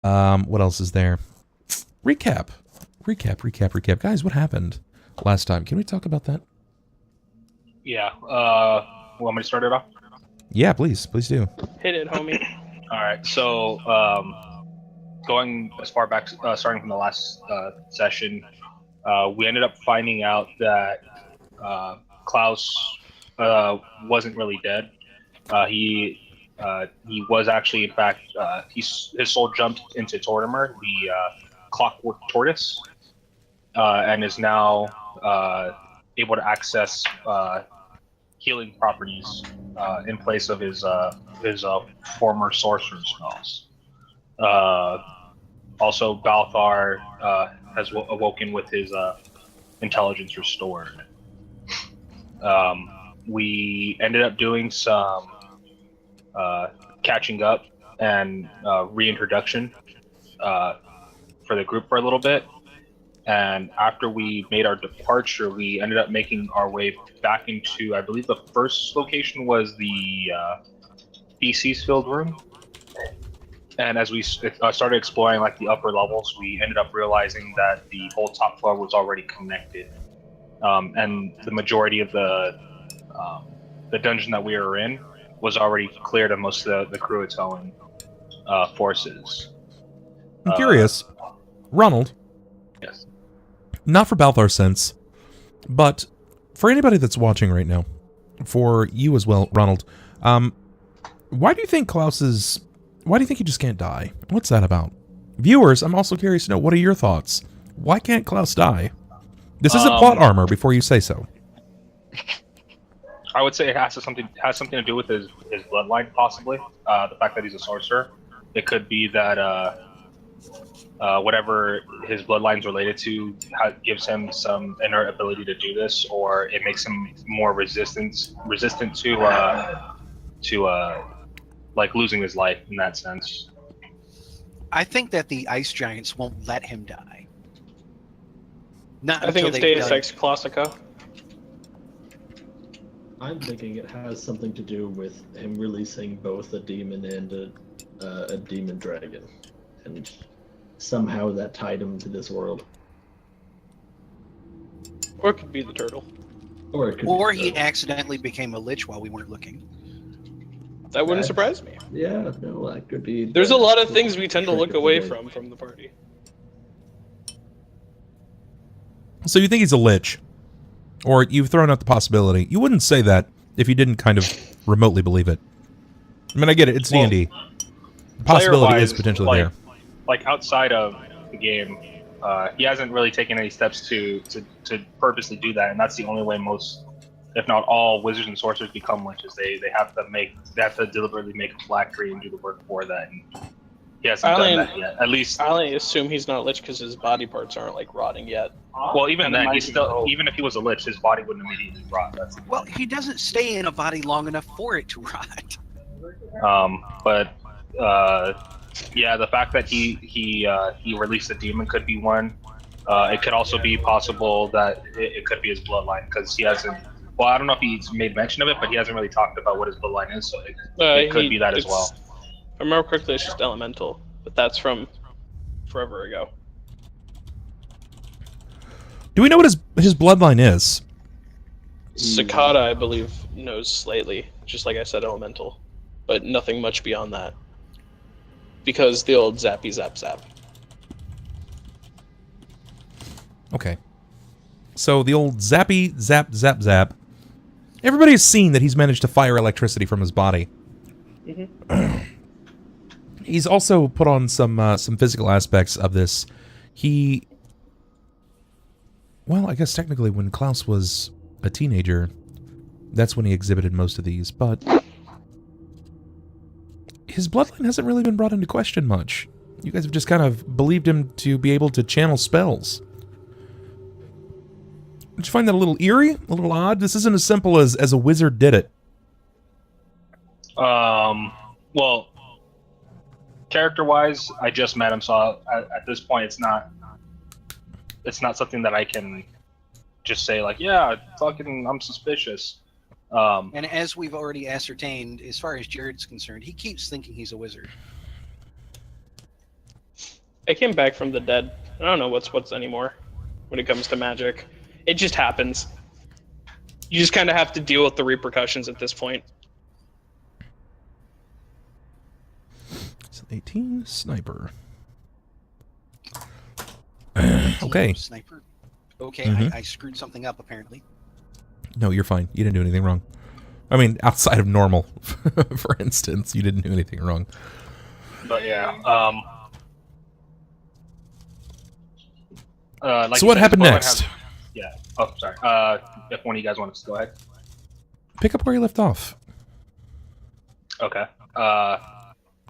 What else is there? Recap. Guys, what happened last time? Can we talk about that? Yeah. Want me to start it off? Yeah, please do. Hit it, homie. All right. So, going as far back, starting from the last session, we ended up finding out that Klaus wasn't really dead. He was actually, in fact, his soul jumped into Tortimer, the clockwork tortoise, and is now able to access healing properties in place of his former sorcerer spells. Also, Balthar has awoken with his intelligence restored. We ended up doing some catching up and reintroduction for the group for a little bit. And after we made our departure, we ended up making our way back into, I believe the first location was the feces filled room. And as we started exploring like the upper levels, we ended up realizing that the whole top floor was already connected. And the majority of the dungeon that we were in was already cleared of most of the Cruatoan forces. I'm curious. Ronald. Yes. Not for Balthar's sense, but for anybody that's watching right now, for you as well, Ronald, why do you think why do you think he just can't die? What's that about? Viewers, I'm also curious to know, what are your thoughts? Why can't Klaus die? This isn't plot armor before you say so. I would say it has something to do with his bloodline, possibly. The fact that he's a sorcerer. It could be that whatever his bloodline's related to gives him some inner ability to do this, or it makes him more resistant to like losing his life in that sense. I think that the ice giants won't let him die. Not I think until it's they've Deus done- Ex Classica. I'm thinking it has something to do with him releasing both a demon and a demon dragon, and somehow that tied him to this world. Or it could be the turtle. Or it could Or be he the- accidentally became a lich while we weren't looking. That wouldn't That's- surprise me. Yeah, no, that could be. There's a lot of things we tend to trick look of the away game. from the party. So you think he's a lich? Or you've thrown out the possibility. You wouldn't say that if you didn't kind of remotely believe it. I mean, I get it. It's D&D. The possibility is potentially there. Like outside of the game, he hasn't really taken any steps to purposely do that, and that's the only way most, if not all, wizards and sorcerers become liches. They have to deliberately make a phylactery and do the work for that. And he hasn't done that yet. At least I only assume he's not a lich because his body parts aren't like rotting yet. well, even then, even if he was a lich, his body wouldn't immediately rot. Well, he doesn't stay in a body long enough for it to rot. But yeah, the fact that he released a demon could be one. It could also be possible that it could be his bloodline, because he hasn't. Well, I don't know if he's made mention of it, but he hasn't really talked about what his bloodline is, so it could be that as well. If I remember correctly, it's just elemental, but that's from forever ago. Do we know what his bloodline is? Sakata, I believe, knows slightly, just like I said, elemental, but nothing much beyond that. Because the old zappy zap zap. Okay. So the old zappy zap zap zap. Everybody has seen that he's managed to fire electricity from his body. Mm-hmm. He's also put on some physical aspects of this. Well, I guess technically when Klaus was a teenager, that's when he exhibited most of these, but his bloodline hasn't really been brought into question much. You guys have just kind of believed him to be able to channel spells. Did you find that a little eerie? A little odd? This isn't as simple as a wizard did it. Well, character-wise, I just met him, so at this point, it's not something that I can just say like, yeah, fucking, I'm suspicious. And as we've already ascertained, as far as Jerrod's concerned, he keeps thinking he's a wizard. I came back from the dead. I don't know what's anymore when it comes to magic. It just happens. You just kind of have to deal with the repercussions at this point. So 18 sniper. Team Okay. Sniper. Okay, Mhm. I screwed something up apparently. No, you're fine. You didn't do anything wrong. I mean, outside of normal, for instance, you didn't do anything wrong. But yeah. Like So you what said, happened Splo next? Yeah. Oh, sorry. If one of you guys wants to go ahead. Pick up where you left off. Okay.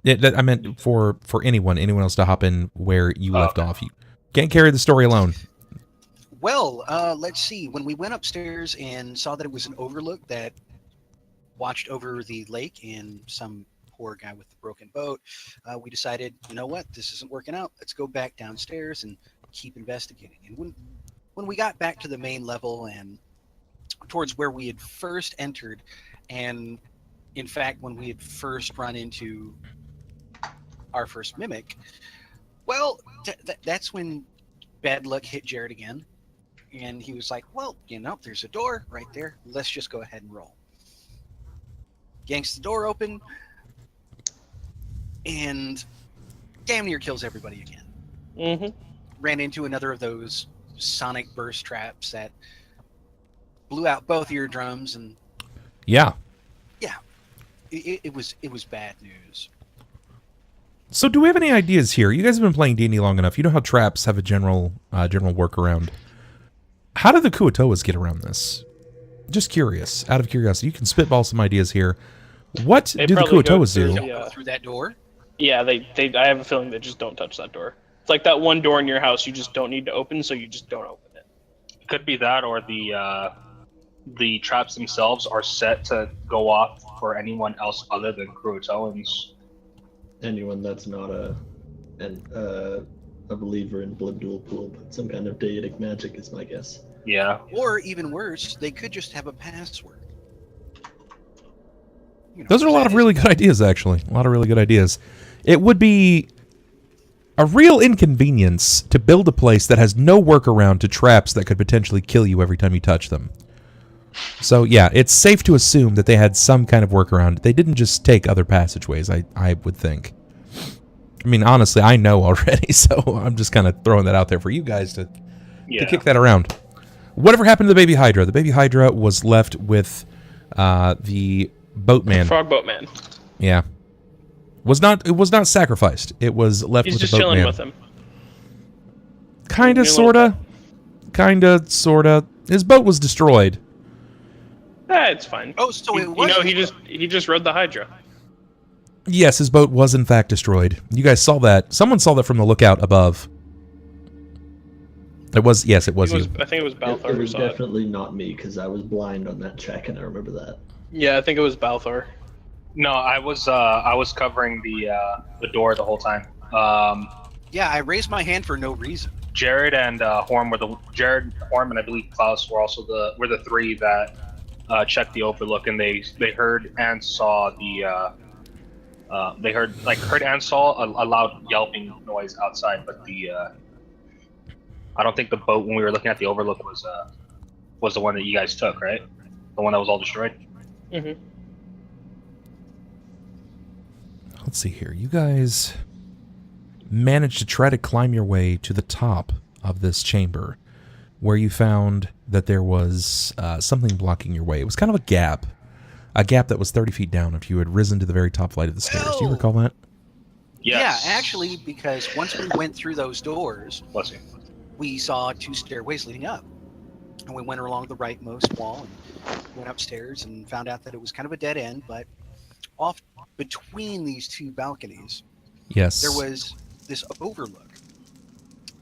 Yeah, I meant for anyone else to hop in where you left okay. off. You can't carry the story alone. Well, let's see. When we went upstairs and saw that it was an overlook that watched over the lake and some poor guy with the broken boat, we decided, you know what, this isn't working out. Let's go back downstairs and keep investigating. And when we got back to the main level and towards where we had first entered, and in fact, when we had first run into our first mimic, well, that's when bad luck hit Jerrod again. And he was like, well, you know, there's a door right there. Let's just go ahead and roll. Yanks the door open and damn near kills everybody again. Mm-hmm. Ran into another of those sonic burst traps that blew out both eardrums, and Yeah. it was bad news. So do we have any ideas here? You guys have been playing D&D long enough. You know how traps have a general workaround. How did the Kuatoas get around this? Just curious. Out of curiosity. You can spitball some ideas here. What They do the probably go Kuatoas do? through- Go through that door. Yeah, they. I have a feeling they just don't touch that door. It's like that one door in your house you just don't need to open, so you just don't open it. Could be that, or the traps themselves are set to go off for anyone else other than Croatoans. Anyone that's not a believer in blood dual pool, but some kind of deitic magic is my guess. Yeah. Or even worse, they could just have a password. You know, Those are a lot of really good ideas, actually. A lot of really good ideas. It would be a real inconvenience to build a place that has no workaround to traps that could potentially kill you every time you touch them. So, yeah, it's safe to assume that they had some kind of workaround. They didn't just take other passageways, I would think. I mean, honestly, I know already, so I'm just kind of throwing that out there for you guys to kick that around. Whatever happened to the baby Hydra? The baby Hydra was left with the boatman. Frog boatman. Yeah. It was not sacrificed. It was left He's with just the chilling boatman. with him. Kinda, New sorta. Kinda, sorta. His boat was destroyed. It's fine. Oh, so it You was. know, he just rode the Hydra. Yes, his boat was in fact destroyed. You guys saw that. Someone saw that from the lookout above. It was you. I think it was Balthar It who was saw it. definitely not me because I was blind on that check, and I remember that. Yeah, I think it was Balthar. No, I was covering the door the whole time. Yeah, I raised my hand for no reason. Jerrod and Horam Horam, and I believe Klaus were also the three that checked the overlook, and they heard and saw heard and saw a loud yelping noise outside, but I don't think the boat when we were looking at the overlook was the one that you guys took, right? The one that was all destroyed. Mm-hmm. Let's see here. You guys managed to try to climb your way to the top of this chamber, where you found that there was something blocking your way. It was kind of a gap that was 30 feet down if you had risen to the very top flight of the stairs. Do you recall that? Yes. Yeah, actually, because once we went through those doors, Bless you. we saw two stairways leading up. And we went along the rightmost wall and went upstairs and found out that it was kind of a dead end, but off between these two balconies, Yes. there was this overlook.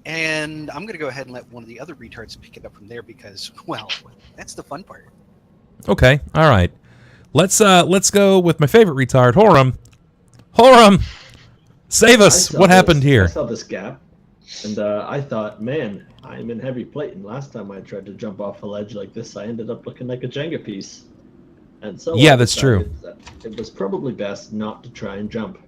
And I'm going to go ahead and let one of the other retards pick it up from there because, well, that's the fun part. Okay. All right. Let's go with my favorite retard, Horam. Horam, save us. What happened here? I saw this gap, and I thought, man, I'm in heavy plate. And last time I tried to jump off a ledge like this, I ended up looking like a Jenga piece. And so Yeah, I that's true. decided that it was probably best not to try and jump.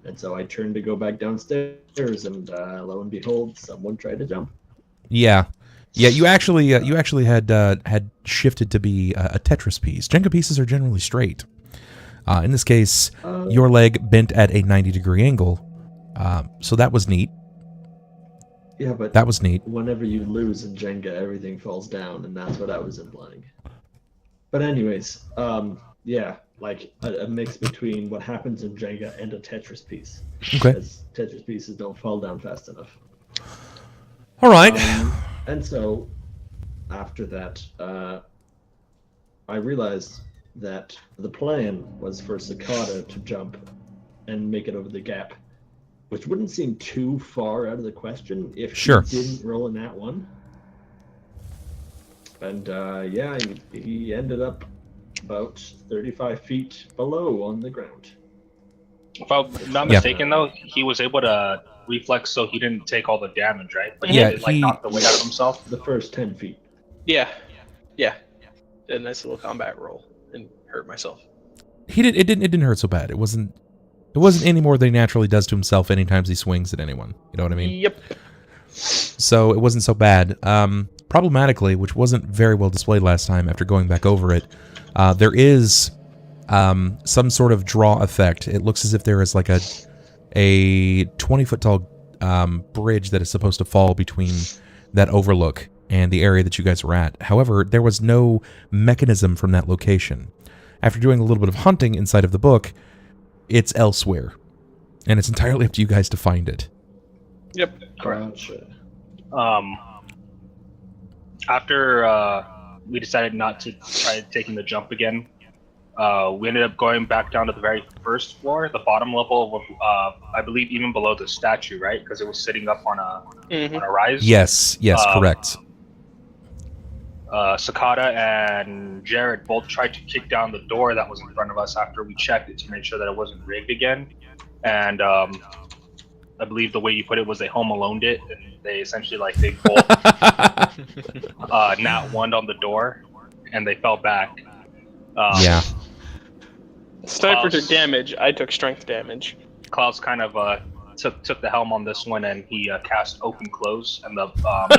And so I turned to go back downstairs, and lo and behold, someone tried to jump. Yeah. Yeah, you actually had shifted to be a Tetris piece. Jenga pieces are generally straight. In this case, your leg bent at a 90-degree angle, so that was neat. Yeah, but that was neat. Whenever you lose in Jenga, everything falls down, and that's what I was implying. But anyways, yeah, like a mix between what happens in Jenga and a Tetris piece. Okay. Because Tetris pieces don't fall down fast enough. All right. And so, after that, I realized that the plan was for Sakata to jump and make it over the gap, which wouldn't seem too far out of the question if he didn't roll a nat 1. And yeah, he ended up about 35 feet below on the ground. If I'm not mistaken, though, he was able to reflex so he didn't take all the damage, right? But Yeah, he knocked the weight out of himself. The first 10 feet. Yeah. Did a nice little combat roll and hurt myself. He did. It didn't hurt so bad. It wasn't any more than he naturally does to himself anytime he swings at anyone. You know what I mean? Yep. So it wasn't so bad. Problematically, which wasn't very well displayed last time after going back over it, there is some sort of draw effect. It looks as if there is like a 20-foot tall bridge that is supposed to fall between that overlook and the area that you guys were at. However, there was no mechanism from that location. After doing a little bit of hunting inside of the book, it's elsewhere. And it's entirely up to you guys to find it. Yep. Correct. After we decided not to try taking the jump again, we ended up going back down to the very first floor, the bottom level of, I believe, even below the statue, right? Because it was sitting up on a rise. Yes, correct. Sakata and Jerrod both tried to kick down the door that was in front of us after we checked it to make sure that it wasn't rigged again. And I believe the way you put it was they home aloned it, and they essentially they both nat 1'd on the door, and they fell back. Yeah. Sniper took damage. I took strength damage. Klaus kind of took the helm on this one, and he cast open close, and the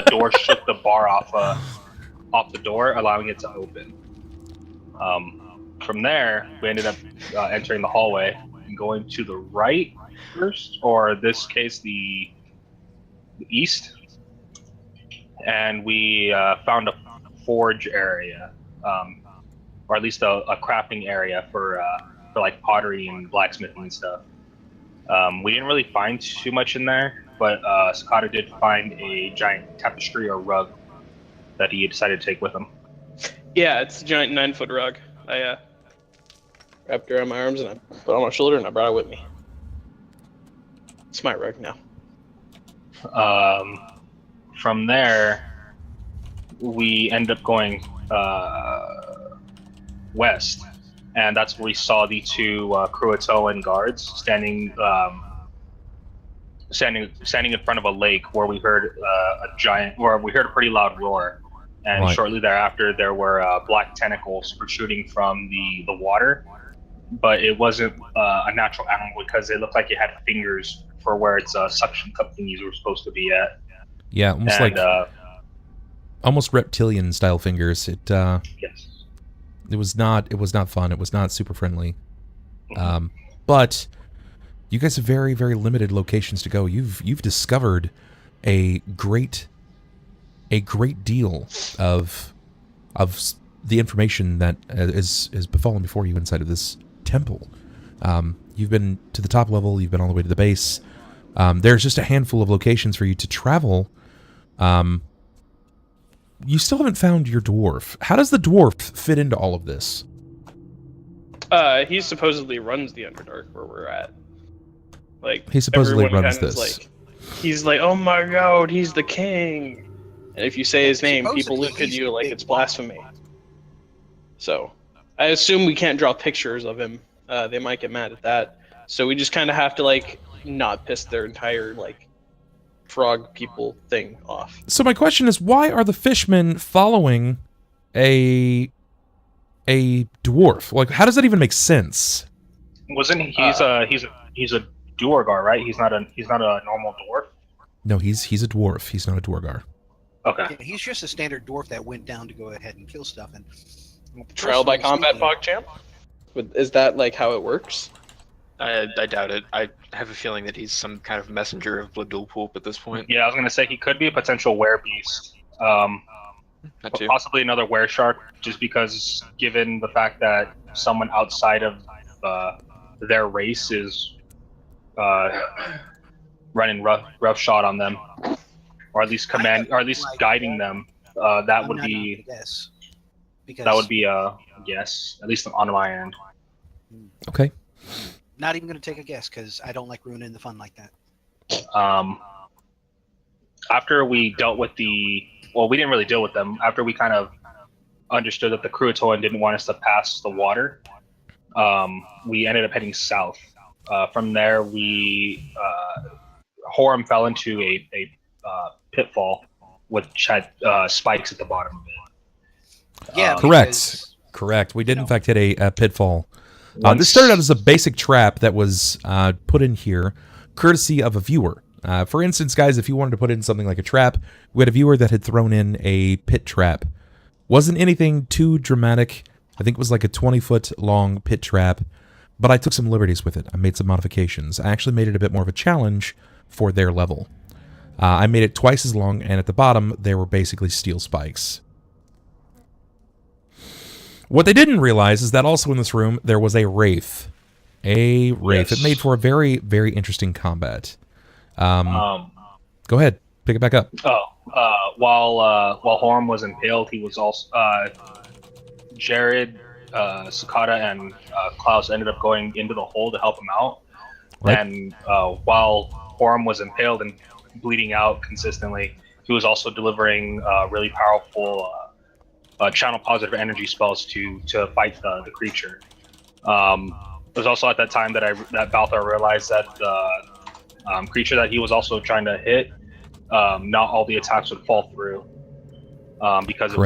door shook the bar off the door, allowing it to open. From there, we ended up entering the hallway and going to the right first, or in this case, the east. And we found a forge area, or at least a crafting area for like pottery and blacksmithing and stuff. We didn't really find too much in there, but Sakata did find a giant tapestry or rug that he decided to take with him. Yeah, it's a giant 9-foot rug. I wrapped it around my arms and I put it on my shoulder and I brought it with me. It's my rug now. From there, we ended up going west, and that's where we saw the two Cruatoan guards standing in front of a lake where we heard a pretty loud roar. And right. Shortly thereafter, there were black tentacles protruding from the water, but it wasn't a natural animal because it looked like it had fingers for where its suction cup thingies were supposed to be at. Yeah, almost reptilian style fingers. Yes. It was not fun. It was not super friendly. But you guys have very, very limited locations to go. You've discovered a great deal of the information that is befallen before you inside of this temple. You've been to the top level. You've been all the way to the base. There's just a handful of locations for you to travel. You still haven't found your dwarf. How does the dwarf fit into all of this? He supposedly runs the Underdark where we're at. He supposedly runs kind of this. He's like, oh my god, he's the king. And if you say his name, people look at you like it's blasphemy. So, I assume we can't draw pictures of him. They might get mad at that. So we just kind of have to not piss their entire frog people thing off. So my question is, why are the fishmen following a dwarf? How does that even make sense? Wasn't he's a Duergar, right? He's not a normal dwarf. No, he's a dwarf. He's not a Duergar. Okay. Yeah, he's just a standard dwarf that went down to go ahead and kill stuff. And Trial by combat, speaking- PogChamp? Is that like how it works? I doubt it. I have a feeling that he's some kind of messenger of Blood Duel Poop at this point. Yeah, I was gonna say he could be a potential werebeast. That too. Possibly another wereshark, just because given the fact that someone outside of their race is running rough shot on them, or at least guiding them. That would be yes. Because that would be a yes, at least on my end. Okay. not even going to take a guess because I don't like ruining the fun like that. After we dealt with we didn't really deal with them. After we kind of understood that the Cruatoan didn't want us to pass the water, we ended up heading south. From there, Horam fell into a pitfall, which had spikes at the bottom of it. Yeah, Correct. We did, in fact, hit a pitfall. This started out as a basic trap that was put in here, courtesy of a viewer. For instance, guys, if you wanted to put in something like a trap, we had a viewer that had thrown in a pit trap. Wasn't anything too dramatic. I think it was like a 20-foot long pit trap, but I took some liberties with it. I made some modifications. I actually made it a bit more of a challenge for their level. I made it twice as long, and at the bottom, there were basically steel spikes. What they didn't realize is that also in this room, there was a Wraith. A Wraith. Yes. It made for a very, very interesting combat. Go ahead. Pick it back up. While Horam was impaled, he was also Jerrod, Sakata, and Klaus ended up going into the hole to help him out. Right. And while Horam was impaled and bleeding out consistently, he was also delivering really powerful channel positive energy spells to fight the creature. It was also at that time that Balthar realized that the creature that he was also trying to hit, not all the attacks would fall through, because it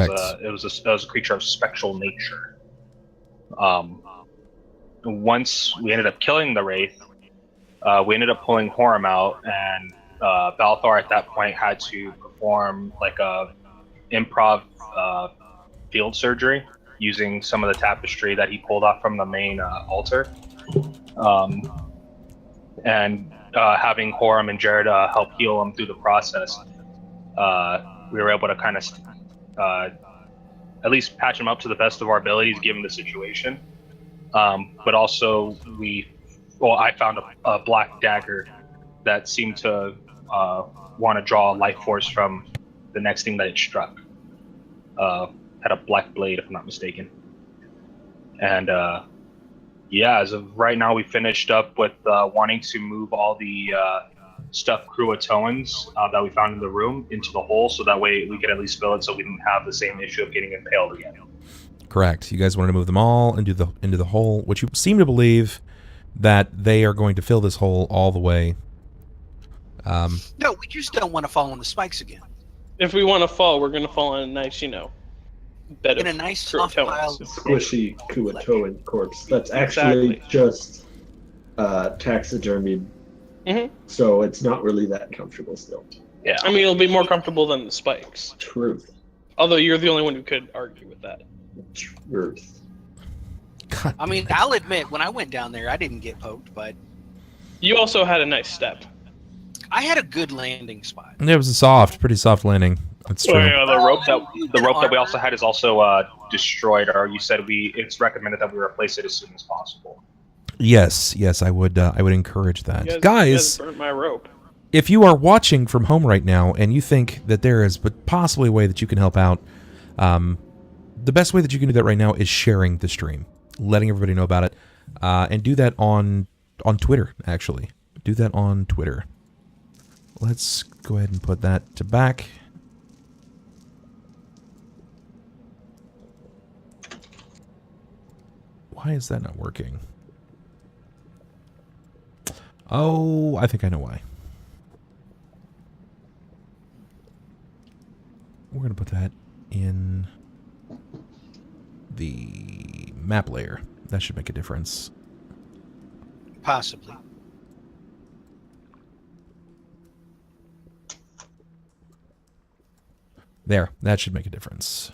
was a creature of spectral nature. Once we ended up killing the Wraith, we ended up pulling Horam out, and Balthar at that point had to perform like a improv field surgery using some of the tapestry that he pulled off from the main altar. And having Horam and Jerrod help heal him through the process, we were able to kind of at least patch him up to the best of our abilities given the situation. But also I found a black dagger that seemed to want to draw life force from the next thing that it struck. Had a black blade, if I'm not mistaken. And as of right now, we finished up with wanting to move all the stuffed Cruatoans that we found in the room into the hole, so that way we could at least fill it, so we didn't have the same issue of getting impaled again. Correct. You guys wanted to move them all into the hole, which you seem to believe that they are going to fill this hole all the way. No, we just don't want to fall on the spikes again. If we want to fall, we're going to fall on a nice, bed In of a nice soft Cruatoans. pile. Squishy Cruatoan corpse. That's actually just taxidermied, so it's not really that comfortable still. Yeah. I mean, it'll be more comfortable than the spikes. Truth. Although you're the only one who could argue with that. Truth. God, I mean, I'll admit, when I went down there, I didn't get poked, but You also had a nice step. I had a good landing spot. it was a pretty soft landing. That's true. Oh, yeah, the rope that we also had is also destroyed, or you said it's recommended that we replace it as soon as possible. Yes, I would encourage that. You Guys, burnt my rope. if you are watching from home right now and you think that there is possibly a way that you can help out, the best way that you can do that right now is sharing the stream, letting everybody know about it, and do that on Twitter, actually. Do that on Twitter. Let's go ahead and put that to back. Why is that not working? Oh, I think I know why. We're going to put that in the map layer. That should make a difference. Possibly. There, that should make a difference.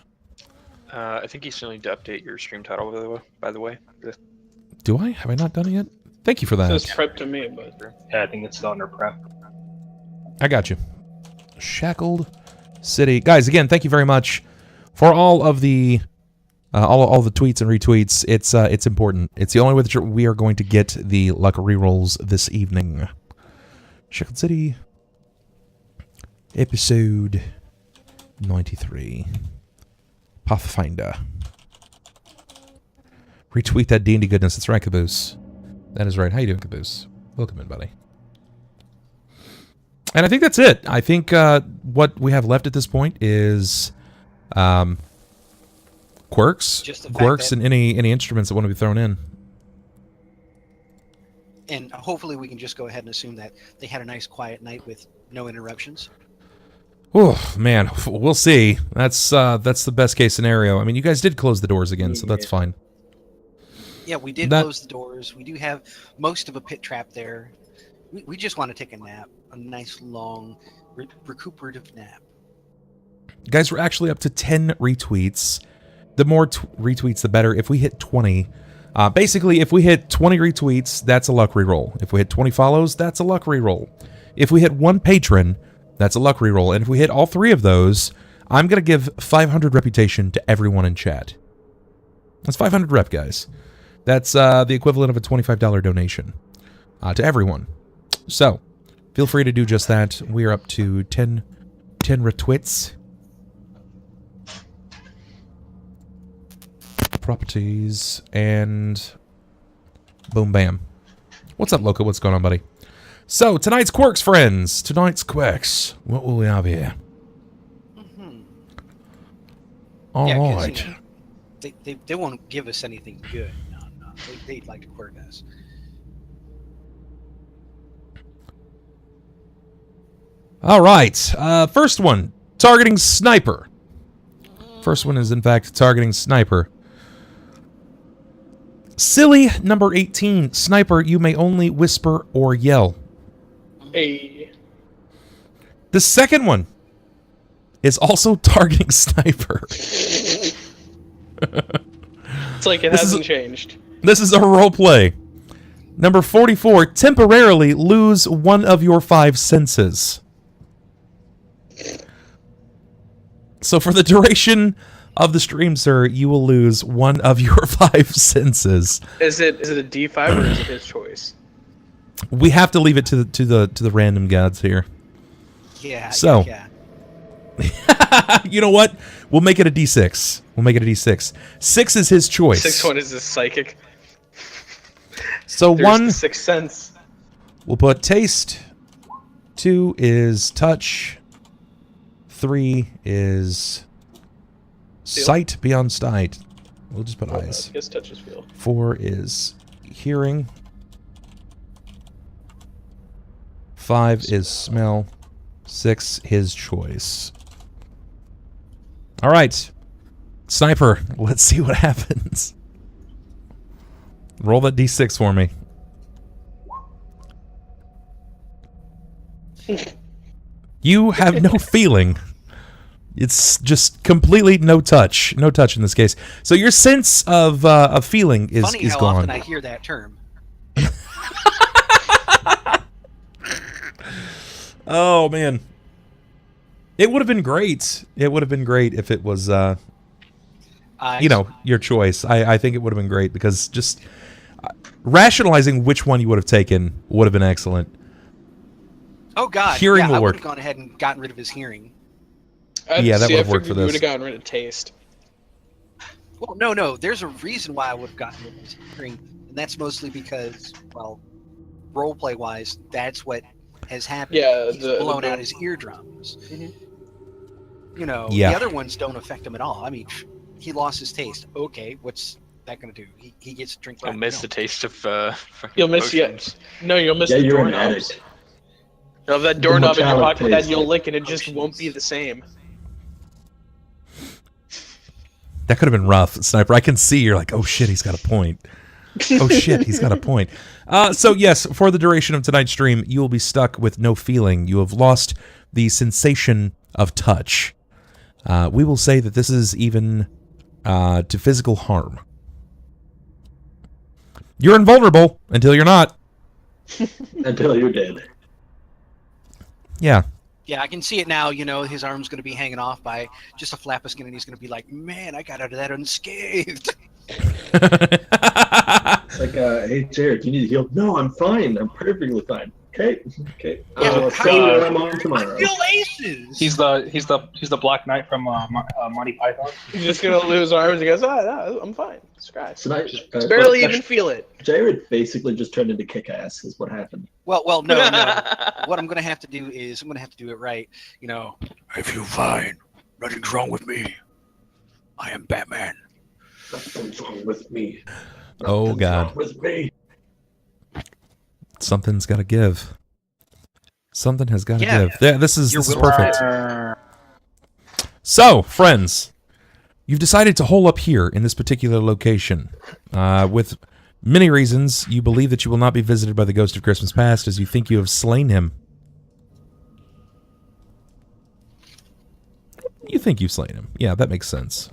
I think you still need to update your stream title, by the way. Do I? Have I not done it yet? Thank you for It that. says prep to me, but Yeah, I think it's still under prep. I got you. Shackled City. Guys, again, thank you very much for all of the all the tweets and retweets. It's important. It's the only way that we are going to get the luck rerolls this evening. Shackled City, episode 93. Pathfinder. Retweet that D&D goodness. That's right, Caboose. That is right. How you doing, Caboose? Welcome in, buddy. And I think that's it. I think what we have left at this point is quirks, and any instruments that want to be thrown in. And hopefully we can just go ahead and assume that they had a nice quiet night with no interruptions. Oh man, we'll see. That's the best case scenario. I mean, you guys did close the doors again, so that's fine. Yeah, we did close the doors. We do have most of a pit trap there. We just want to take a nap, a nice long recuperative nap. Guys, we're actually up to 10 retweets. The more retweets, the better. If we hit 20, basically, if we hit 20 retweets, that's a luck reroll. If we hit 20 follows, that's a luck reroll. If we hit 1 patron, that's a luck reroll. And if we hit all 3 of those, I'm going to give 500 reputation to everyone in chat. That's 500 rep, guys. That's the equivalent of a $25 donation to everyone. So, feel free to do just that. We are up to 10 retweets. Properties, and boom, bam. What's up, Loco? What's going on, buddy? So, tonight's quirks, friends. Tonight's quirks. What will we have here? All right. You know, they won't give us anything good. No. They'd like to quirk us. All right. First one, targeting sniper. First one is, in fact, targeting sniper. Silly number 18. Sniper, you may only whisper or yell. hey, The second one is also targeting sniper. it's like it hasn't changed. This is a role play. Number 44. Temporarily lose one of your 5 senses. So for the duration of the stream, sir, you will lose one of your 5 senses. Is it a D5 or is it his choice? We have to leave it to the random gods here. Yeah. So. Yeah. You know what? We'll make it a D6. We'll make it a D6. 6 is his choice. 6-1 is his psychic. So There's 1, the 6th sense. we'll put taste. 2 is touch. 3 is sight beyond sight. We'll just put eyes. I guess touch is feel. 4 is hearing. 5 is smell. 6 his choice. All right, sniper. Let's see what happens. Roll that D6 for me. You have no feeling. It's just completely no touch. No touch in this case. So your sense of feeling is Funny how gone. often I hear that term. Oh, man. It would have been great. It would have been great if it was, you know, your choice. I think it would have been great because just rationalizing which one you would have taken would have been excellent. Oh, God. Hearing yeah, will I would work. have gone ahead and gotten rid of his hearing. Yeah, that would have worked for You this. would have gotten rid of taste. Well, no. There's a reason why I would have gotten rid of his hearing, and that's mostly because, well, roleplay-wise, that's what has happened. Yeah, He's blown out his eardrums. You know, Yeah. the other ones don't affect him at all. I mean, he lost his taste. Okay, what's that going to do? He gets to drink. You'll miss the taste of fucking You'll miss potions. No, you'll miss Yeah, the you're an doorknobs. addict. You'll have that doorknob in your metallic pocket that taste you'll of lick and it just potions. won't be the same. That could have been rough, Sniper. I can see you're like, oh shit, he's got a point. Oh shit, he's got a point. So yes, for the duration of tonight's stream, you will be stuck with no feeling. You have lost the sensation of touch. We will say that this is even to physical harm. You're invulnerable until you're not. Until you're dead. Yeah. Yeah, I can see it now. You know, his arm's going to be hanging off by just a flap of skin, and he's going to be like, "Man, I got out of that unscathed." Like, hey, Jerrod, you need to heal? No, I'm fine. I'm perfectly fine. Okay. Yeah, I'll how see you- where I'm on I tomorrow. feel aces. He's the Black Knight from Monty Python. He's just gonna lose arms. He goes, I'm fine. Scratch. So I, Barely even feel it. Jerrod basically just turned into Kick-Ass is what happened. Well, no. What I'm going to have to do is I'm going to have to do it right. You know, I feel fine. Nothing's wrong with me. I am Batman. Nothing's wrong with me. Oh, Nothing's God. wrong with me. Something's got to give. Something has got to Yeah. give. Yeah, this is Your perfect. So, friends, you've decided to hole up here in this particular location. With many reasons, you believe that you will not be visited by the ghost of Christmas past as you think you have slain him. You think you've slain him. Yeah, that makes sense.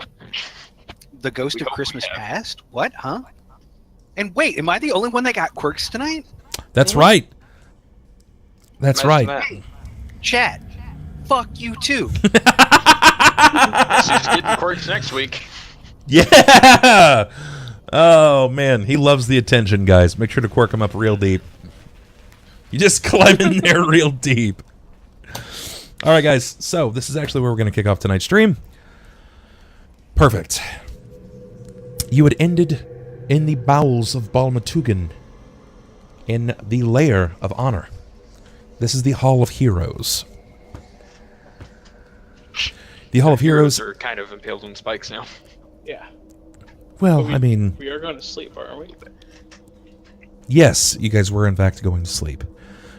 The ghost of Christmas past? What? Huh? And wait, am I the only one that got quirks tonight? That's right. That's Imagine right. that. Chat. Fuck you too. She's getting quirks next week. Yeah! Oh, man. He loves the attention, guys. Make sure to quirk him up real deep. You just climb in there real deep. All right, guys. So, this is actually where we're going to kick off tonight's stream. Perfect. You had ended in the bowels of Balmatugan, in the lair of honor. This is the Hall of Heroes. The Hall of Heroes are kind of impaled on spikes now. Yeah. Well, But I mean, we are going to sleep, aren't we? yes, you guys were in fact going to sleep.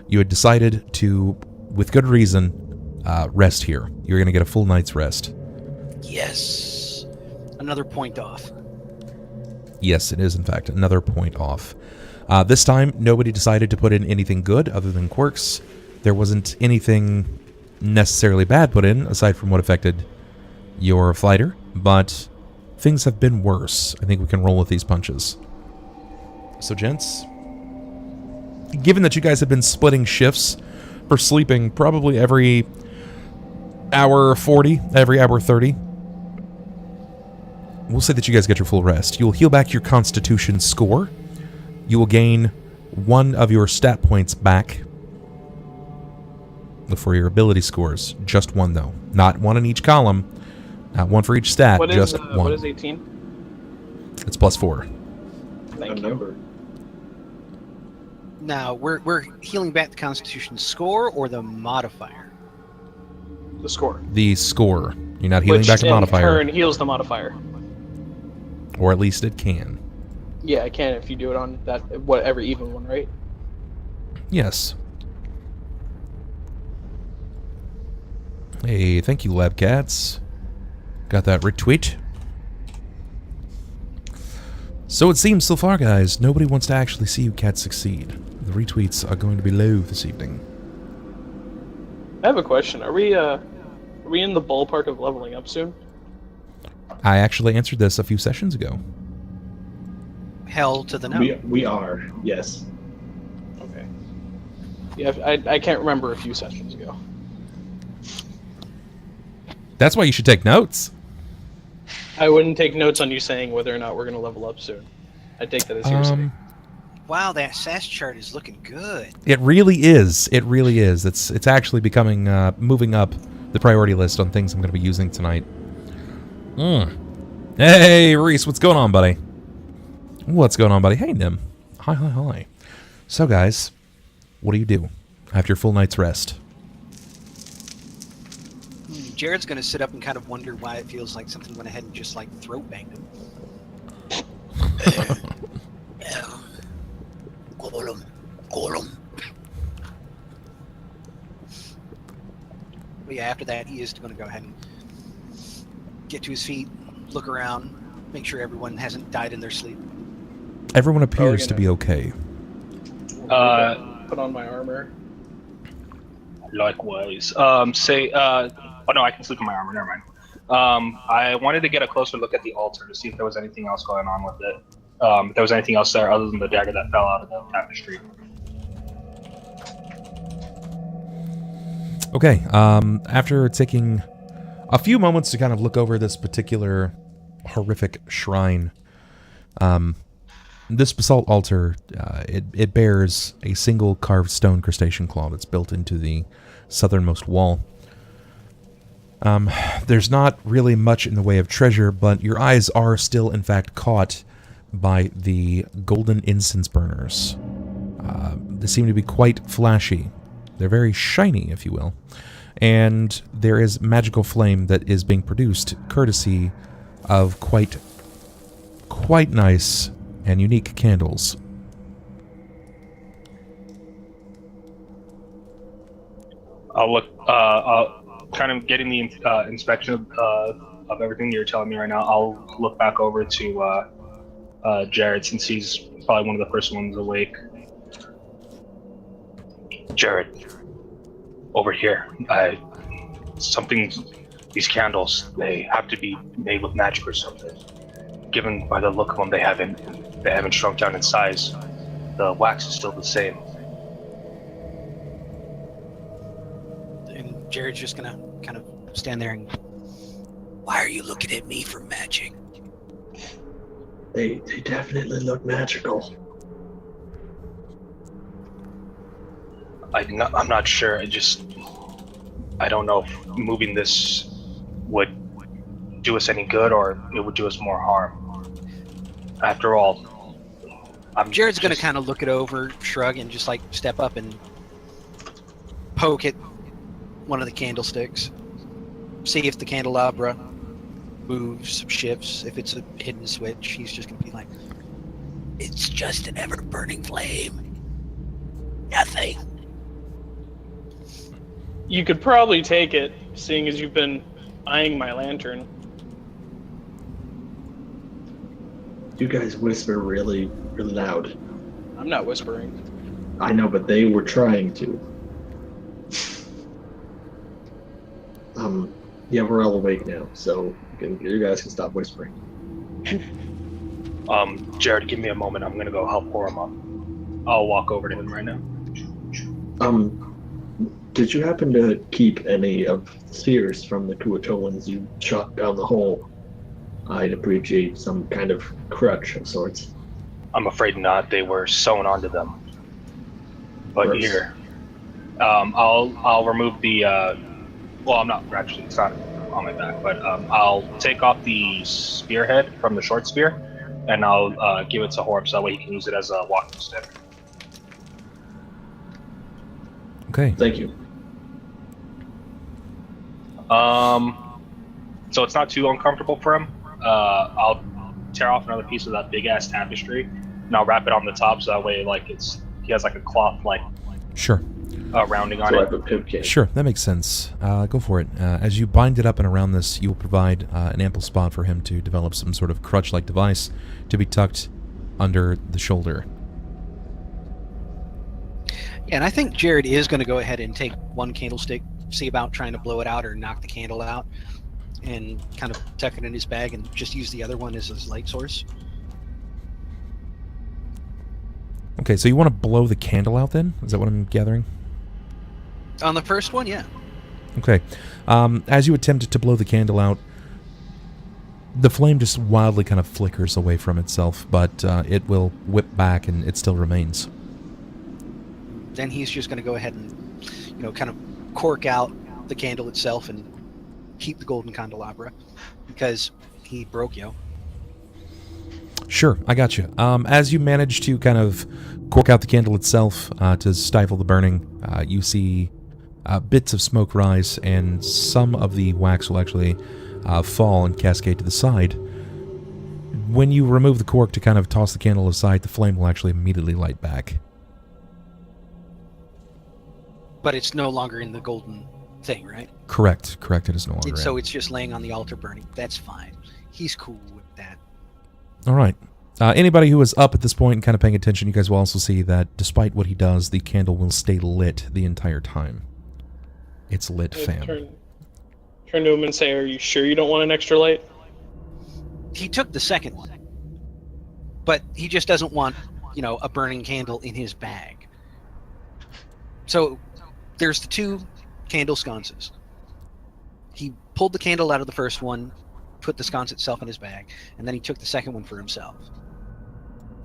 You had decided to, with good reason, rest here. You're going to get a full night's rest. Yes. Another point off. Yes, it is in fact another point off. This time, nobody decided to put in anything good other than quirks. There wasn't anything necessarily bad put in, aside from what affected your fighter, but things have been worse. I think we can roll with these punches. So, gents, given that you guys have been splitting shifts for sleeping probably every hour 40, every hour 30, we'll say that you guys get your full rest. You'll heal back your Constitution score. You will gain one of your stat points back for your ability scores. Just one, though. Not one in each column. Not one for each stat. What just is, one. What is 18? It's +4. Thank you. Number. Now, we're healing back the Constitution score or the modifier? The score. The score. You're not healing Which back the in modifier. turn heals the modifier. Or at least it can. Yeah, I can if you do it on that whatever even one, right? Yes. Hey, thank you, Lab Cats. Got that retweet. So it seems so far, guys, nobody wants to actually see you cats succeed. The retweets are going to be low this evening. I have a question. Are we in the ballpark of leveling up soon? I actually answered this a few sessions ago. Hell to the no. We are, yes. Okay. Yeah, I can't remember a few sessions ago. That's why you should take notes. I wouldn't take notes on you saying whether or not we're going to level up soon. I'd take that as hearsay. Wow, that SAS chart is looking good. It really is. It really is. It's actually becoming, moving up the priority list on things I'm going to be using tonight. Hey, Reese, what's going on, buddy? What's going on, buddy? Hey, Nim. Hi. So, guys, what do you do after your full night's rest? Jerrod's going to sit up and kind of wonder why it feels like something went ahead and just like throat banged him. Golem. But yeah, after that, he is going to go ahead and get to his feet, look around, make sure everyone hasn't died in their sleep. Everyone appears to be okay. Put on my armor. Likewise. Oh no, I can sleep in my armor. Never mind. I wanted to get a closer look at the altar to see if there was anything else going on with it. If there was anything else there other than the dagger that fell out of the tapestry. Okay, after taking a few moments to kind of look over this particular horrific shrine, this basalt altar, it bears a single carved stone crustacean claw that's built into the southernmost wall. There's not really much in the way of treasure, but your eyes are still, in fact, caught by the golden incense burners. They seem to be quite flashy. They're very shiny, if you will. And there is magical flame that is being produced courtesy of quite nice and unique candles. I'll look, kind of getting the inspection of everything you're telling me right now. I'll look back over to Jerrod, since he's probably one of the first ones awake. Jerrod, over here. These candles, they have to be made with magic or something. Given by the look of them, they haven't shrunk down in size. The wax is still the same. And Jerrod's just gonna kind of stand there and, why are you looking at me for magic? They definitely look magical. I'm not sure. I don't know if moving this would do us any good or it would do us more harm. After all, Jerrod's gonna kind of look it over, shrug, and just like step up and poke at one of the candlesticks. See if the candelabra moves, shifts. If it's a hidden switch, he's just gonna be like, "It's just an ever-burning flame. Nothing." You could probably take it, seeing as you've been eyeing my lantern. You guys whisper really, really loud. I'm not whispering. I know, but they were trying to. Yeah, we're all awake now, so you guys can stop whispering. Jerrod, give me a moment. I'm gonna go help Horam up. I'll walk over to him right now. Did you happen to keep any of the spheres from the Kuatolans you shot down the hole? I'd appreciate some kind of crutch of sorts. I'm afraid not. They were sewn onto them. But Gross. here, I'll remove the. Well, I'm not actually. It's not on my back, but I'll take off the spearhead from the short spear, and I'll give it to Horam so that way he can use it as a walking stick. Okay. Thank you. So it's not too uncomfortable for him. I'll tear off another piece of that big ass tapestry, and I'll wrap it on the top so that way, like he has like a cloth like Sure. rounding on So I it. have a pipkin. Sure, that makes sense. Go for it. As you bind it up and around this, you will provide an ample spot for him to develop some sort of crutch-like device to be tucked under the shoulder. Yeah, and I think Jerrod is going to go ahead and take one candlestick, see about trying to blow it out or knock the candle out, and kind of tuck it in his bag and just use the other one as his light source. Okay, so you want to blow the candle out then? Is that what I'm gathering? On the first one, yeah. Okay. As you attempt to blow the candle out, the flame just wildly kind of flickers away from itself, but it will whip back and it still remains. Then he's just going to go ahead and, kind of cork out the candle itself and keep the golden candelabra because he broke yo. Sure, I got you. As you manage to kind of cork out the candle itself to stifle the burning, you see bits of smoke rise, and some of the wax will actually fall and cascade to the side. When you remove the cork to kind of toss the candle aside, the flame will actually immediately light back. But it's no longer in the golden thing, right? Correct, it is no longer So in. it's just laying on the altar burning. That's fine. He's cool with that. All right. Anybody who is up at this point and kind of paying attention, you guys will also see that despite what he does, the candle will stay lit the entire time. It's lit, fam. Turn to him and say, "Are you sure you don't want an extra light?" He took the second one, but he just doesn't want, a burning candle in his bag. So there's the 2 candle sconces. He pulled the candle out of the first one, put the sconce itself in his bag, and then he took the second one for himself.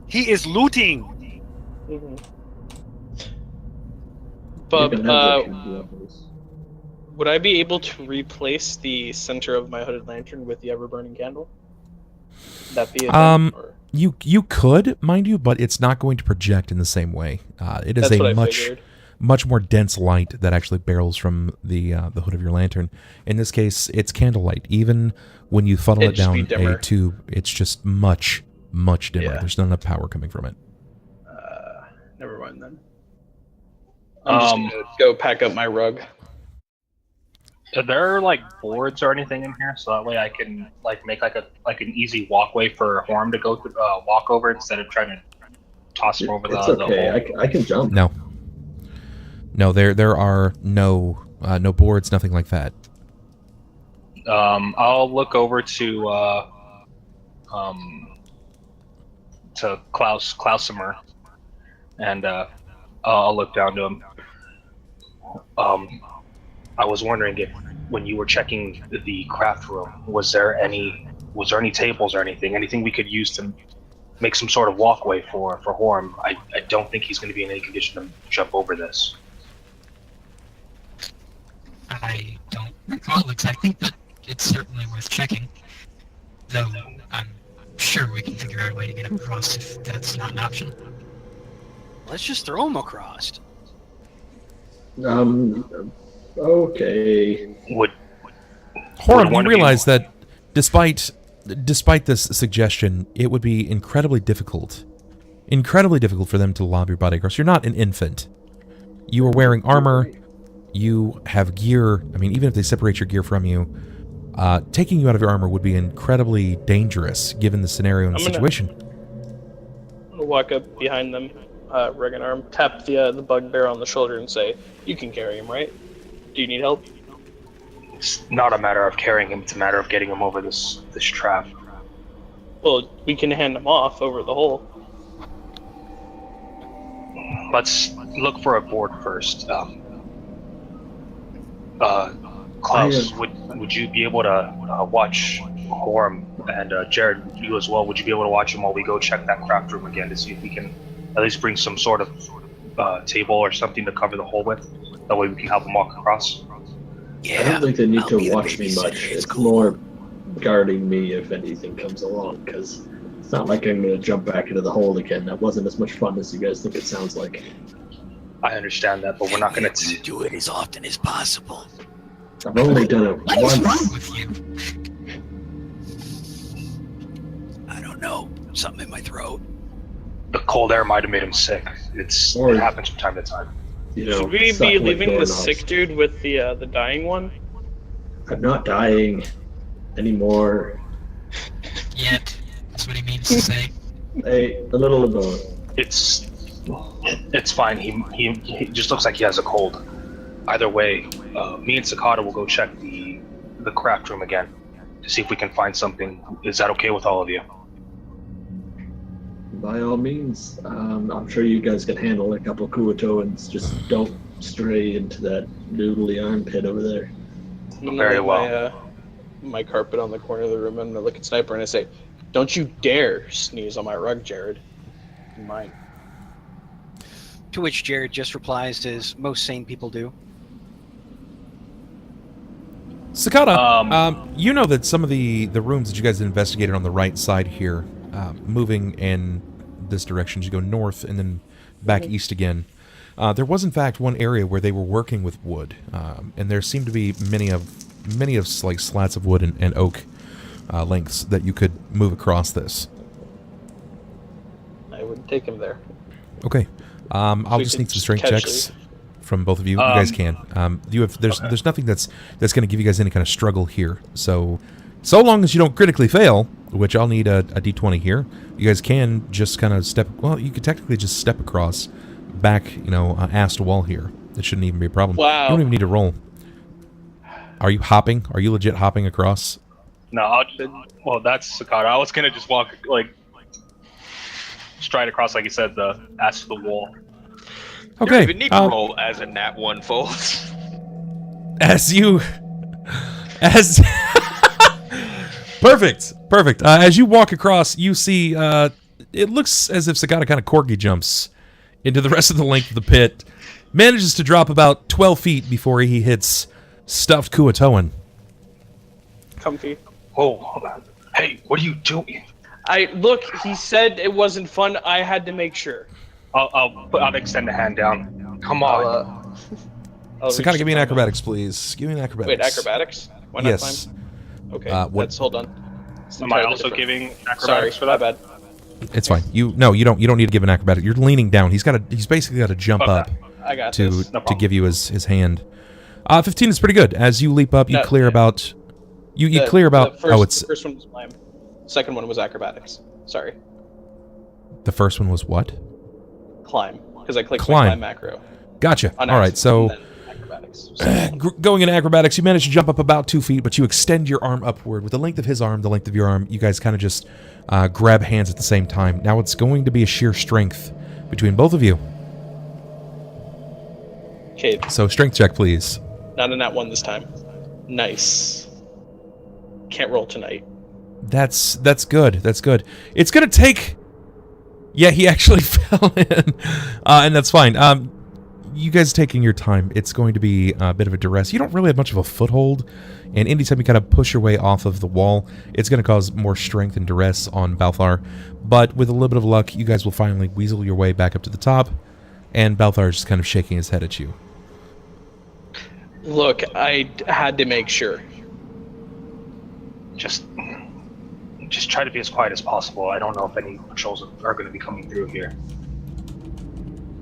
He is looting! Mm-hmm. You can have Bub, the- would I be able to replace the center of my hooded lantern with the ever-burning candle? Would that be a thing, or? You could, mind you, but it's not going to project in the same way. It is That's what a I figured. much more dense light that actually barrels from the hood of your lantern. In this case, it's candlelight. Even when you funnel it It'd just be down dimmer. a tube, it's just much dimmer. Yeah. There's not enough power coming from it. Never mind then. I'm just gonna go pack up my rug. Are there boards or anything in here, so that way I can make an easy walkway for Horam to go through, walk over instead of trying to toss him over It's the okay. hole? I can jump. No, there are no boards, nothing like that. I'll look over to Klausimer, and I'll look down to him. I was wondering if, when you were checking the craft room, was there any tables or anything we could use to make some sort of walkway for Horam? I don't think he's going to be in any condition to jump over this. I don't recall exactly, but it's certainly worth checking. Though I'm sure we can figure out a way to get him across if that's not an option. Let's just throw him across. Okay. Horam, you one of realize that despite this suggestion, it would be incredibly difficult for them to lob your body across. You're not an infant. You are wearing armor. You have gear. I mean, even if they separate your gear from you, taking you out of your armor would be incredibly dangerous given the scenario and the situation. I'm gonna walk up behind them, rug and arm, tap the bugbear on the shoulder, and say, "You can carry him, right? Do you need help?" It's not a matter of carrying him; it's a matter of getting him over this trap. Well, we can hand him off over the hole. Let's look for a board first. Klaus, would you be able to watch Horam, and Jerrod, you as well? Would you be able to watch him while we go check that craft room again to see if we can at least bring some sort of table or something to cover the hole with? That way we can help him walk across. Yeah, I don't think they need I'll to be the watch me babysitter. much. It's It's cool. more guarding me if anything comes along, because it's not like I'm going to jump back into the hole again. That wasn't as much fun as you guys think it sounds like. I understand that, but we're not going to. do it as often as possible. I've only done it What's wrong once. with you? I don't know. Something in my throat. The cold air might have made him sick. It happens from time to time. You know, Should we suck be like leaving the doorknobs. sick dude with the dying one? I'm not dying anymore. Yet. That's what he means to say. Hey, a little of both. It's fine. He just looks like he has a cold. Either way, me and Sakata will go check the craft room again to see if we can find something. Is that okay with all of you? By all means, I'm sure you guys can handle a couple of Kuatoans. Just don't stray into that noodly armpit over there. I'm gonna Very lay well. my carpet on the corner of the room, and I'm gonna look at Sniper and I say, "Don't you dare sneeze on my rug, Jerrod. Mine." To which Jerrod just replies, as most sane people do. Sakata, you know that some of the rooms that you guys investigated on the right side here, moving in this direction, as you go north and then back east again, there was in fact one area where they were working with wood, and there seemed to be many of like slats of wood and oak lengths that you could move across this. I would take him there. Okay, I'll we just can need some strength catch checks from both of you. You guys can. There's nothing that's going to give you guys any kind of struggle here. So long as you don't critically fail, which I'll need a d20 here, you guys can just kind of step. Well, you could technically just step across, back, ass to wall here. It shouldn't even be a problem. Wow. You don't even need to roll. Are you hopping? Are you legit hopping across? No, well, that's Sakata. I was gonna just walk, like, stride across, like you said, the ass to the wall. You don't even need to roll as a nat 1 folds. As perfect. As you walk across, you see it looks as if Sakata kind of corgi jumps into the rest of the length of the pit, manages to drop about 12 feet before he hits stuffed Kuatoan. Comfy. Oh, hey, what are you doing? Look, he said it wasn't fun. I had to make sure. I'll extend a hand down. Come on. Sakata, give me an acrobatics, please. Give me an acrobatics. Wait, acrobatics? Why not yes. climb? Okay, hold on. Am I also giving acrobatics for that? Bad. It's fine. You don't need to give an acrobatic. You're leaning down. He's basically got to jump up I got to this. No to give you his hand. 15 is pretty good. As you leap up, you clear about you clear about the first one was climb. Second one was acrobatics. Sorry. The first one was what? Climb, because I clicked climb my macro. Gotcha. All right, so going into acrobatics, you manage to jump up about 2 feet, but you extend your arm upward. With the length of his arm, the length of your arm, you guys kind of just grab hands at the same time. Now it's going to be a sheer strength between both of you. Okay. So strength check, please. Not a nat 1 this time. Nice. Can't roll tonight. That's good. That's good. It's gonna take. Yeah, he actually fell in, and that's fine. You guys taking your time. It's going to be a bit of a duress. You don't really have much of a foothold, and anytime you kind of push your way off of the wall, it's going to cause more strength and duress on Balthar. But with a little bit of luck, you guys will finally weasel your way back up to the top, and Balthar is just kind of shaking his head at you. Look, I had to make sure. Just try to be as quiet as possible. I don't know if any patrols are going to be coming through here.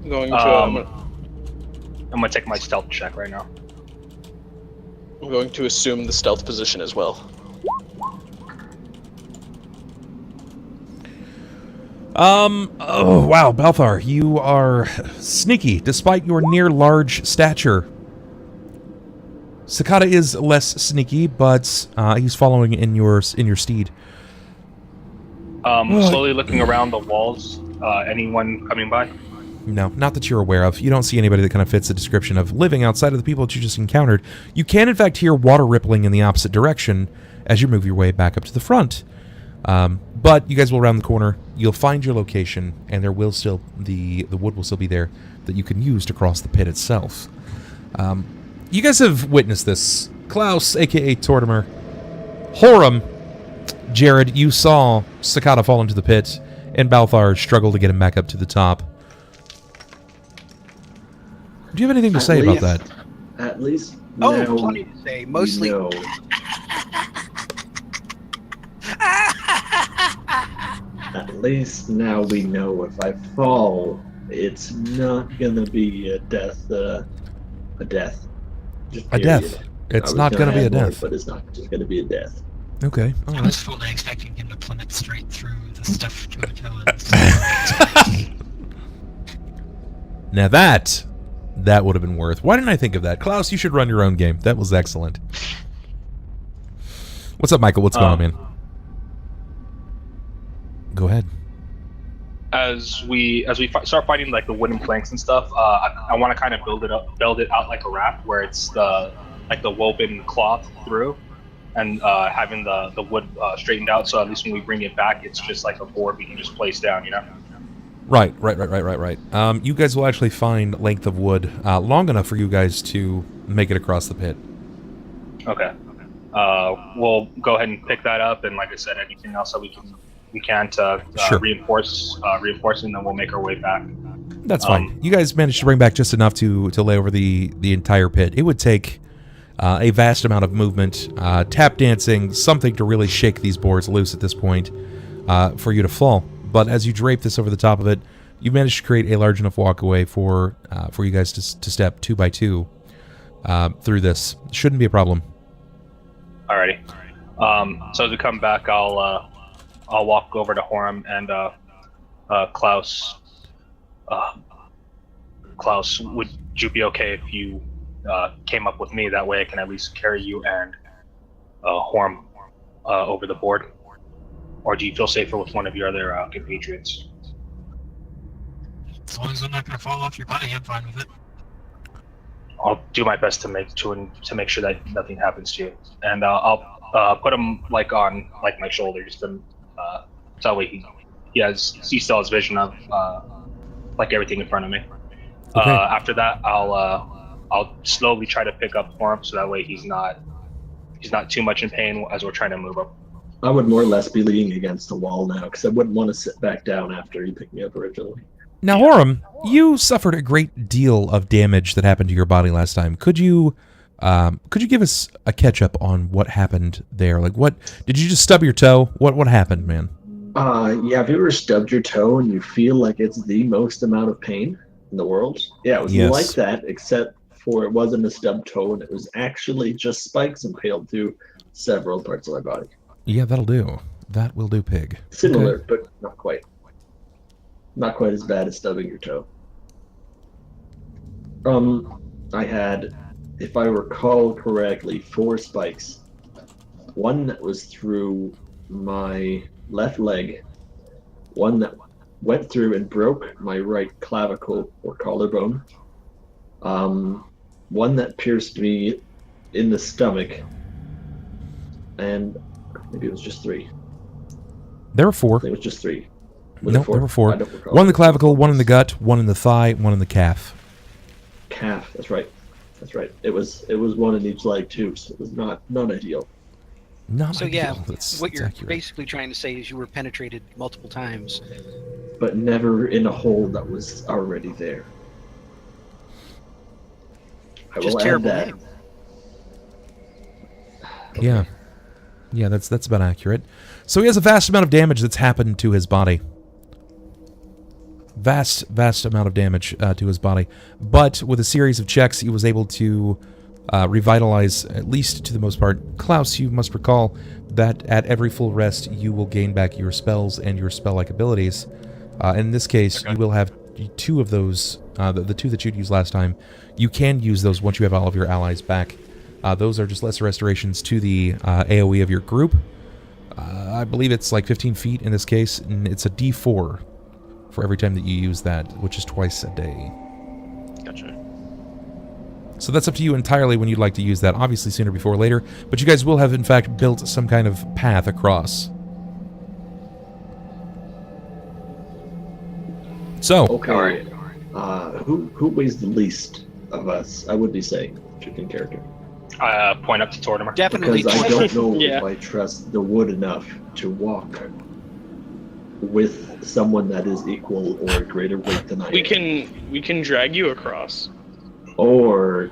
I'm going to take my stealth check right now. I'm going to assume the stealth position as well. Oh, wow, Balthar, you are sneaky, despite your near large stature. Sakata is less sneaky, but he's following in your steed. Slowly looking around the walls. Anyone coming by? No, not that you're aware of. You don't see anybody that kind of fits the description of living outside of the people that you just encountered. You can, in fact, hear water rippling in the opposite direction as you move your way back up to the front. But you guys will round the corner. You'll find your location, and there will still the wood will still be there that you can use to cross the pit itself. You guys have witnessed this. Klaus, a.k.a. Tortimer, Horam, Jerrod, you saw Sakata fall into the pit, and Balthar struggle to get him back up to the top. Do you have anything to say about that? At least plenty to say. Mostly. No. At least now we know if I fall, it's not gonna be a death. A death. It's not gonna be a death. But it's not just gonna be a death. Okay. I was fully expecting him to plummet straight through the stuff to a toe. Now that would have been worth. Why didn't I think of that? Klaus, you should run your own game. That was excellent. What's up, Michael? What's going on, man? Go ahead. As we start fighting like the wooden planks and stuff, I want to kind of build it out like a raft where it's the woven cloth through, and having the wood straightened out, so at least when we bring it back, it's just like a board we can just place down, you know. Right. You guys will actually find length of wood long enough for you guys to make it across the pit. Okay. We'll go ahead and pick that up, and like I said, anything else that we can to sure. reinforce, and then we'll make our way back. That's fine. You guys managed to bring back just enough to lay over the entire pit. It would take a vast amount of movement, tap dancing, something to really shake these boards loose at this point for you to fall. But as you drape this over the top of it, you managed to create a large enough walkway for you guys to step 2 by 2 through this. Shouldn't be a problem. Alrighty. So as we come back, I'll walk over to Horam and Klaus. Klaus, would you be okay if you came up with me. That way I can at least carry you and Horam over the board. Or do you feel safer with one of your other compatriots? As long as I'm not going to fall off your body, I'm fine with it. I'll do my best to make sure that nothing happens to you, and I'll put him like on like my shoulders, so that way he still has vision of like everything in front of me. Okay. After that, I'll slowly try to pick up Horam, so that way he's not too much in pain as we're trying to move him. I would more or less be leaning against the wall now because I wouldn't want to sit back down after you picked me up originally. Now, Horam, you suffered a great deal of damage that happened to your body last time. Could you give us a catch up on what happened there? Like, what did you just stub your toe? What happened, man? Yeah. Have you ever stubbed your toe and you feel like it's the most amount of pain in the world? Yeah, it was like that, except for it wasn't a stubbed toe and it was actually just spikes impaled through several parts of my body. Yeah, that'll do. That will do, pig. Similar, Okay. but not quite. Not quite as bad as stubbing your toe. I had, if I recall correctly, 4 spikes. One that was through my left leg, one that went through and broke my right clavicle or collarbone, one that pierced me in the stomach, and maybe it was just 3. There were 4. I think it was just 3. No, there were 4. I don't recall. 1 in the clavicle, 1 in the gut, 1 in the thigh, 1 in the calf. Calf, that's right. That's right. It was 1 in each leg too, so it was not ideal. Not So ideal. yeah, That's what you're accurate. basically trying to say is you were penetrated multiple times. But never in a hole that was already there. I Just will add terrible that. name. Yeah. Yeah, that's about accurate. So he has a vast amount of damage that's happened to his body. Vast amount of damage to his body. But with a series of checks, he was able to revitalize, at least to the most part. Klaus, you must recall that at every full rest, you will gain back your spells and your spell-like abilities. In this case, you will have 2 of those, the 2 that you'd used last time. You can use those once you have all of your allies back. Those are just lesser restorations to the AoE of your group. I believe it's like 15 feet in this case, and it's a D4 for every time that you use that, which is twice a day. Gotcha. So that's up to you entirely when you'd like to use that, obviously sooner before later, but you guys will have in fact built some kind of path across. So, Okay. Who weighs the least of us? I would be saying chicken character. Point up to Tortimer. Definitely. Because I don't know Yeah. if I trust the wood enough to walk with someone that is equal or greater weight than I am. We can drag you across. Or,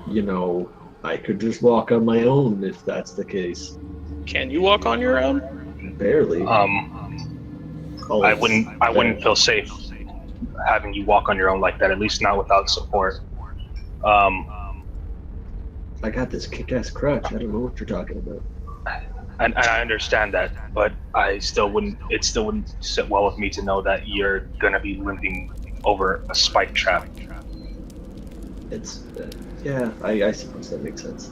I could just walk on my own if that's the case. Can you walk on your own? Barely. I wouldn't feel safe having you walk on your own like that, at least not without support. I got this kick-ass crutch. I don't know what you're talking about. And I understand that, but it still wouldn't sit well with me to know that you're gonna be limping over a spike trap. It's, yeah, I suppose that makes sense.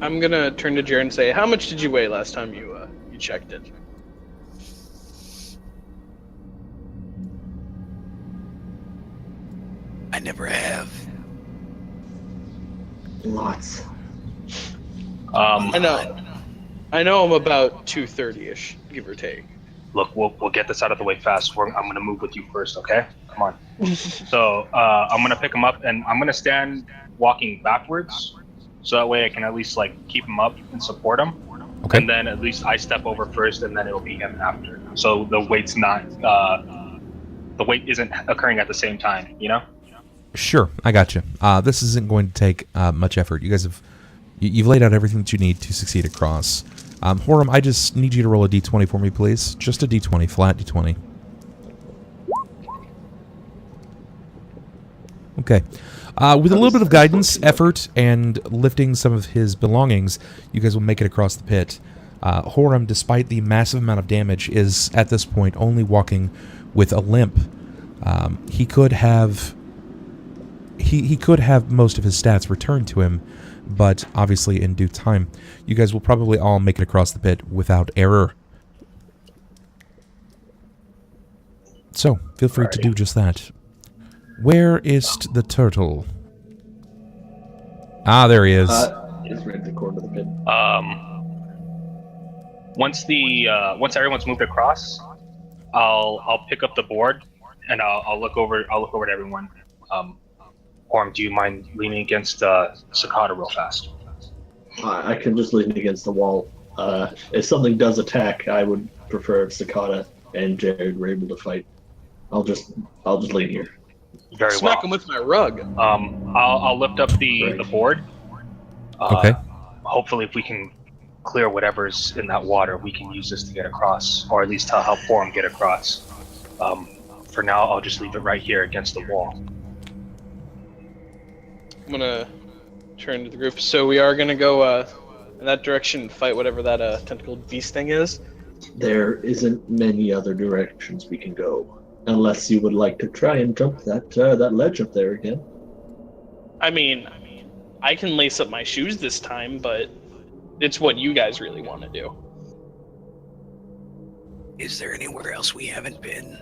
I'm gonna turn to Jerrod and say, how much did you weigh last time you checked it? I never have. Lots. I know I'm about 230-ish, give or take. Look, we'll get this out of the way fast. I'm gonna move with you first, okay? Come on. So I'm gonna pick him up, and I'm gonna stand walking backwards, so that way I can at least keep him up and support him. okay. And then at least I step over first, and then it'll be him after. So the weight's not the weight isn't occurring at the same time, Sure, I got you. This isn't going to take much effort. You guys you've laid out everything that you need to succeed across. Horam, I just need you to roll a d20 for me, please. Just a d20, flat d20. Okay. With a little bit of guidance, effort, and lifting some of his belongings, you guys will make it across the pit. Horam, despite the massive amount of damage, is at this point only walking with a limp. He could have most of his stats returned to him, but obviously in due time. You guys will probably all make it across the pit without error. So, feel free to do just that. Where is the turtle? Ah, there he is. He's right at the corner of the pit. Once everyone's moved across, I'll pick up the board and I'll look over to everyone. Horam, do you mind leaning against Sakata real fast? I can just lean against the wall. If something does attack, I would prefer if Sakata and Jerrod were able to fight. I'll just lean here. Very Smack well. him with my rug. I'll lift up the board. Okay. Hopefully, if we can clear whatever's in that water, we can use this to get across, or at least to help Horam get across. For now, I'll just leave it right here against the wall. I'm gonna turn to the group. So we are gonna go in that direction and fight whatever that tentacled beast thing is. There isn't many other directions we can go, unless you would like to try and jump that ledge up there again. I mean, I can lace up my shoes this time, but it's what you guys really want to do. Is there anywhere else we haven't been?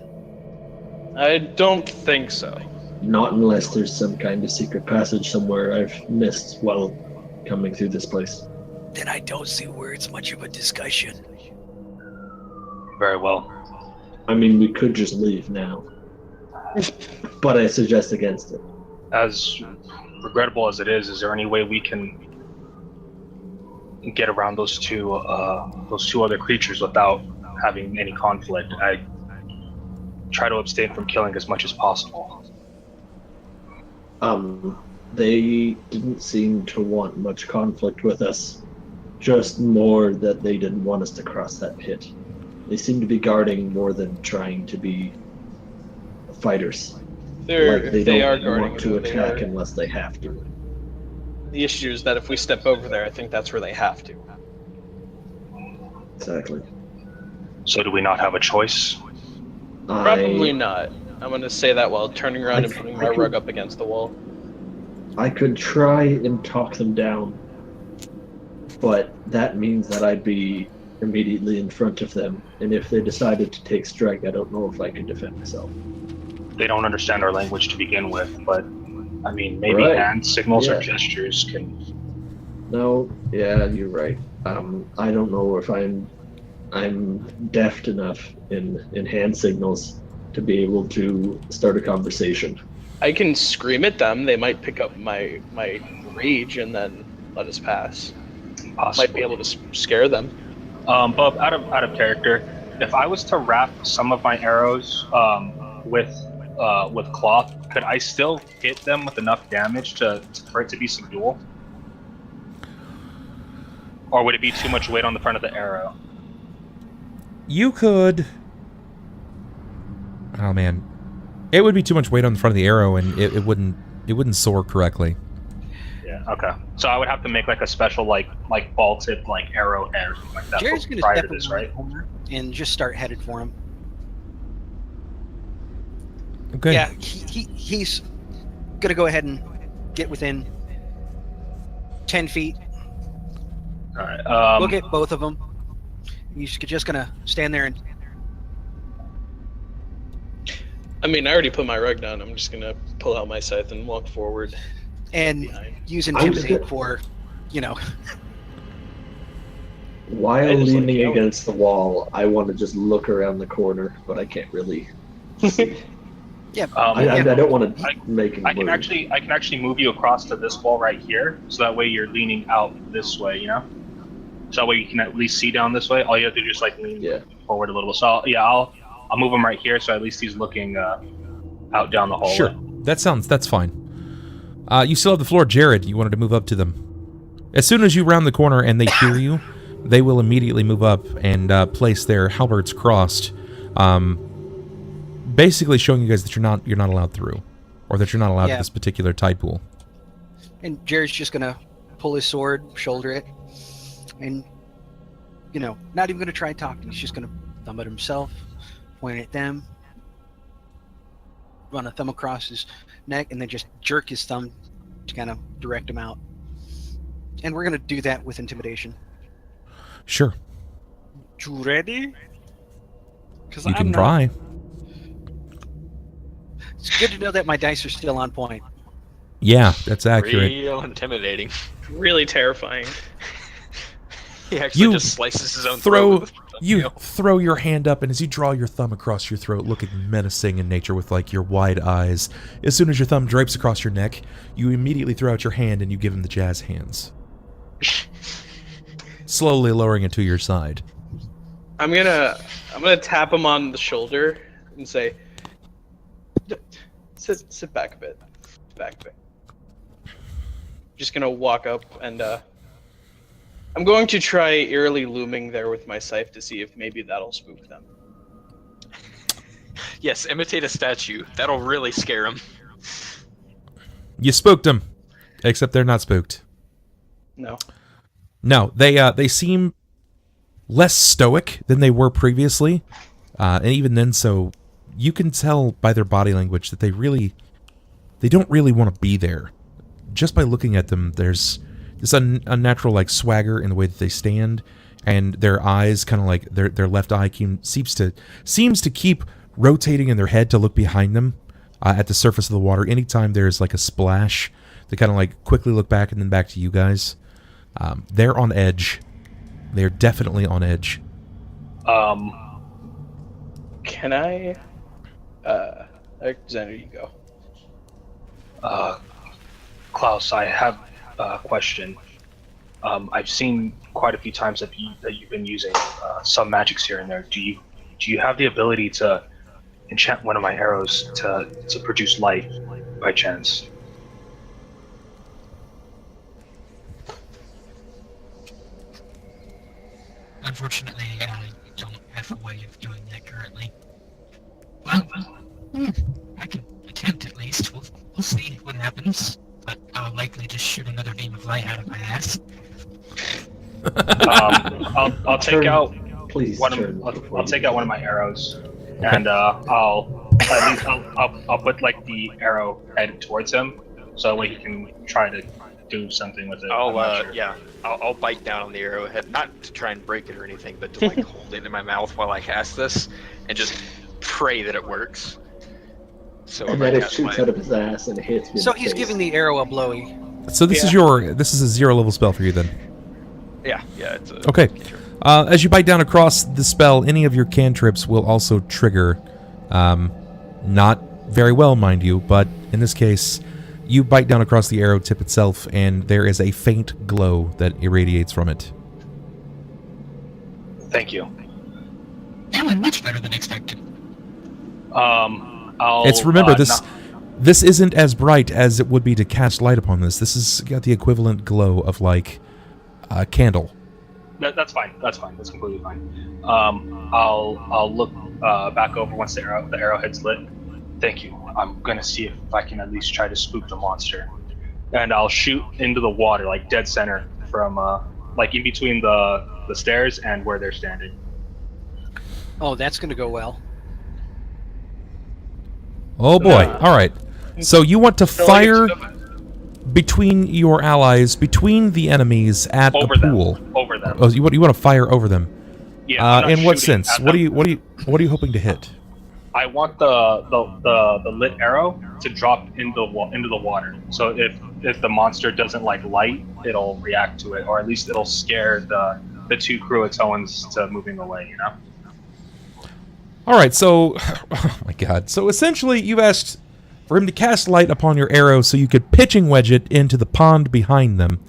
I don't think so. Not unless there's some kind of secret passage somewhere I've missed while coming through this place. Then I don't see where it's much of a discussion. Very well. I mean, we could just leave now. But I suggest against it. As regrettable as it is there any way we can get around those two other creatures without having any conflict? I try to abstain from killing as much as possible. They didn't seem to want much conflict with us. Just more that they didn't want us to cross that pit. They seem to be guarding more than trying to be fighters. They are don't guarding want to it, attack unless they have to. The issue is that if we step over there, I think that's where they have to. Exactly. So do we not have a choice? Probably not. I'm going to say that while turning around and putting my rug up against the wall. I could try and talk them down, but that means that I'd be immediately in front of them, and if they decided to take strike, I don't know if I could defend myself. They don't understand our language to begin with, but I mean, maybe Right. hand signals or Yeah. gestures can. No, yeah, you're right. I don't know if I'm deft enough in hand signals to be able to start a conversation. I can scream at them. They might pick up my rage and then let us pass. Possibly. Might be able to scare them. But out of character, if I was to wrap some of my arrows with cloth, could I still hit them with enough damage for it to be subdual? Or would it be too much weight on the front of the arrow? You could... Oh, man. It would be too much weight on the front of the arrow, and it wouldn't soar correctly. Yeah. Okay. So I would have to make like a special like ball tip arrowhead or something like that. Jerry's going to prior step to this, over right? and just start headed for him. Okay. Yeah, he's going to go ahead and get within 10 feet. All right. Look at both of them. He's just going to stand there and... I mean, I already put my rug down. I'm just going to pull out my scythe and walk forward. And behind. use Intimidate for, While I just like leaning yelling. against the wall, I want to just look around the corner, but I can't really see. Yeah. I don't want to make him I can move. actually move you across to this wall right here, so that way you're leaning out this way, you know. So that way you can at least see down this way. All you have to do is just lean forward a little bit. So I'll move him right here, so at least he's looking out down the hallway. Sure. That's fine. You still have the floor, Jerrod. You wanted to move up to them. As soon as you round the corner and they hear you, they will immediately move up and place their halberds crossed, basically showing you guys that you're not allowed through, or that you're not allowed to this particular tide pool. And Jared's just going to pull his sword, shoulder it, and, not even going to try and talk. He's just going to thumb at himself, point at them, run a thumb across his neck, and then just jerk his thumb to kind of direct him out. And we're going to do that with intimidation. Sure. You ready? Because You can try. It's good to know that my dice are still on point. Yeah, that's accurate. Real intimidating. Really terrifying. He actually just slices his own throat. You throw your hand up, and as you draw your thumb across your throat, looking menacing in nature with like your wide eyes, as soon as your thumb drapes across your neck, you immediately throw out your hand and you give him the jazz hands. Slowly lowering it to your side. I'm gonna tap him on the shoulder and say, sit back a bit. Back a bit. Just gonna walk up and I'm going to try eerily looming there with my scythe to see if maybe that'll spook them. Yes, imitate a statue. That'll really scare them. You spooked them, except they're not spooked. No. No, they seem less stoic than they were previously, and even then, so you can tell by their body language that they don't really want to be there. Just by looking at them, there's this unnatural like swagger in the way that they stand, and their eyes kind of like their left eye seems to keep rotating in their head to look behind them at the surface of the water. Anytime there's like a splash, they kind of like quickly look back and then back to you guys. They're on edge. They're definitely on edge. Can I? Xander, you go. Klaus, I have a question. I've seen quite a few times that you've been using some magics here and there. Do you have the ability to enchant one of my arrows to produce light by chance? Unfortunately, I don't have a way of doing that currently. Well, I can attempt at least. We'll see what happens. But I'll likely just shoot another beam of light out of my ass. I'll take out Please. I'll take out one of my arrows, and I'll put like the arrow head towards him, so that way he can try to do something with it. I'll bite down on the arrowhead, not to try and break it or anything, but to like hold it in my mouth while I cast this, and just pray that it works. So And then it shoots out of his ass and hits me. So he's giving the arrow a blowy. So this is a 0 level spell for you then. Yeah, it's a Okay. As you bite down across the spell, any of your cantrips will also trigger. Not very well, mind you, but in this case, you bite down across the arrow tip itself, and there is a faint glow that irradiates from it. Thank you. That went much better than expected. This isn't as bright as it would be to cast light upon this. This has got the equivalent glow of like a candle. That's fine. That's completely fine. I'll look back over once the arrowhead's lit. Thank you. I'm gonna see if I can at least try to spook the monster, and I'll shoot into the water, like dead center, from like in between the stairs and where they're standing. Oh, that's going to go well. Oh boy! All right. So you want to fire between your allies, between the enemies at a pool. Over them. Oh, you want to fire over them? Yeah. In what sense? What are you hoping to hit? I want the lit arrow to drop into the water. So if the monster doesn't like light, it'll react to it, or at least it'll scare the two Cruatoans to moving away. You know. All right. So, oh my God. So essentially, you've asked for him to cast light upon your arrow so you could pitching wedge it into the pond behind them,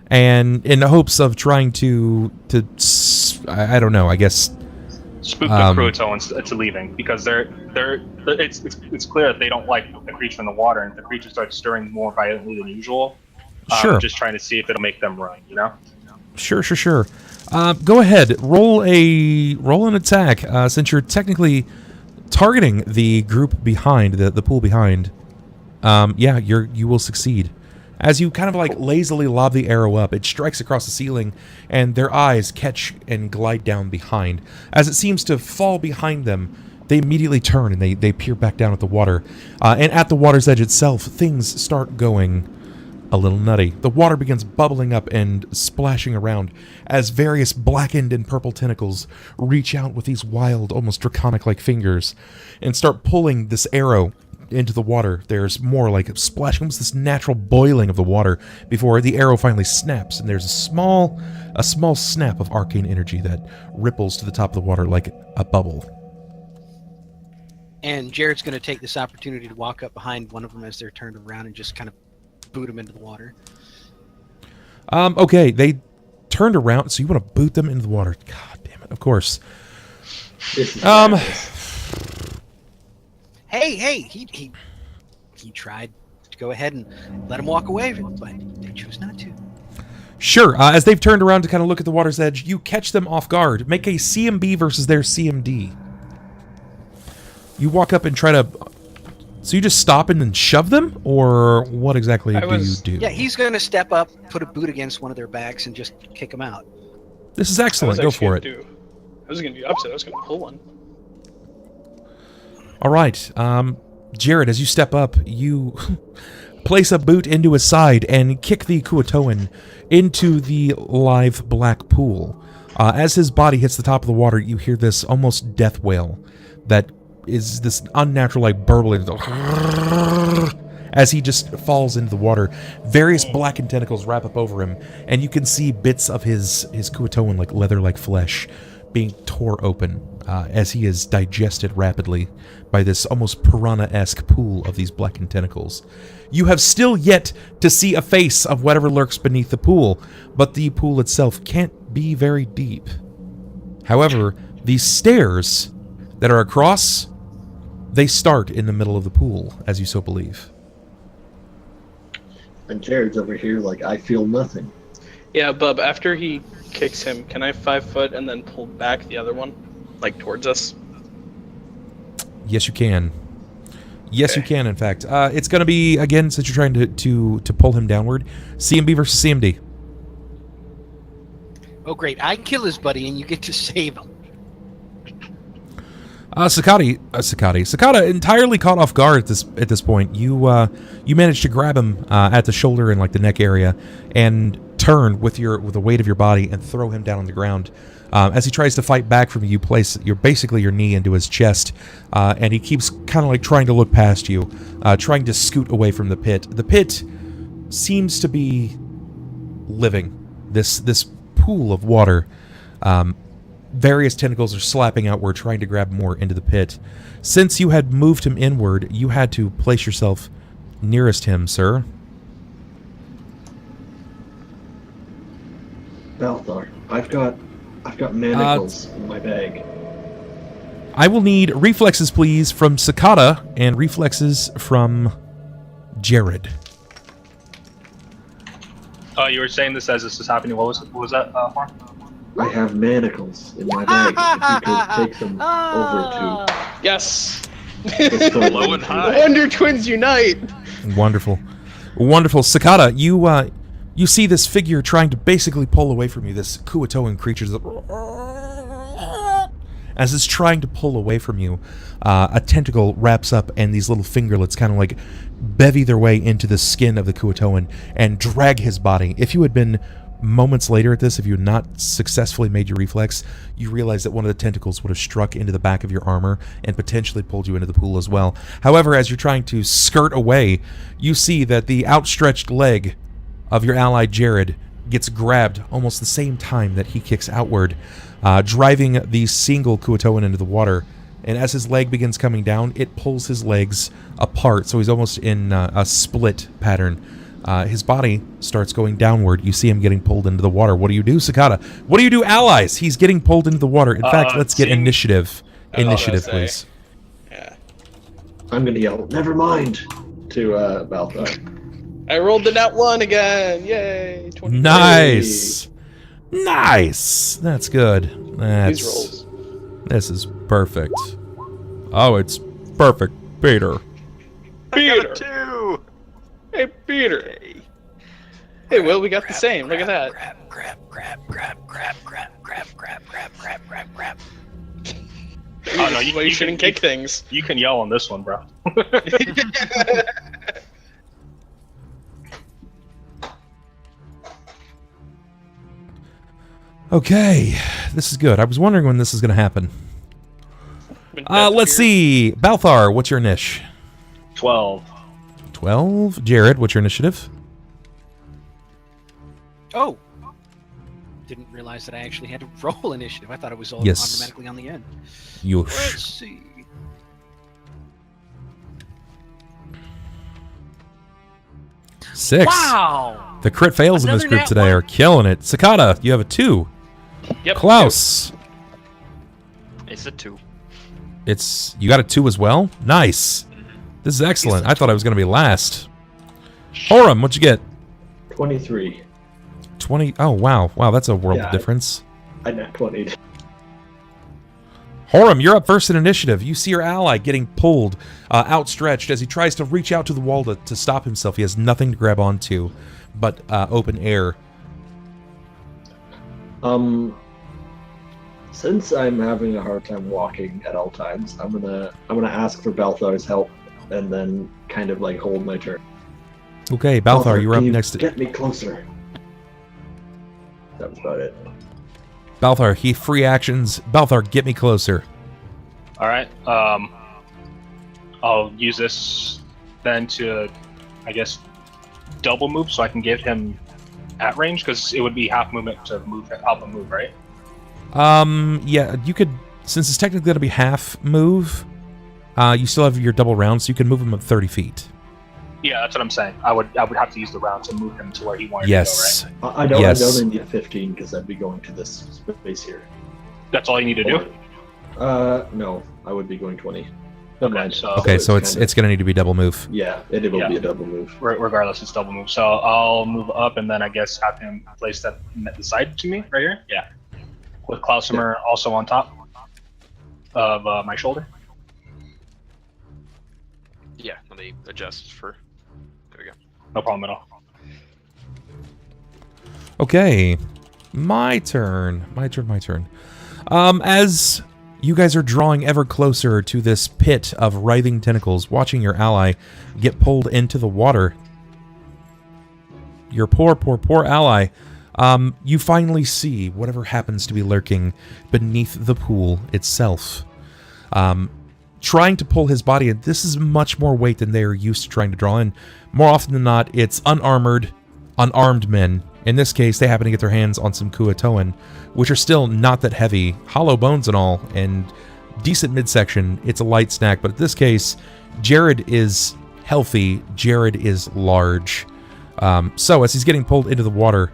and in the hopes of trying to I don't know. I guess. Spook the Cruatoans to leaving, because it's clear that they don't like the creature in the water, and if the creature starts stirring more violently than usual, sure. Just trying to see if it'll make them run, you know? Sure. Go ahead, roll an attack, since you're technically targeting the group behind, the pool behind. You will succeed. As you kind of like lazily lob the arrow up, it strikes across the ceiling, and their eyes catch and glide down behind. As it seems to fall behind them, they immediately turn and they peer back down at the water. And at the water's edge itself, things start going a little nutty. The water begins bubbling up and splashing around as various blackened and purple tentacles reach out with these wild, almost draconic-like fingers and start pulling this arrow into the water. There's more like a splashing, almost this natural boiling of the water before the arrow finally snaps, and there's a small snap of arcane energy that ripples to the top of the water like a bubble. And Jerrod's going to take this opportunity to walk up behind one of them as they're turned around and just kind of boot them into the water. Okay, they turned around, so you want to boot them into the water. God damn it, of course. Hey, he tried to go ahead and let him walk away, but they chose not to. Sure, as they've turned around to kind of look at the water's edge, you catch them off guard. Make a CMB versus their CMD. You walk up and try to... So you just stop and then shove them? Or what exactly do you do? Yeah, he's going to step up, put a boot against one of their backs, and just kick them out. This is excellent. Go for it. I was going to do opposite. I was going to pull one. All right. Jerrod, as you step up, you place a boot into his side and kick the Kuatoan into the live black pool. As his body hits the top of the water, you hear this almost death wail that is this unnatural, like, burbling as he just falls into the water. Various blackened tentacles wrap up over him, and you can see bits of his Kuatoan, like leather-like flesh, being tore open as he is digested rapidly by this almost piranha-esque pool of these blackened tentacles. You have still yet to see a face of whatever lurks beneath the pool, but the pool itself can't be very deep. However, these stairs that are across, they start in the middle of the pool, as you so believe. And Jerrod's over here like, I feel nothing. Yeah, Bub, after he kicks him, can I 5 foot and then pull back the other one? Like, towards us? Yes, you can. Yes, Okay. you can, in fact. It's going to be, again, since you're trying to pull him downward, CMB versus CMD. Oh, great. I kill his buddy, and you get to save him. Sakata entirely caught off guard at this point. You managed to grab him at the shoulder and like the neck area, and turn with the weight of your body and throw him down on the ground. As he tries to fight back from you, you place basically your knee into his chest, and he keeps kind of like trying to look past you, trying to scoot away from the pit. The pit seems to be living. This pool of water. Various tentacles are slapping outward, trying to grab more into the pit. Since you had moved him inward, you had to place yourself nearest him, sir. Balthar, I've got manacles in my bag. I will need reflexes, please, from Sakata, and reflexes from Jerrod. Oh, you were saying this as this is happening. What was that, Horam? I have manacles in my bag. If you could take them over Yes! to the store. Low and high. Wonder Twins unite! Wonderful. Wonderful. Sakata, you see this figure trying to basically pull away from you, this Kuatoan creature. As it's trying to pull away from you, a tentacle wraps up, and these little fingerlets kind of like bevy their way into the skin of the Kuatoan and drag his body. If you had been moments later at this, if you had not successfully made your reflex, you realize that one of the tentacles would have struck into the back of your armor and potentially pulled you into the pool as well. However, as you're trying to skirt away, you see that the outstretched leg of your ally Jerrod gets grabbed almost the same time that he kicks outward, driving the single Kuatoan into the water. And as his leg begins coming down, it pulls his legs apart, so he's almost in a split pattern. His body starts going downward. You see him getting pulled into the water. What do you do, Sakata? What do you do, allies? He's getting pulled into the water. In fact, let's get initiative. Initiative, please. Yeah. I'm gonna yell, never mind, to Balthar. I rolled the nat 1 again! Yay! 20. Nice! Nice! That's good. These rolls. This is perfect. Oh, it's perfect, Peter. Peter! Two. Hey, Peter! Hey, Will, we got the same. Look at that. Oh no, you shouldn't kick things. You can yell on this one, bro. Okay, this is good. I was wondering when this is going to happen. Let's see. Balthar, what's your niche? 12. 12. Jerrod, what's your initiative? Oh! Didn't realize that I actually had to roll initiative. I thought it was all Yes. automatically on the end. You. Let's see. Six. Wow! The crit fails in this Another group nat today one. are killing it. Sakata, you have a 2. Yep. Klaus, It's a 2. you got a 2 as well? Nice. This is excellent. I thought I was going to be last. Horam, what'd you get? 23. 20. Oh, wow. Wow, that's a world Yeah. of difference. I nat 20. Horam, you're up first in initiative. You see your ally getting pulled, outstretched as he tries to reach out to the wall to stop himself. He has nothing to grab onto but open air. Since I'm having a hard time walking at all times, I'm gonna ask for Balthar's help and then kind of like hold my turn. Okay, Balthar, you're up can you next. Get me closer. That was about it. Balthar, he free actions. Balthar, get me closer. All right. I'll use this then to, I guess, double move so I can get him at range because it would be half movement to move, help him move, right? Yeah, you could, since it's technically going to be half move, you still have your double round, so you can move him up 30 feet. Yeah, that's what I'm saying. I would have to use the round to move him to where he wanted Yes. to go, right? I know Yes. they need 15 because I'd be going to this space here. That's all you need to do? No, I would be going 20. Never Okay, mind. so- Okay, so kind it's going to need to be double move. yeah, it will Yeah. be a double move. Regardless, it's double move. So I'll move up and then I guess have him place that side to me right here. Yeah. With Klausimer also on top of my shoulder. Yeah, let me adjust for. There we go. No problem at all. Okay, my turn. My turn. As you guys are drawing ever closer to this pit of writhing tentacles, watching your ally get pulled into the water, your poor ally, you finally see whatever happens to be lurking beneath the pool itself. Trying to pull his body in. This is much more weight than they are used to trying to draw in. More often than not, it's unarmed men. In this case, they happen to get their hands on some Kuatoan, which are still not that heavy, hollow bones and all, and decent midsection. It's a light snack, but in this case, Jerrod is healthy. Jerrod is large. So as he's getting pulled into the water,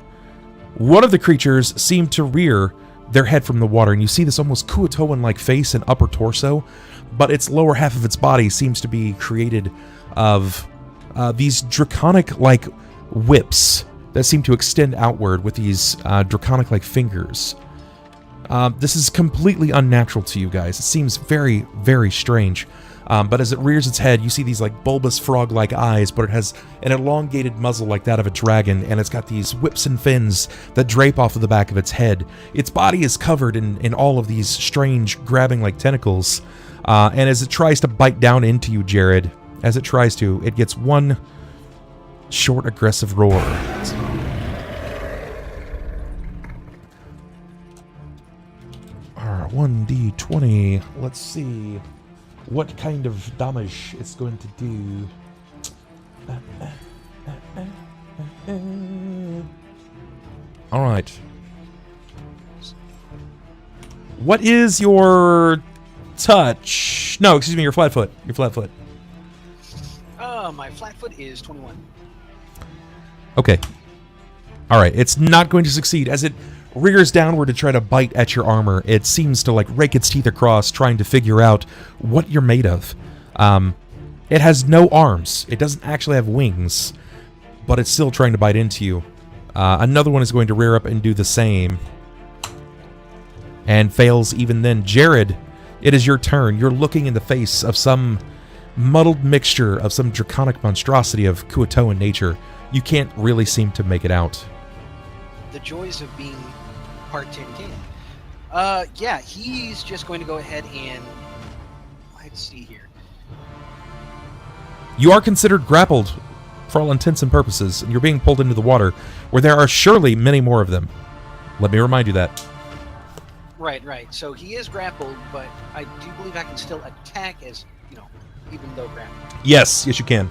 one of the creatures seemed to rear their head from the water, and you see this almost Kuatoan-like face and upper torso, but its lower half of its body seems to be created of these draconic-like whips that seem to extend outward with these draconic-like fingers. This is completely unnatural to you guys. It seems very, very strange. But as it rears its head, you see these like bulbous frog-like eyes, but it has an elongated muzzle like that of a dragon, and it's got these whips and fins that drape off of the back of its head. Its body is covered in all of these strange grabbing-like tentacles, and as it tries to bite down into you, Jerrod, as it tries to, it gets one short, aggressive roar. 1d20. Let's see what kind of damage it's going to do. All right. What is your touch? No, excuse me, your flat foot. Your flat foot. My flat foot is 21. Okay. All right. It's not going to succeed as it rears downward to try to bite at your armor. It seems to like rake its teeth across, trying to figure out what you're made of. It has no arms. It doesn't actually have wings, but it's still trying to bite into you. Another one is going to rear up and do the same, and fails even then. Jerrod, it is your turn. You're looking in the face of some muddled mixture of some draconic monstrosity of Kuatoan nature. You can't really seem to make it out. The joys of being part tin can. Yeah, he's just going to go ahead and let's see here. You are considered grappled for all intents and purposes, and you're being pulled into the water, where there are surely many more of them. Let me remind you that. Right. So he is grappled, but I do believe I can still attack as, even though grappled. Yes, you can.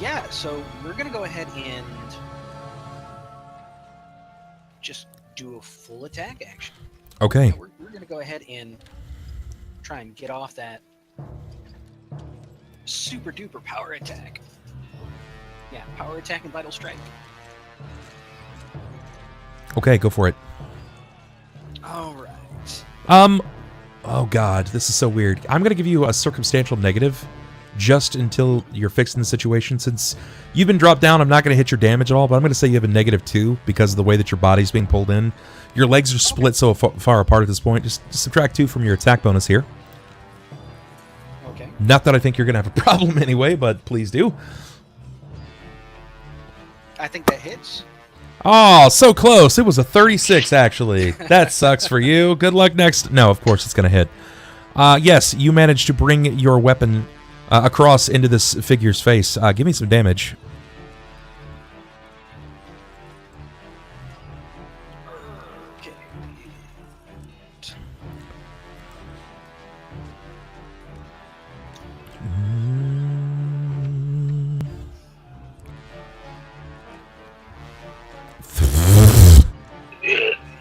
Yeah, so we're going to go ahead and just do a full attack action. Okay. We're going to go ahead and try and get off that super duper power attack. Yeah, power attack and vital strike. Okay, go for it. All right. Oh god, this is so weird. I'm going to give you a circumstantial negative just until you're fixing the situation. Since you've been dropped down, I'm not going to hit your damage at all, but I'm going to say you have a -2 because of the way that your body's being pulled in. Your legs are split so far apart at this point. Just subtract 2 from your attack bonus here. Okay. Not that I think you're going to have a problem anyway, but please do. I think that hits. Oh, so close. It was a 36, actually. That sucks for you. Good luck next. No, of course it's going to hit. Yes, you managed to bring your weapon across into this figure's face. Give me some damage.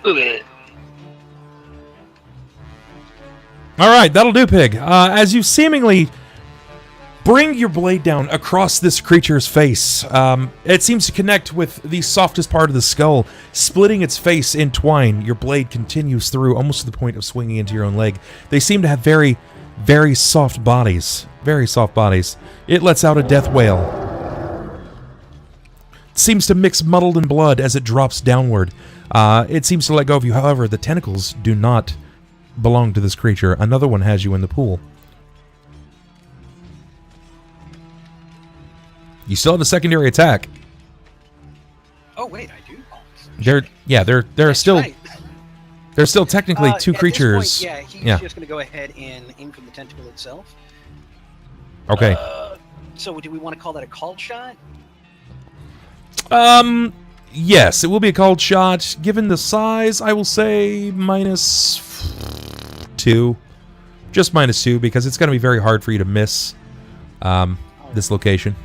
Okay. All right, that'll do, Pig. As you seemingly bring your blade down across this creature's face, it seems to connect with the softest part of the skull, splitting its face in twine. Your blade continues through, almost to the point of swinging into your own leg. They seem to have very, very soft bodies. Very soft bodies. It lets out a death wail. It seems to mix muddled in blood as it drops downward. It seems to let go of you. However, the tentacles do not belong to this creature. Another one has you in the pool. You still have a secondary attack. Oh wait, I do. There are still Right. there's still technically 2 At creatures. this point, he's just going to go ahead and aim from the tentacle itself. Okay. So do we want to call that a called shot? Yes, it will be a called shot. Given the size, I will say -2. Just -2, because it's going to be very hard for you to miss this location.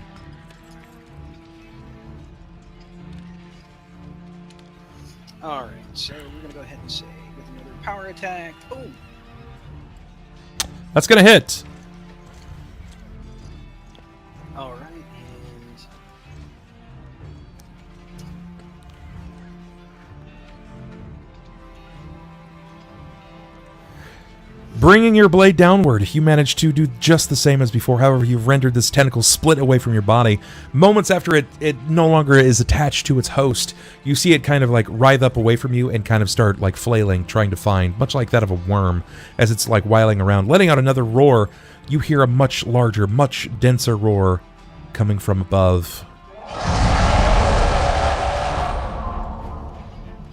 All right, so we're going to go ahead and say with another power attack. Boom. That's going to hit. All right, and Bringing your blade downward, you manage to do just the same as before. However, you've rendered this tentacle split away from your body. Moments after it no longer is attached to its host, you see it kind of like writhe up away from you and kind of start like flailing, trying to find, much like that of a worm, as it's like whiling around. Letting out another roar, you hear a much larger, much denser roar coming from above.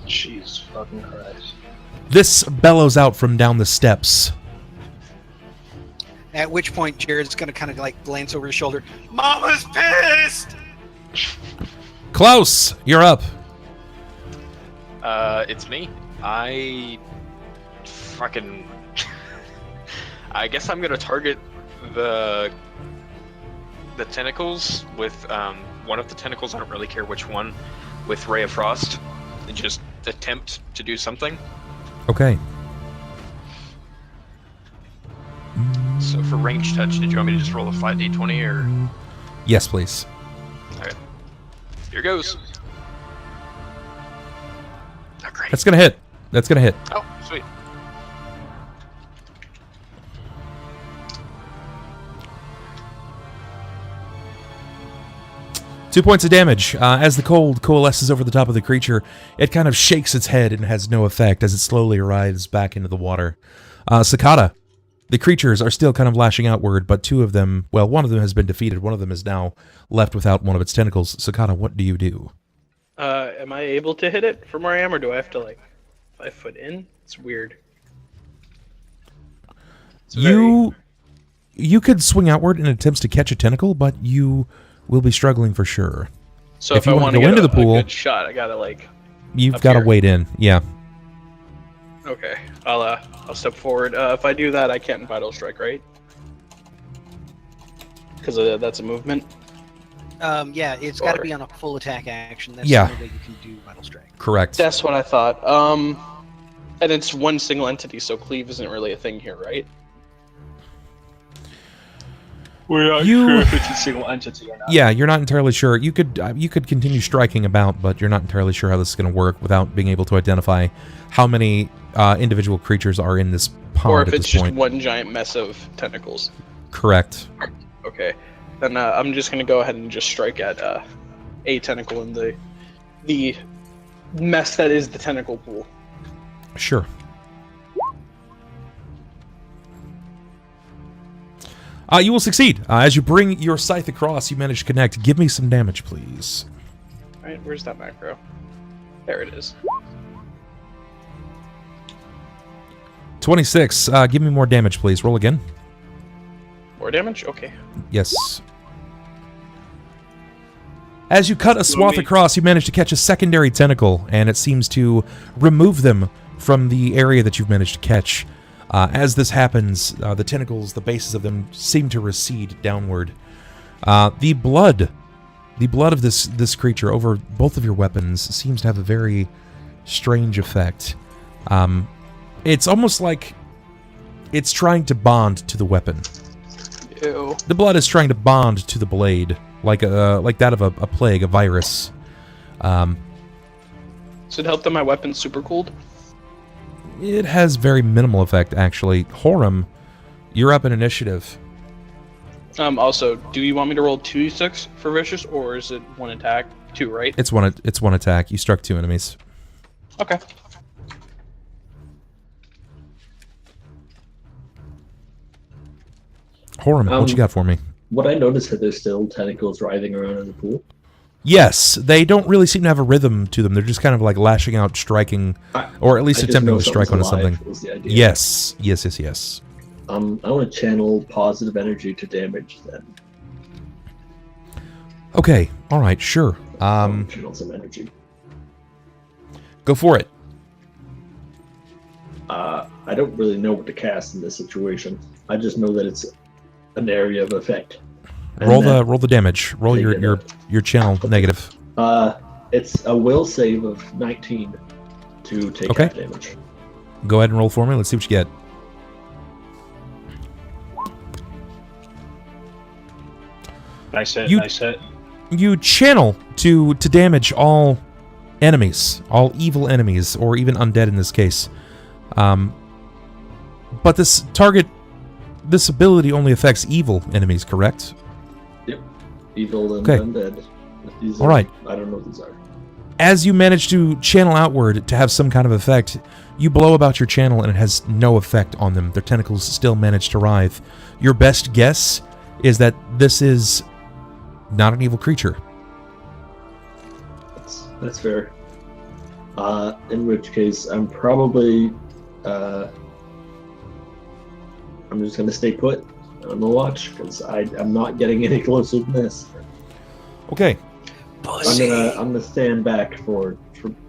Jesus fucking Christ. This bellows out from down the steps. at which point Jerrod's going to kind of like glance over his shoulder. Mama's pissed! Klaus, you're up. It's me. I guess I'm gonna target the tentacles with one of the tentacles. I don't really care which one. With Ray of Frost, and just attempt to do something. Okay. So for range touch, did you want me to just roll a 5d20 or? Yes, please. Okay. Here goes. Oh, great. That's gonna hit. That's gonna hit. Oh, sweet. Two points of damage. As the cold coalesces over the top of the creature, it kind of shakes its head and has no effect as it slowly arrives back into the water. Sakata. The creatures are still kind of lashing outward, but two of them, well, one of them has been defeated. One of them is now left without one of its tentacles. Sakata, what do you do? Am I able to hit it from where I am, or do I have to, like, 5 foot in? It's weird. It's You could swing outward in attempts to catch a tentacle, but you will be struggling for sure. So if if you I wanna want to go get into a the pool- good shot, I gotta, like... You've Up got to here. wade in. Yeah. Okay, I'll step forward. If I do that, I can't Vital Strike, right? Because that's a movement. Yeah, it's got to Or- be on a full attack action. That's Yeah. the only way you can do Vital Strike. Correct. That's what I thought. And it's one single entity, so cleave isn't really a thing here, right? We're not You- sure if it's a single entity or not. Yeah, you're not entirely sure. You could continue striking about, but you're not entirely sure how this is going to work without being able to identify how many individual creatures are in this pond Or if at it's this just point. one giant mess of tentacles. Correct. Okay, then I'm just gonna go ahead and just strike at a tentacle in the mess that is the tentacle pool. Sure. You will succeed. As you bring your scythe across, you manage to connect. Give me some damage, please. All right, where's that macro? There it is. 26. Give me more damage, please. Roll again. More damage? Okay. Yes. As you cut a swath me- across, you manage to catch a secondary tentacle, and it seems to remove them from the area that you've managed to catch. As this happens, the tentacles, the bases of them, seem to recede downward. The blood of this creature over both of your weapons seems to have a very strange effect. It's almost like it's trying to bond to the weapon. Ew. The blood is trying to bond to the blade, like that of a plague, a virus. So it helped that my weapon's super cooled? It has very minimal effect, actually. Horam, you're up in initiative. Also, do you want me to roll 2d6 for vicious, or is it one attack? 2, right? It's one attack. You struck 2 enemies. Okay. Horam, what you got for me? Would I notice that there's still tentacles writhing around in the pool? Yes, they don't really seem to have a rhythm to them. They're just kind of like lashing out, striking, or at least I just attempting know to strike onto something's something. alive was the idea. Yes. I want to channel positive energy to damage then. Okay, all right, sure. Channel some energy. Go for it. I don't really know what to cast in this situation. I just know that it's an area of effect. And Roll that- the damage. Roll Take it your channel negative. It's a will save of 19 to take Okay. half damage. Go ahead and roll for me. Let's see what you get. Nice hit. You- Nice hit. You channel to damage all enemies, all evil enemies, or even undead in this case. But this ability only affects evil enemies, correct? Yep. Evil and Okay. undead. These All are, right. I don't know what these are. As you manage to channel outward to have some kind of effect, you blow about your channel and it has no effect on them. Their tentacles still manage to writhe. Your best guess is that this is not an evil creature. That's fair. In which case, I'm probably I'm just gonna stay put on the watch because I'm not getting any closer than this. Okay. I'm gonna stand back for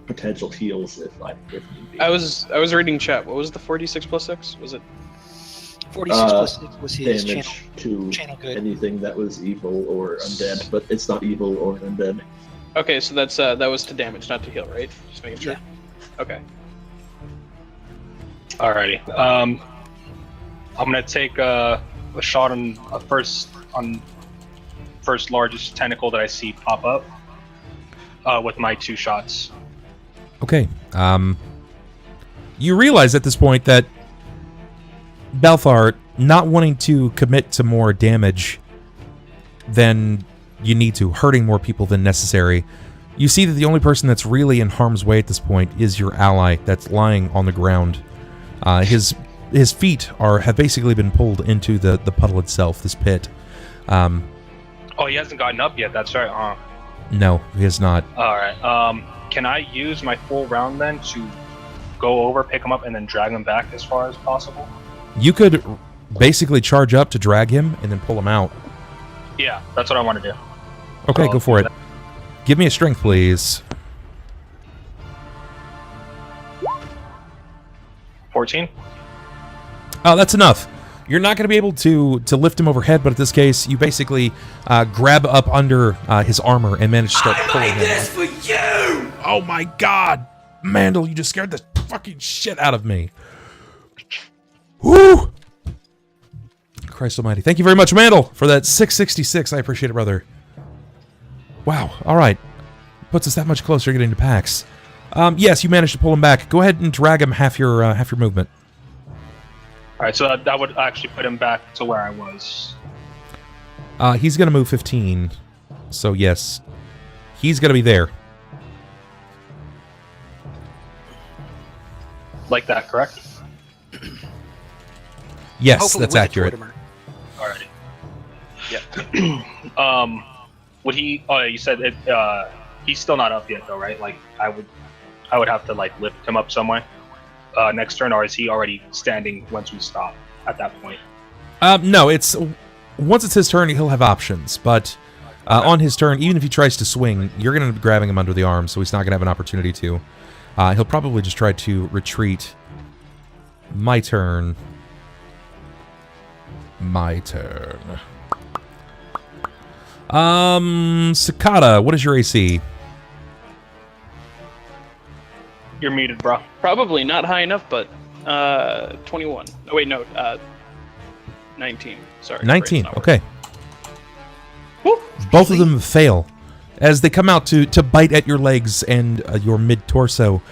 potential heals if need be. I was reading chat. What was the 46 plus 6? Was it 46 plus 6 was his channel. damage to Channel good. anything that was evil or undead, but it's not evil or undead. okay? So that's that was to damage, not to heal, right? Just making sure. Okay. Alrighty. I'm gonna take a shot on first largest tentacle that I see pop up with my 2 shots. Okay. You realize at this point that Balthar, not wanting to commit to more damage than you need to, hurting more people than necessary, you see that the only person that's really in harm's way at this point is your ally that's lying on the ground. His feet have basically been pulled into the puddle itself, this pit. Oh, he hasn't gotten up yet. That's right, huh? No, he has not. All right. Can I use my full round then to go over, pick him up, and then drag him back as far as possible? You could basically charge up to drag him and then pull him out. Yeah, that's what I want to do. Okay, I'll go for do it. Give me a strength, please. 14. Oh, that's enough. You're not going to be able to lift him overhead, but in this case, you basically grab up under his armor and manage to start pulling him. This for you! Oh my god! Mandel, you just scared the fucking shit out of me. Woo! Christ almighty. Thank you very much, Mandel, for that 666. I appreciate it, brother. Wow. All right. Puts us that much closer getting to PAX. Yes, you managed to pull him back. Go ahead and drag him half your movement. All right, so that would actually put him back to where I was. He's going to move 15. So, yes. He's going to be there. Like that, correct? Yes, Hopefully that's with a accurate. Tortimer. Alrighty. Yeah. Would he? Oh, you said it. He's still not up yet, though, right? Like, I would have to like lift him up some way next turn, or is he already standing once we stop at that point? No, it's once it's his turn, he'll have options. But on his turn, even if he tries to swing, you're going to be grabbing him under the arm, so he's not going to have an opportunity to. He'll probably just try to retreat. My turn. My turn. Sakata, what is your AC? You're muted, bro. Probably not high enough, but 21. Oh wait, no, 19. Sorry. 19. Sorry, Okay. Woo. Both of them fail as they come out to bite at your legs and your mid torso.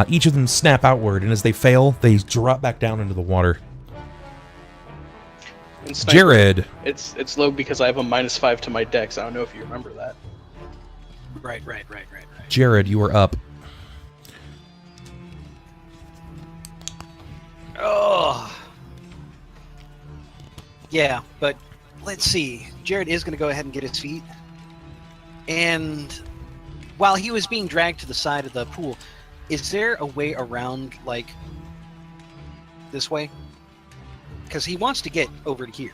Each of them snap outward, and as they fail, they drop back down into the water. And Sniper, Jerrod. It's low because I have a -5 to my dex. I don't know if you remember that. Right. Jerrod, you are up. Oh. Yeah, but let's see. Jerrod is going to go ahead and get his feet. And while he was being dragged to the side of the pool, is there a way around, like, this way? Because he wants to get over to here.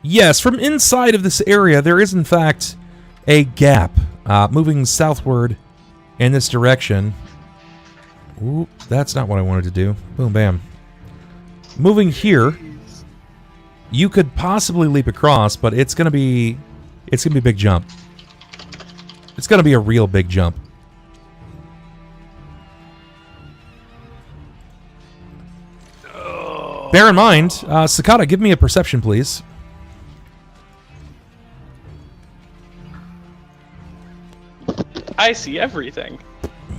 Yes, from inside of this area, there is in fact a gap moving southward in this direction. Ooh, that's not what I wanted to do. Boom, bam. Moving here, you could possibly leap across, but it's gonna be a big jump. It's gonna be a real big jump. Bear in mind, Sakata, give me a perception, please. I see everything.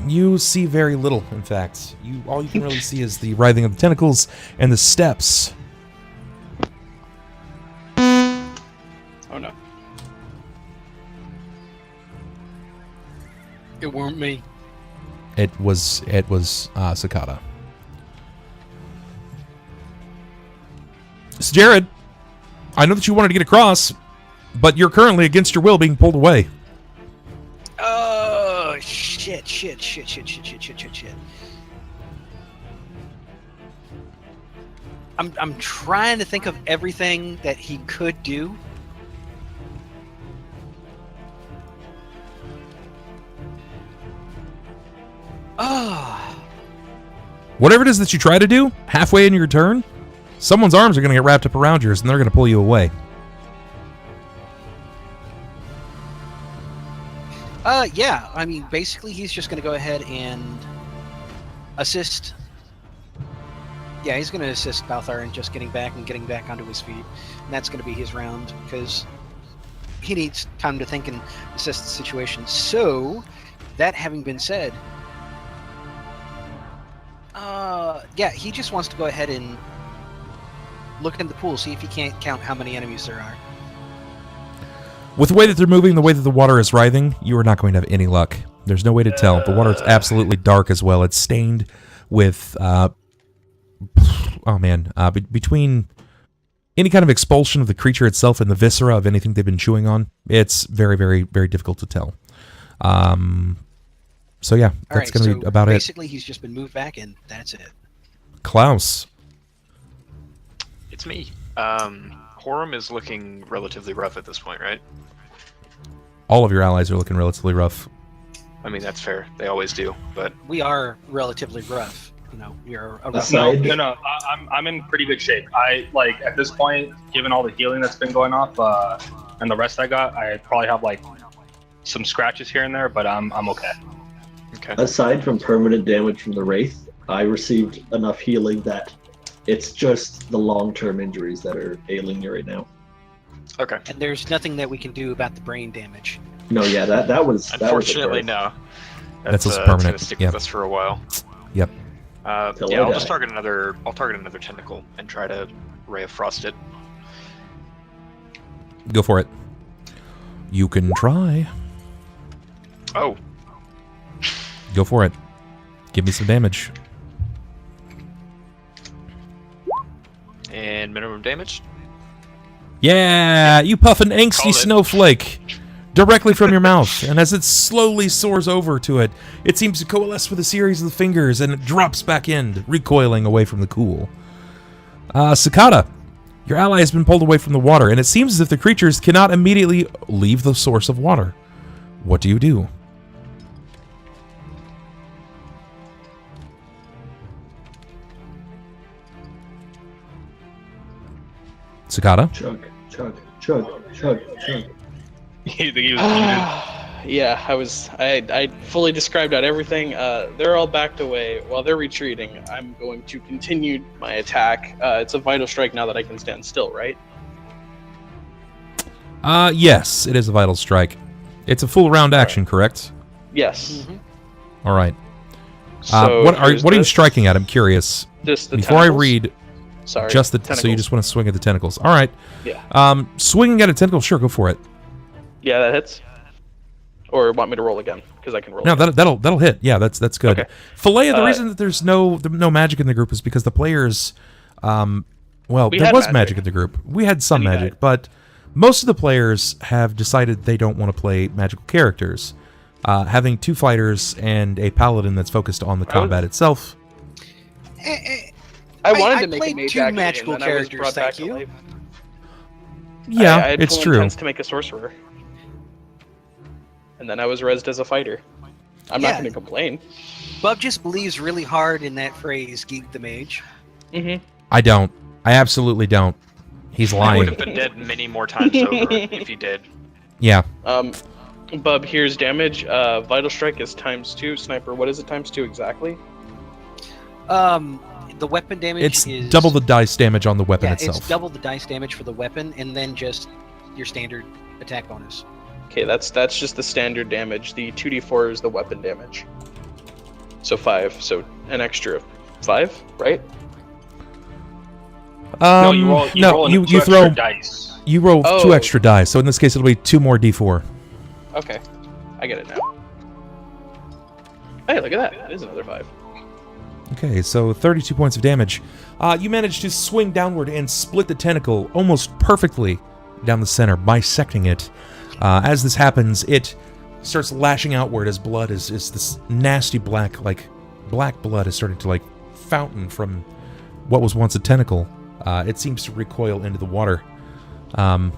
You see very little, in fact. All you can really see is the writhing of the tentacles and the steps. Oh no. It weren't me. It was Sakata. So Jerrod, I know that you wanted to get across, but you're currently against your will being pulled away. Oh, shit. I'm trying to think of everything that he could do. Oh. Whatever it is that you try to do, halfway in your turn, someone's arms are going to get wrapped up around yours, and they're going to pull you away. Yeah. I mean, basically, he's just going to go ahead and assist. Yeah, he's going to assist Balthar in just getting back onto his feet. And that's going to be his round, because he needs time to think and assess the situation. So, that having been said, yeah, he just wants to go ahead and look in the pool, see if he can't count how many enemies there are. With the way that they're moving, the way that the water is writhing, you are not going to have any luck. There's no way to tell. The water is absolutely dark as well. It's stained with, between any kind of expulsion of the creature itself and the viscera of anything they've been chewing on, it's very, very, very difficult to tell. So yeah, that's going to be about it. Basically, he's just been moved back, and that's it. Klaus. It's me. Horam is looking relatively rough at this point, right? All of your allies are looking relatively rough. I mean, that's fair. They always do, but We are relatively rough. You know, we are a rough. Aside- No. I'm in pretty good shape. I like at this point, given all the healing that's been going off, and the rest I got, I probably have like some scratches here and there, but I'm okay. okay. Aside from permanent damage from the Wraith, I received enough healing that it's just the long-term injuries that are ailing me right now. Okay. And there's nothing that we can do about the brain damage. No, yeah, that was Unfortunately, that no. That's also That's permanent, gonna stick yeah. with us for a while. Yep. Till Yeah, I I'll just die. target another. I'll target another tentacle and try to ray of frost it. Go for it. You can try. Oh, Go for it. Give me some damage. and minimum damage. Yeah, you puff an angsty Called it. snowflake directly from your mouth, and as it slowly soars over to it, it seems to coalesce with a series of the fingers, and it drops back in, recoiling away from the cool. Sakata, your ally has been pulled away from the water, and it seems as if the creatures cannot immediately leave the source of water. What do you do? Sakata? chug, chug, chug, chug, chug. You think he was muted? Yeah, I fully described out everything. They're all backed away. While they're retreating, I'm going to continue my attack. It's a vital strike now that I can stand still, right? Yes, it is a vital strike. It's a full round action, correct? Yes. All right. So What are here's you this. striking at? I'm curious. Just the Before tentacles. I read, Sorry. just the tentacles. so you just want to swing at the tentacles. All right. Yeah. Swinging at a tentacle, sure, go for it. Yeah, that hits. Or want me to roll again? Because I can roll. No, again. that'll hit. Yeah, that's good. Okay. Fillet, the reason that there's no magic in the group is because the players, well, We there had was magic. magic in the group. We had some And he magic, died. but most of the players have decided they don't want to play magical characters. Having two fighters and a paladin that's focused on the combat itself. I wanted I to make played a mage two actually, magical and then I was characters, brought back thank to you. life. Yeah, I had it's full true. intents to make a sorcerer. And then I was rezzed as a fighter. I'm not Yeah. going to complain. Bub just believes really hard in that phrase, "geek the mage." Mm-hmm. I don't. I absolutely don't. He's I would lying. have been dead many more times over if he did. Yeah. Bub, here's damage. Vital strike is ×2. Sniper, what is it ×2 exactly? The weapon damage It's is double the dice damage on the weapon yeah, itself. it's double the dice damage for the weapon, and then just your standard attack bonus. Okay, that's just the standard damage. The 2d4 is the weapon damage. So 5. So an extra 5, right? No, you roll. You roll you two throw extra dice. you roll Oh. 2 extra dice. So in this case, it'll be 2 more d4. Okay, I get it now. Hey, look at that. That is another 5. Okay, so 32 points of damage. You manage to swing downward and split the tentacle almost perfectly down the center, bisecting it. As this happens, it starts lashing outward as blood is this nasty black blood is starting to fountain from what was once a tentacle. It seems to recoil into the water. Top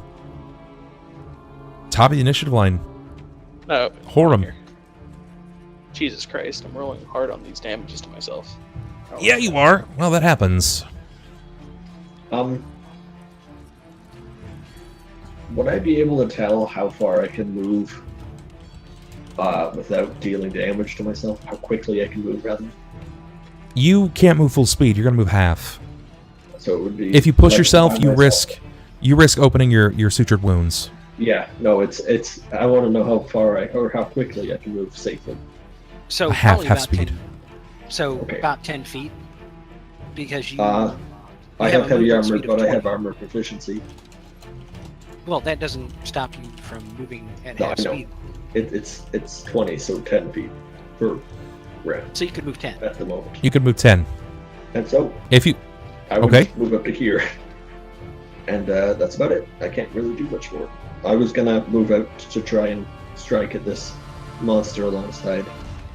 of the initiative line, No. Horam. Here. Jesus Christ, I'm rolling hard on these damages to myself. Oh, Yeah, you are. Well, that happens. Would I be able to tell how far I can move without dealing damage to myself? How quickly I can move, rather? You can't move full speed. You're going to move half. So it would be. If you push like, yourself, by you myself. risk opening your sutured wounds. Yeah, no, it's. I want to know how far or how quickly I can move safely. So Half probably about speed. 10, so Okay. about 10 feet, because you. I have have a heavy movement armor, speed of but I 20. have armor proficiency. Well, that doesn't stop you from moving at No, half I know. speed. It's 20, so 10 feet per round So you could move 10. at the moment. You can move 10. And so If you I would Okay. just move up to here, and that's about it. I can't really do much more. I was gonna move out to try and strike at this monster alongside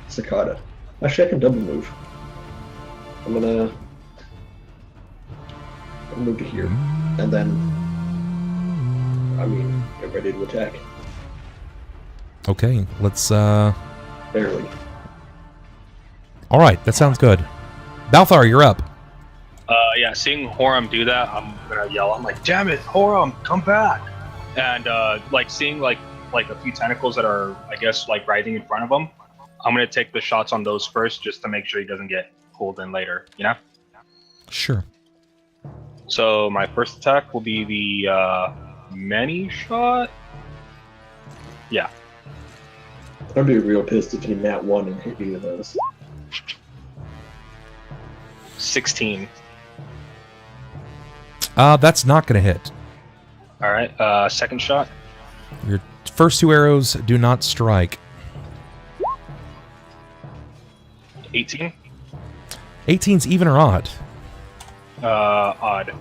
Sakata. Actually, I can double move. I'm gonna move to here, and then get ready to attack. Okay, let's Barely. All right, that sounds good. Balthar, you're up. Yeah, seeing Horam do that, I'm gonna yell. I'm like, "Damn it, Horam, come back!" And like seeing like a few tentacles that are, I guess, like writhing in front of him. I'm gonna take the shots on those first, just to make sure he doesn't get pulled in later. You know. Sure. So my first attack will be the many shot. Yeah. I'd be real pissed if you nat 1 and hit either of those. 16. That's not going to hit. All right. Second shot. Your first 2 arrows do not strike. 18. 18's even or odd? Odd.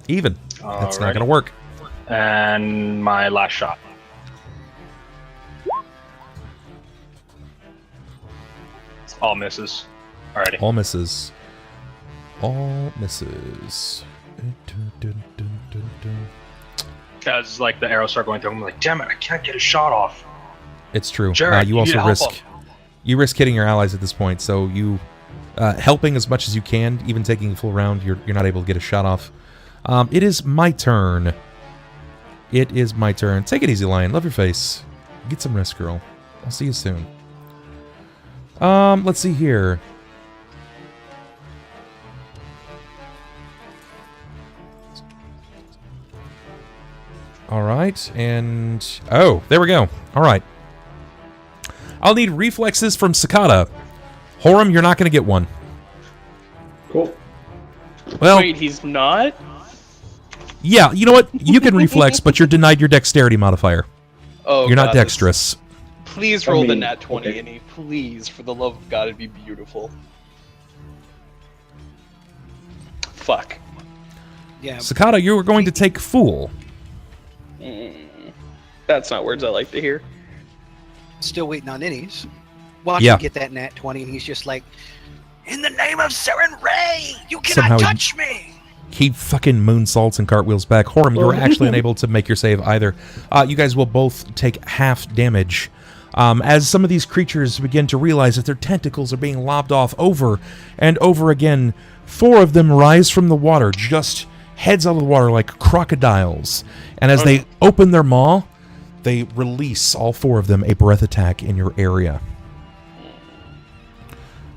Even. That's not Alrighty. going to work. And my last shot. All misses. Alrighty. All misses. All misses. As like the arrows start going through, I'm like, damn it, I can't get a shot off. It's true. Jerrod, You you need to also help risk. him. You risk hitting your allies at this point, so you helping as much as you can, even taking a full round, you're not able to get a shot off. It is my turn. It is my turn. Take it easy, Lion. Love your face. Get some rest, girl. I'll see you soon. Let's see here. All right, and oh, there we go. All right. I'll need reflexes from Sakata. Horam, you're not going to get one. Cool. Well, Wait, he's not? yeah, you know what? You can reflex, but you're denied your dexterity modifier. Oh, You're not God, this- dexterous. Please roll the mean, nat 20, okay. Annie. Please, for the love of God, it'd be beautiful. Fuck. Yeah. Sakata, you are going to take Fool. That's not words I like to hear. Still waiting on Innies. Watch Yeah. him get that nat 20, and he's just like, "In the name of Seren Ray, you Somehow cannot he- touch me!" He fucking moonsaults and cartwheels back. Horam, you were actually unable to make your save either. You guys will both take half damage. As some of these creatures begin to realize that their tentacles are being lobbed off over and over again, 4 of them rise from the water, just heads out of the water like crocodiles. And as they open their maw, they release, all 4 of them, a breath attack in your area.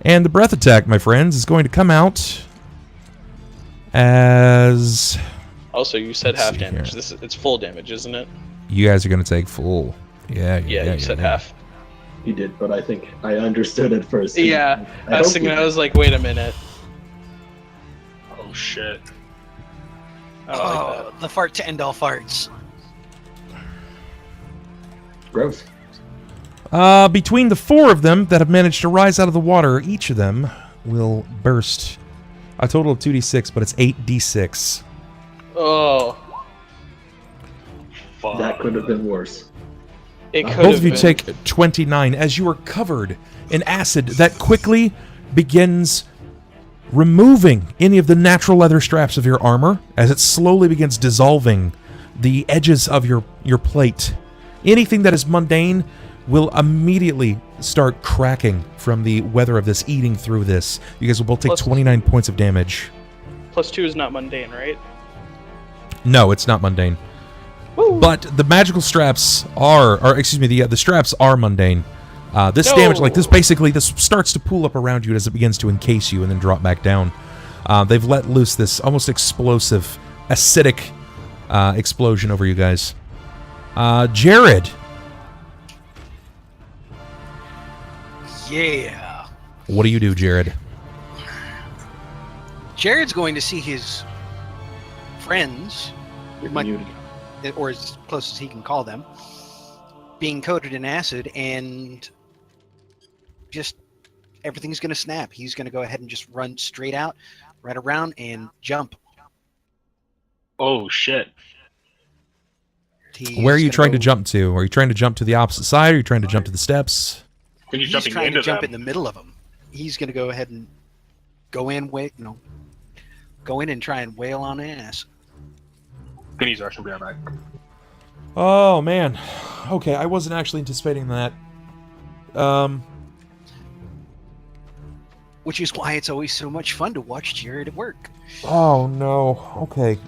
And the breath attack, my friends, is going to come out as... Also, you said Let's half see damage. here. It's full damage, isn't it? You guys are going to take full. Yeah, Yeah, you said half. He did, but I think I understood it first. Yeah, I was thinking, I was like, wait a minute. Oh shit. I don't like Oh, the fart to end all farts. Gross. Between the 4 of them that have managed to rise out of the water, each of them will burst a total of 2d6, but it's 8d6. that. Oh, Fuck. That could have been worse. it could Both have of you been. take 29 as you are covered in acid that quickly begins removing any of the natural leather straps of your armor as it slowly begins dissolving the edges of your plate. Anything that is mundane will immediately start cracking from the weather of this eating through this. You guys will both take Plus- 29 points of damage. +2 is not mundane, right? No, it's not mundane. Woo. But the magical straps are, or excuse me, the straps are mundane. This No. damage, like this starts to pool up around you as it begins to encase you and then drop back down. They've let loose this almost explosive, acidic explosion over you guys. Jerrod, Yeah. what do you do, Jerrod? Jared's going to see his friends, You're Mike- muted. or as close as he can call them, being coated in acid, and just everything's going to snap. He's going to go ahead and just run straight out, right around, and jump. Oh shit. He's Where are you gonna trying to go- jump to? Are you trying to jump to the opposite side? Or are you trying to jump to the steps? When you're He's jumping trying into to jump them. in the middle of them. He's going to go ahead and go in, go in and try and wail on ass. Can use action, be right back. Oh, man. Okay, I wasn't actually anticipating that. Which is why it's always so much fun to watch Jerrod at work. Oh, no. Okay,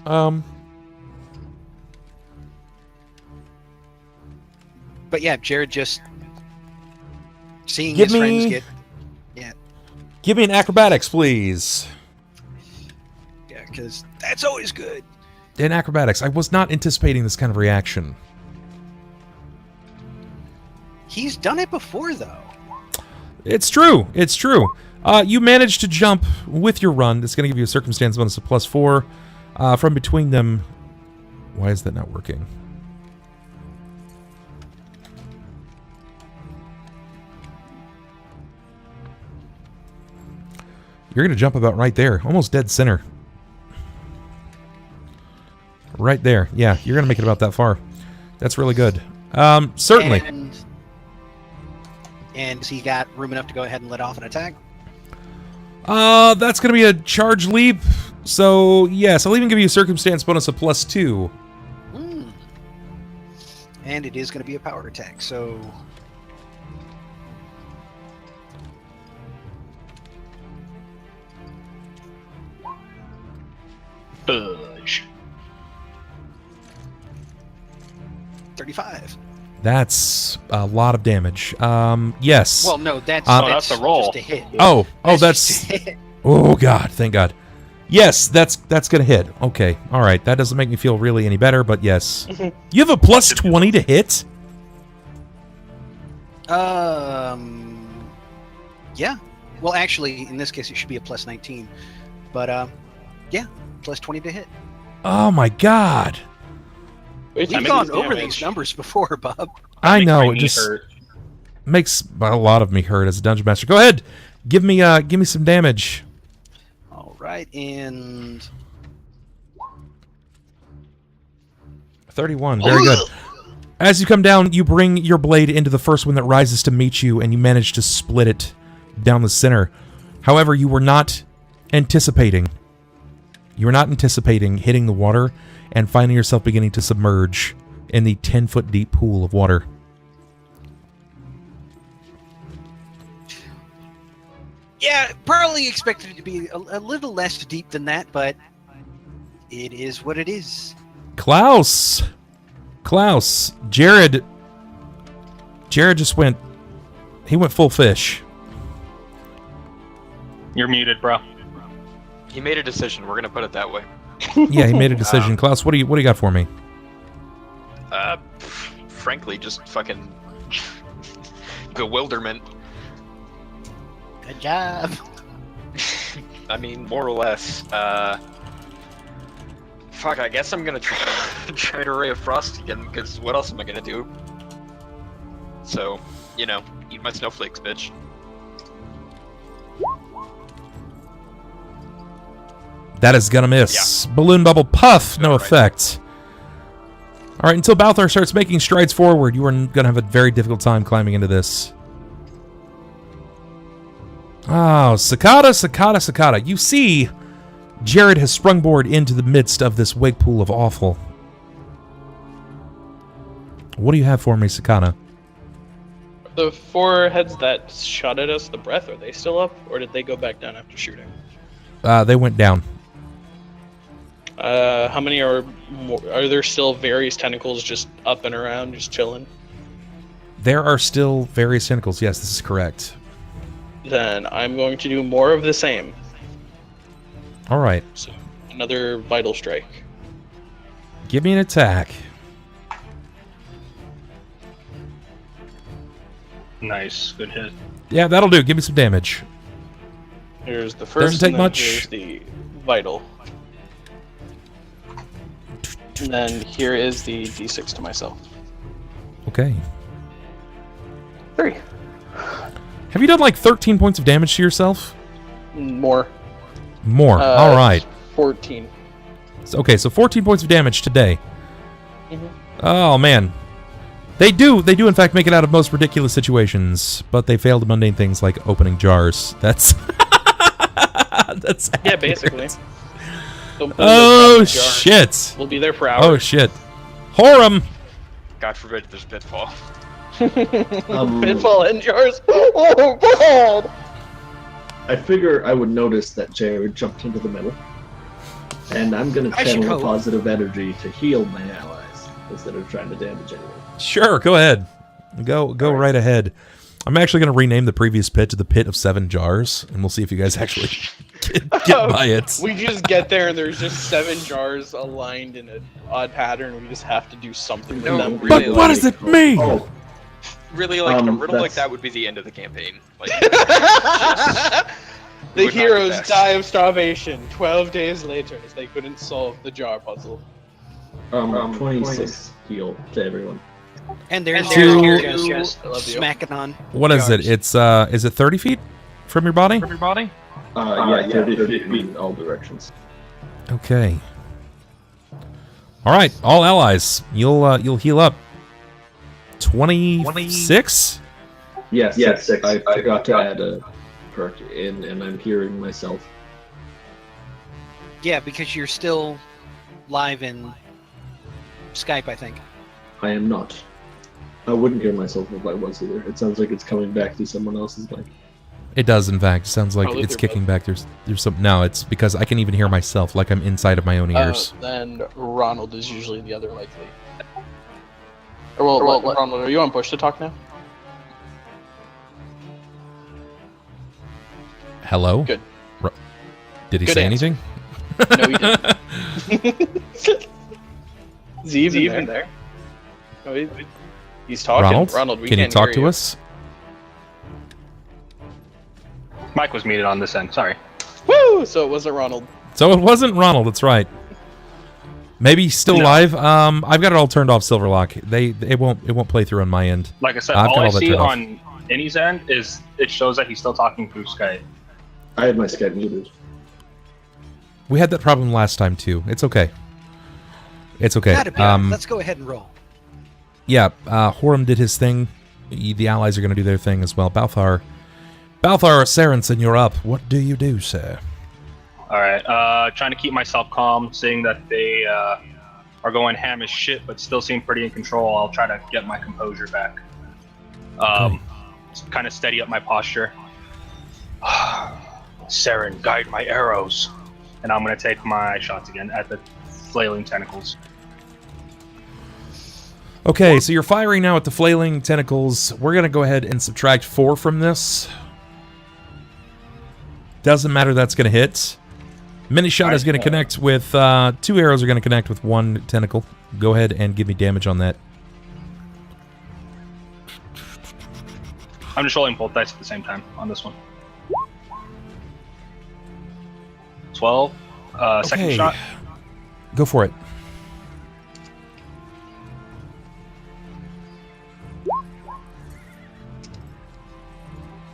But yeah, Jerrod just seeing Give his friends me- get... Yeah, Give me an acrobatics, please. yeah, because that's always good. In acrobatics, I was not anticipating this kind of reaction. He's done it before, though. It's true. It's true. You managed to jump with your run. It's going to give you a circumstance bonus of +4. From between them... Why is that not working? You're going to jump about right there. Almost dead center. Right there. Yeah, you're going to make it about that far. That's really good. Certainly. And has he got room enough to go ahead and let off an attack? That's going to be a charge leap. So, yes, I'll even give you a circumstance bonus of +2. And it is going to be a power attack, so... Budge. 35. That's a lot of damage. Yes. Well, no, that's that's a roll. just a hit. Oh, just a hit. Oh, God, thank God. Yes, that's gonna hit. Okay, all right. That doesn't make me feel really any better, but yes. You have a +20 to hit? Yeah. Well, actually, in this case, it should be a +19. But, yeah, +20 to hit. Oh, my God. Wait till We've you gone do over damage. these numbers before, Bob. I Makes know, my it knee just hurt. makes a lot of me hurt as a dungeon master. Go ahead. Give me some damage. All right, and... 31, very good. As you come down, you bring your blade into the first one that rises to meet you, and you manage to split it down the center. However, you were not anticipating hitting the water and finding yourself beginning to submerge in the 10-foot deep pool of water. Yeah, probably expected it to be a little less deep than that, but it is what it is. Klaus, Jerrod just went full fish. You're muted, bro. He made a decision. We're gonna put it that way. Yeah, he made a decision. Klaus, what do you got for me? Frankly, just fucking bewilderment. Good job. I mean, more or less. Fuck, I guess I'm gonna try to Ray of Frost again, because what else am I gonna do? So, you know, eat my snowflakes, bitch. That is gonna miss. Yeah. Balloon bubble puff, no effect. Alright, until Balthar starts making strides forward, you are gonna have a very difficult time climbing into this. Oh, Sakata. You see, Jerrod has sprungboard into the midst of this wake pool of awful. What do you have for me, Sakata? The 4 heads that shot at us, the breath, are they still up, or did they go back down after shooting? They went down. How many are there still various tentacles just up and around, just chilling? There are still various tentacles, yes, this is correct. Then I'm going to do more of the same. Alright. So, another Vital Strike. Give me an attack. Nice, good hit. Yeah, that'll do. Give me some damage. Here's the first, Doesn't take and then much. here's the Vital. And then here is the D6 to myself. Okay. 3. Have you done like 13 points of damage to yourself? More. More. All right. 14. Okay, so 14 points of damage today. Mhm. Oh man. They do in fact make it out of most ridiculous situations, but they fail to mundane things like opening jars. That's that's Yeah, accurate. basically. Don't put Oh it in the jar. shit. We'll be there for hours. Oh shit. Horam. God forbid there's pitfall. Pitfall and jars. Oh God! I figure I would notice that Jerrod jumped into the middle, and I'm gonna I should channel hope. positive energy to heal my allies instead of trying to damage anyone. Sure, go ahead. Go right ahead. I'm actually going to rename the previous pit to the Pit of 7 Jars, and we'll see if you guys actually get by it. We just get there and there's just 7 jars aligned in an odd pattern. We just have to do something with No, them. really, But what does it mean? Oh, Really, like, a riddle like that's- that would be the end of the campaign. Like, The would not heroes get back. die of starvation 12 days later as they couldn't solve the jar puzzle. 26 heal to everyone. And there's Two- just I love you. smacking on. What is it? jars. It's is it 30 feet from your body? Yeah, 30 feet in all directions. Okay. All right, all allies, you'll heal up. 26. Yes. I forgot to add a perk in, and I'm hearing myself. Yeah, because you're still live in Skype, I think. I am not. I wouldn't hear myself if I was either. It sounds like it's coming back through someone else's mic. It does, in fact. Sounds like Probably it's through kicking back. There's some. No, it's because I can even hear myself, like I'm inside of my own ears. Then Ronald is usually the other likely. Well, Ronald, are you on push to talk now? Hello. Good. Did he Good say answer. anything? No, he didn't. Is he even there? No, he's talking. Ronald, we can you can't talk hear to you. us? Mike was muted on this end. Sorry. Woo! So it wasn't Ronald. So it wasn't Ronald. That's right. Maybe he's still No. live. I've got it all turned off. Silverlock. It won't play through on my end. Like I said, I've all got I all that see turned off. on Inny's end is it shows that he's still talking through Skype. I had my Skype muted. We had that problem last time too. It's okay. It's okay. Gotta be. Let's go ahead and roll. Yeah. Horam did his thing. The allies are going to do their thing as well. Balthar, Sarensen, you're up. What do you do, sir? All right. Trying to keep myself calm, seeing that they are going ham as shit, but still seem pretty in control. I'll try to get my composure back. Okay. Kind of steady up my posture. Saren, guide my arrows. And I'm going to take my shots again at the flailing tentacles. Okay, so you're firing now at the flailing tentacles. We're going to go ahead and subtract 4 from this. Doesn't matter, that's going to hit. Mini shot is going to connect with 2 arrows are going to connect with 1 tentacle. Go ahead and give me damage on that. I'm just rolling both dice at the same time on this one. 12. Second Okay. shot. Go for it.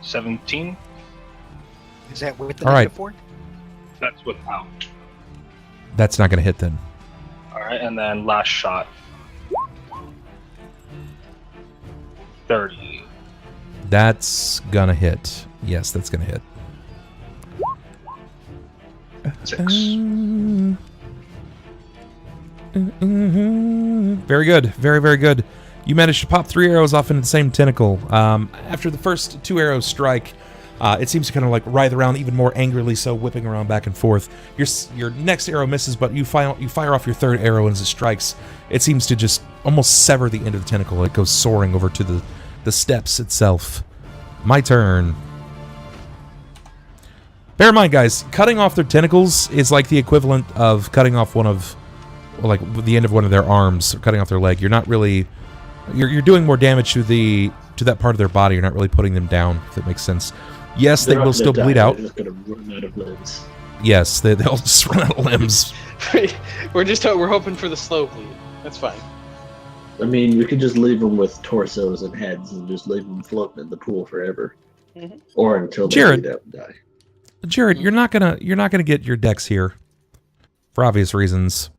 $17. Is that with the All right. negative 4? That's without. That's not going to hit then. All right, and then last shot. 30. That's going to hit. Yes, that's going to hit. 6. Very good. Very, very good. You managed to pop 3 arrows off into the same tentacle. After the first 2 arrows strike, it seems to kind of like writhe around even more angrily, so whipping around back and forth. Your next arrow misses, but you fire off your 3rd arrow, and as it strikes, it seems to just almost sever the end of the tentacle. It goes soaring over to the steps itself. My turn. Bear in mind, guys, cutting off their tentacles is like the equivalent of cutting off like the end of one of their arms, or cutting off their leg. You're not really, you're doing more damage to that part of their body. You're not really putting them down, if that makes sense. Yes, they They're will not still gonna bleed die, out. They're just gonna run out of limbs. Yes, they'll just run out of limbs. We're hoping for the slow bleed. That's fine. I mean, we could just leave them with torsos and heads and just leave them floating in the pool forever, or until they Jerrod. bleed out and die. Jerrod, you're not gonna get your dex here, for obvious reasons.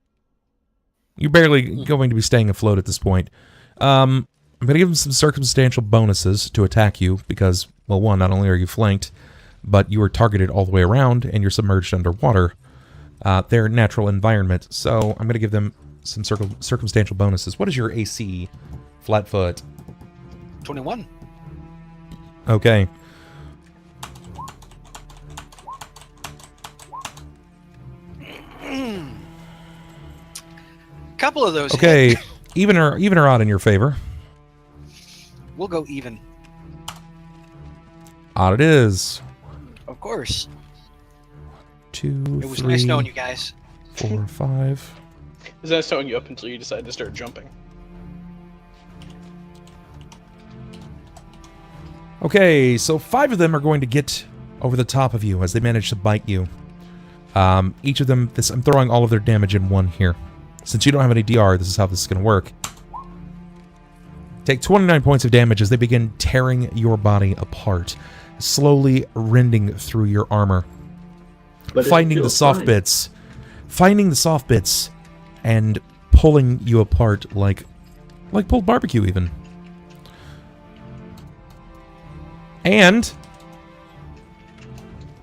You're barely going to be staying afloat at this point. I'm gonna give them some circumstantial bonuses to attack you because, well, one, not only are you flanked, but you are targeted all the way around and you're submerged underwater. Their natural environment. So I'm gonna give them some circumstantial bonuses. What is your AC, Flatfoot? 21. Okay. Couple of those. Okay, hit. even or odd in your favor. We'll go even. Odd it is. Of course. 2, It was 3, nice knowing you guys. 4, 5. Is that throwing you up until you decide to start jumping? Okay, so 5 of them are going to get over the top of you as they manage to bite you. Each of them, I'm throwing all of their damage in one here. Since you don't have any DR, this is how this is going to work. Take 29 points of damage as they begin tearing your body apart, slowly rending through your armor. But it Finding the feels soft fine. bits. Finding the soft bits and pulling you apart like pulled barbecue even. And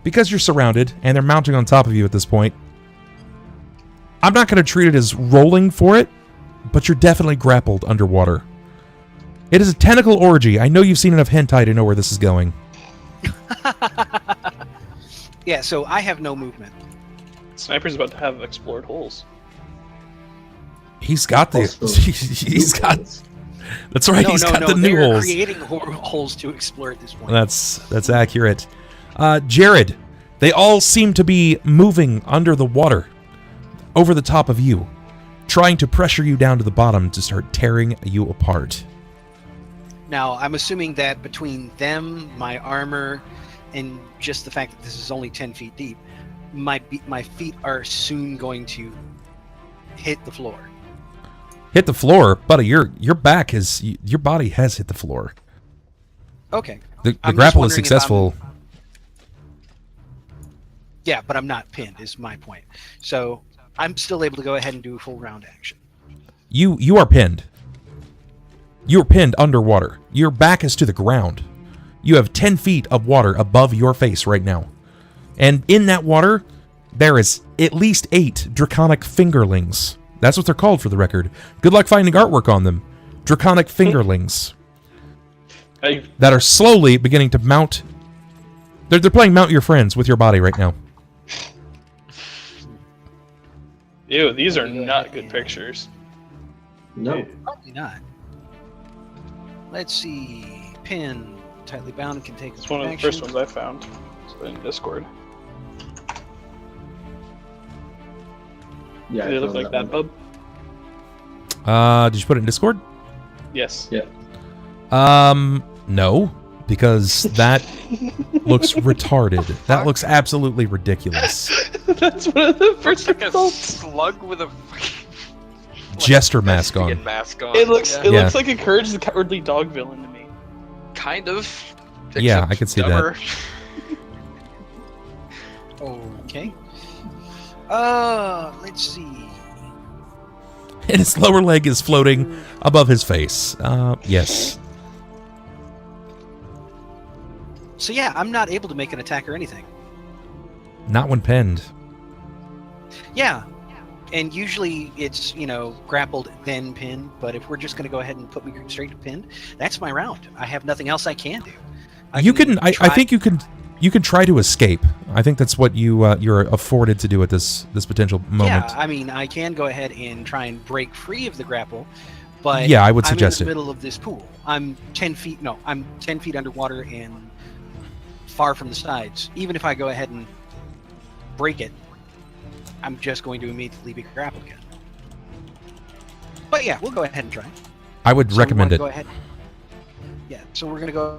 because you're surrounded and they're mounting on top of you at this point, I'm not going to treat it as rolling for it, but you're definitely grappled underwater. It is a tentacle orgy. I know you've seen enough hentai to know where this is going. Yeah, so I have no movement. Sniper's about to have explored holes. He's got the... Also, he's got... That's right, he's got the new they're holes. creating holes to explore at this point. That's accurate. Jerrod, they all seem to be moving under the water, over the top of you, trying to pressure you down to the bottom to start tearing you apart. Now, I'm assuming that between them, my armor, and just the fact that this is only 10 feet deep, my feet are soon going to hit the floor. Hit the floor, buddy. Your back has... Your body has hit the floor. Okay. The I'm just grapple is wondering if successful. Yeah, but I'm not pinned, is my point. So I'm still able to go ahead and do a full round action. You are pinned. You are pinned underwater. Your back is to the ground. You have 10 feet of water above your face right now. And in that water, there is at least 8 draconic fingerlings. That's what they're called for the record. Good luck finding artwork on them. Draconic fingerlings. That are slowly beginning to mount... They're playing Mount Your Friends with your body right now. Ew, these are not good pictures. No. Probably not. Let's see. Pin. Tightly bound can take It's one of the first ones I found in Discord. Yeah, Do they I look found like that, one. bub? Did you put it in Discord? Yes. Yeah. No. Because that looks retarded. That looks absolutely ridiculous. That's one of the first Looks like a results. slug with a Jester mask on. mask on. It looks yeah. Yeah. looks like a Courage the Cowardly Dog villain to me. Kind of. Yeah, except I could see that. dumber. Okay. Let's see. And his lower leg is floating above his face. Yes. So yeah, I'm not able to make an attack or anything. Not when pinned. Yeah. And usually it's, grappled then pinned, but if we're just going to go ahead and put me straight to pinned, that's my round. I have nothing else I can do. I think you can try to escape. I think that's what you're afforded to do at this potential moment. Yeah, I mean, I can go ahead and try and break free of the grapple, but Yeah, I would suggest I'm in it. the middle of this pool. I'm 10 feet underwater and far from the sides. Even if I go ahead and break it, I'm just going to immediately be grappled again. But yeah, we'll go ahead and try. I would So we recommend wanna it. Go ahead. Yeah, so we're going to go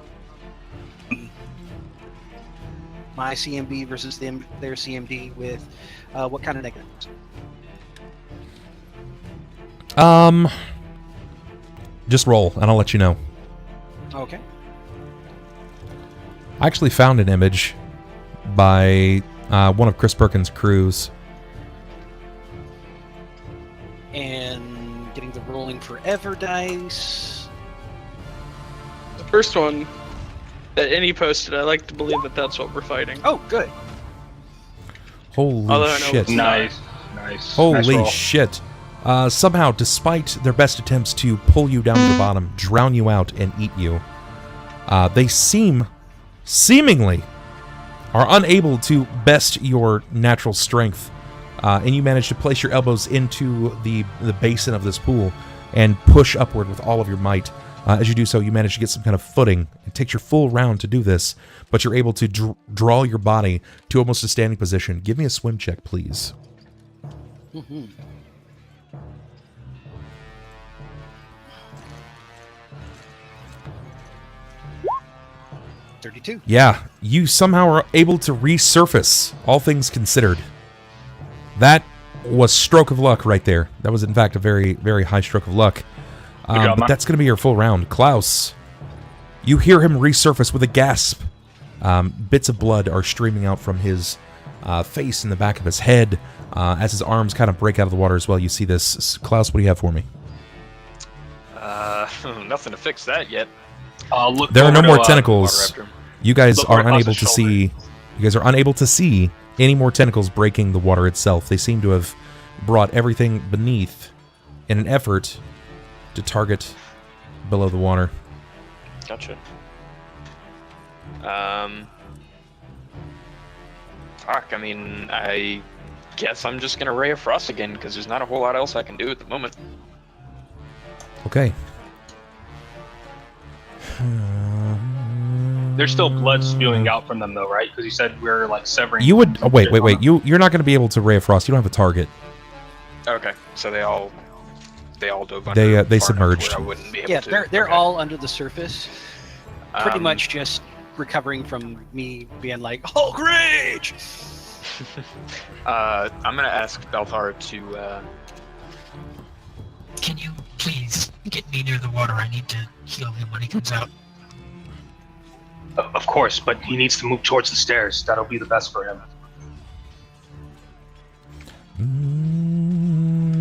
my CMD versus their CMD with what kind of negatives? Just roll, and I'll let you know. Okay. I actually found an image by one of Chris Perkins' crews. And getting the rolling forever dice. The first one that any posted, I like to believe that that's what we're fighting. Oh, good. Holy Although I know shit. it's not. Nice. Nice Holy roll. shit. somehow, despite their best attempts to pull you down to the bottom, drown you out, and eat you, they seemingly are unable to best your natural strength, and you manage to place your elbows into the basin of this pool and push upward with all of your might. As you do so, you manage to get some kind of footing. It takes your full round to do this, but you're able to draw your body to almost a standing position. Give me a swim check, please. Mm-hmm. $32. Yeah, you somehow are able to resurface, all things considered. That was stroke of luck right there. That was, in fact, a very, very high stroke of luck. job, But man. that's going to be your full round. Klaus, you hear him resurface with a gasp. Bits of blood are streaming out from his face and the back of his head. As his arms kind of break out of the water as well, you see this. Klaus, what do you have for me? Nothing to fix that yet. Look There are no over more to, tentacles. Water after him. You guys Look are across unable his to shoulder. see. You guys are unable to see any more tentacles breaking the water itself. They seem to have brought everything beneath in an effort to target below the water. Gotcha. Fuck, I mean, I guess I'm just gonna Ray of Frost again, because there's not a whole lot else I can do at the moment. Okay. There's still blood spewing out from them, though, right? Because you said we're like severing. You would. Oh, wait. You're not going to be able to Ray of Frost. You don't have a target. Okay, so they all dove under. They far enough submerged. where I wouldn't be able Yeah, to. they're Okay. all under the surface. Pretty Um, much just recovering from me being like, Hulk rage! I'm gonna ask Balthar to. Can you please get me near the water? I need to heal him when he comes out. Of course, but he needs to move towards the stairs. That'll be the best for him.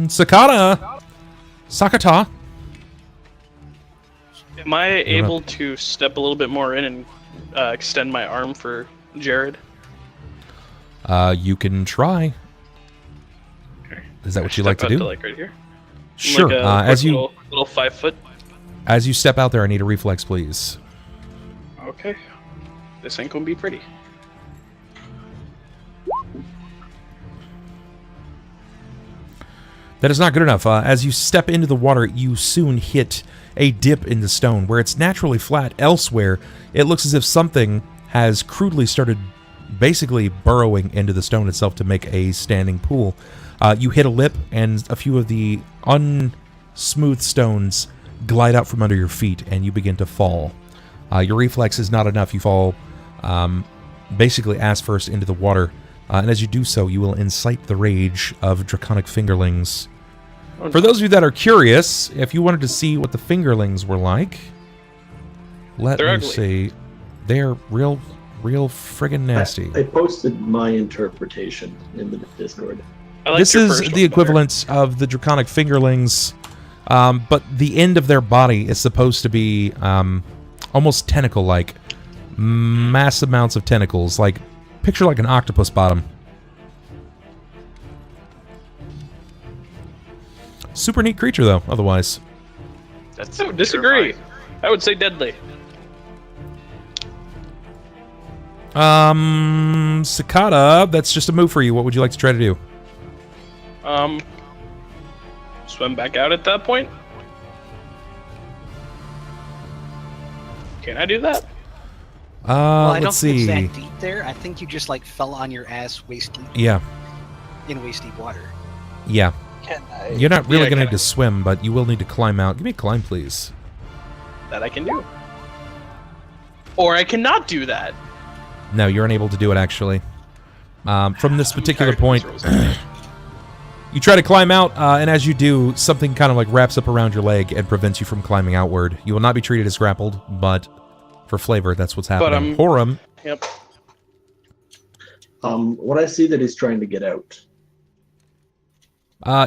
Sakata. Sakata. Am I able to step a little bit more in and extend my arm for Jerrod? You can try. Okay. Is that what you like to Step out do? like right here. Sure. Like a As quick you little 5 foot. as you step out there, I need a reflex, please. Okay. This ain't gonna be pretty. That is not good enough. As you step into the water, you soon hit a dip in the stone where it's naturally flat. Elsewhere, it looks as if something has crudely started basically burrowing into the stone itself to make a standing pool. You hit a lip, and a few of the unsmooth stones glide out from under your feet, and you begin to fall. Your reflex is not enough. You fall basically ass first into the water. And as you do so, you will incite the rage of draconic fingerlings. For those of you that are curious, if you wanted to see what the fingerlings were like, let They're me ugly. see. They're real friggin' nasty. I posted my interpretation in the Discord. I liked This your is first the one better. equivalent of the draconic fingerlings, but the end of their body is supposed to be almost tentacle-like. Mass amounts of tentacles, like picture like an octopus bottom. Super neat creature, though, otherwise. That's I would disagree. terrifying. I would say deadly. Sakata, that's just a move for you. What would you like to try to do? Swim back out at that point? Can I do that? Well, I don't let's think see. it's that deep there. I think you just like fell on your ass waist deep Yeah, in waist deep water. yeah. Can I? You're not really Yeah, going to can need to swim, but you will need to climb out. Give me a climb, please. That I can do. Or I cannot do that. No, you're unable to do it, actually. From this particular tired of point, these rules. you try to climb out, and as you do, something kind of like wraps up around your leg and prevents you from climbing outward. You will not be treated as grappled, but for flavor, that's what's happening. Horam, Yep. What I see that he's trying to get out.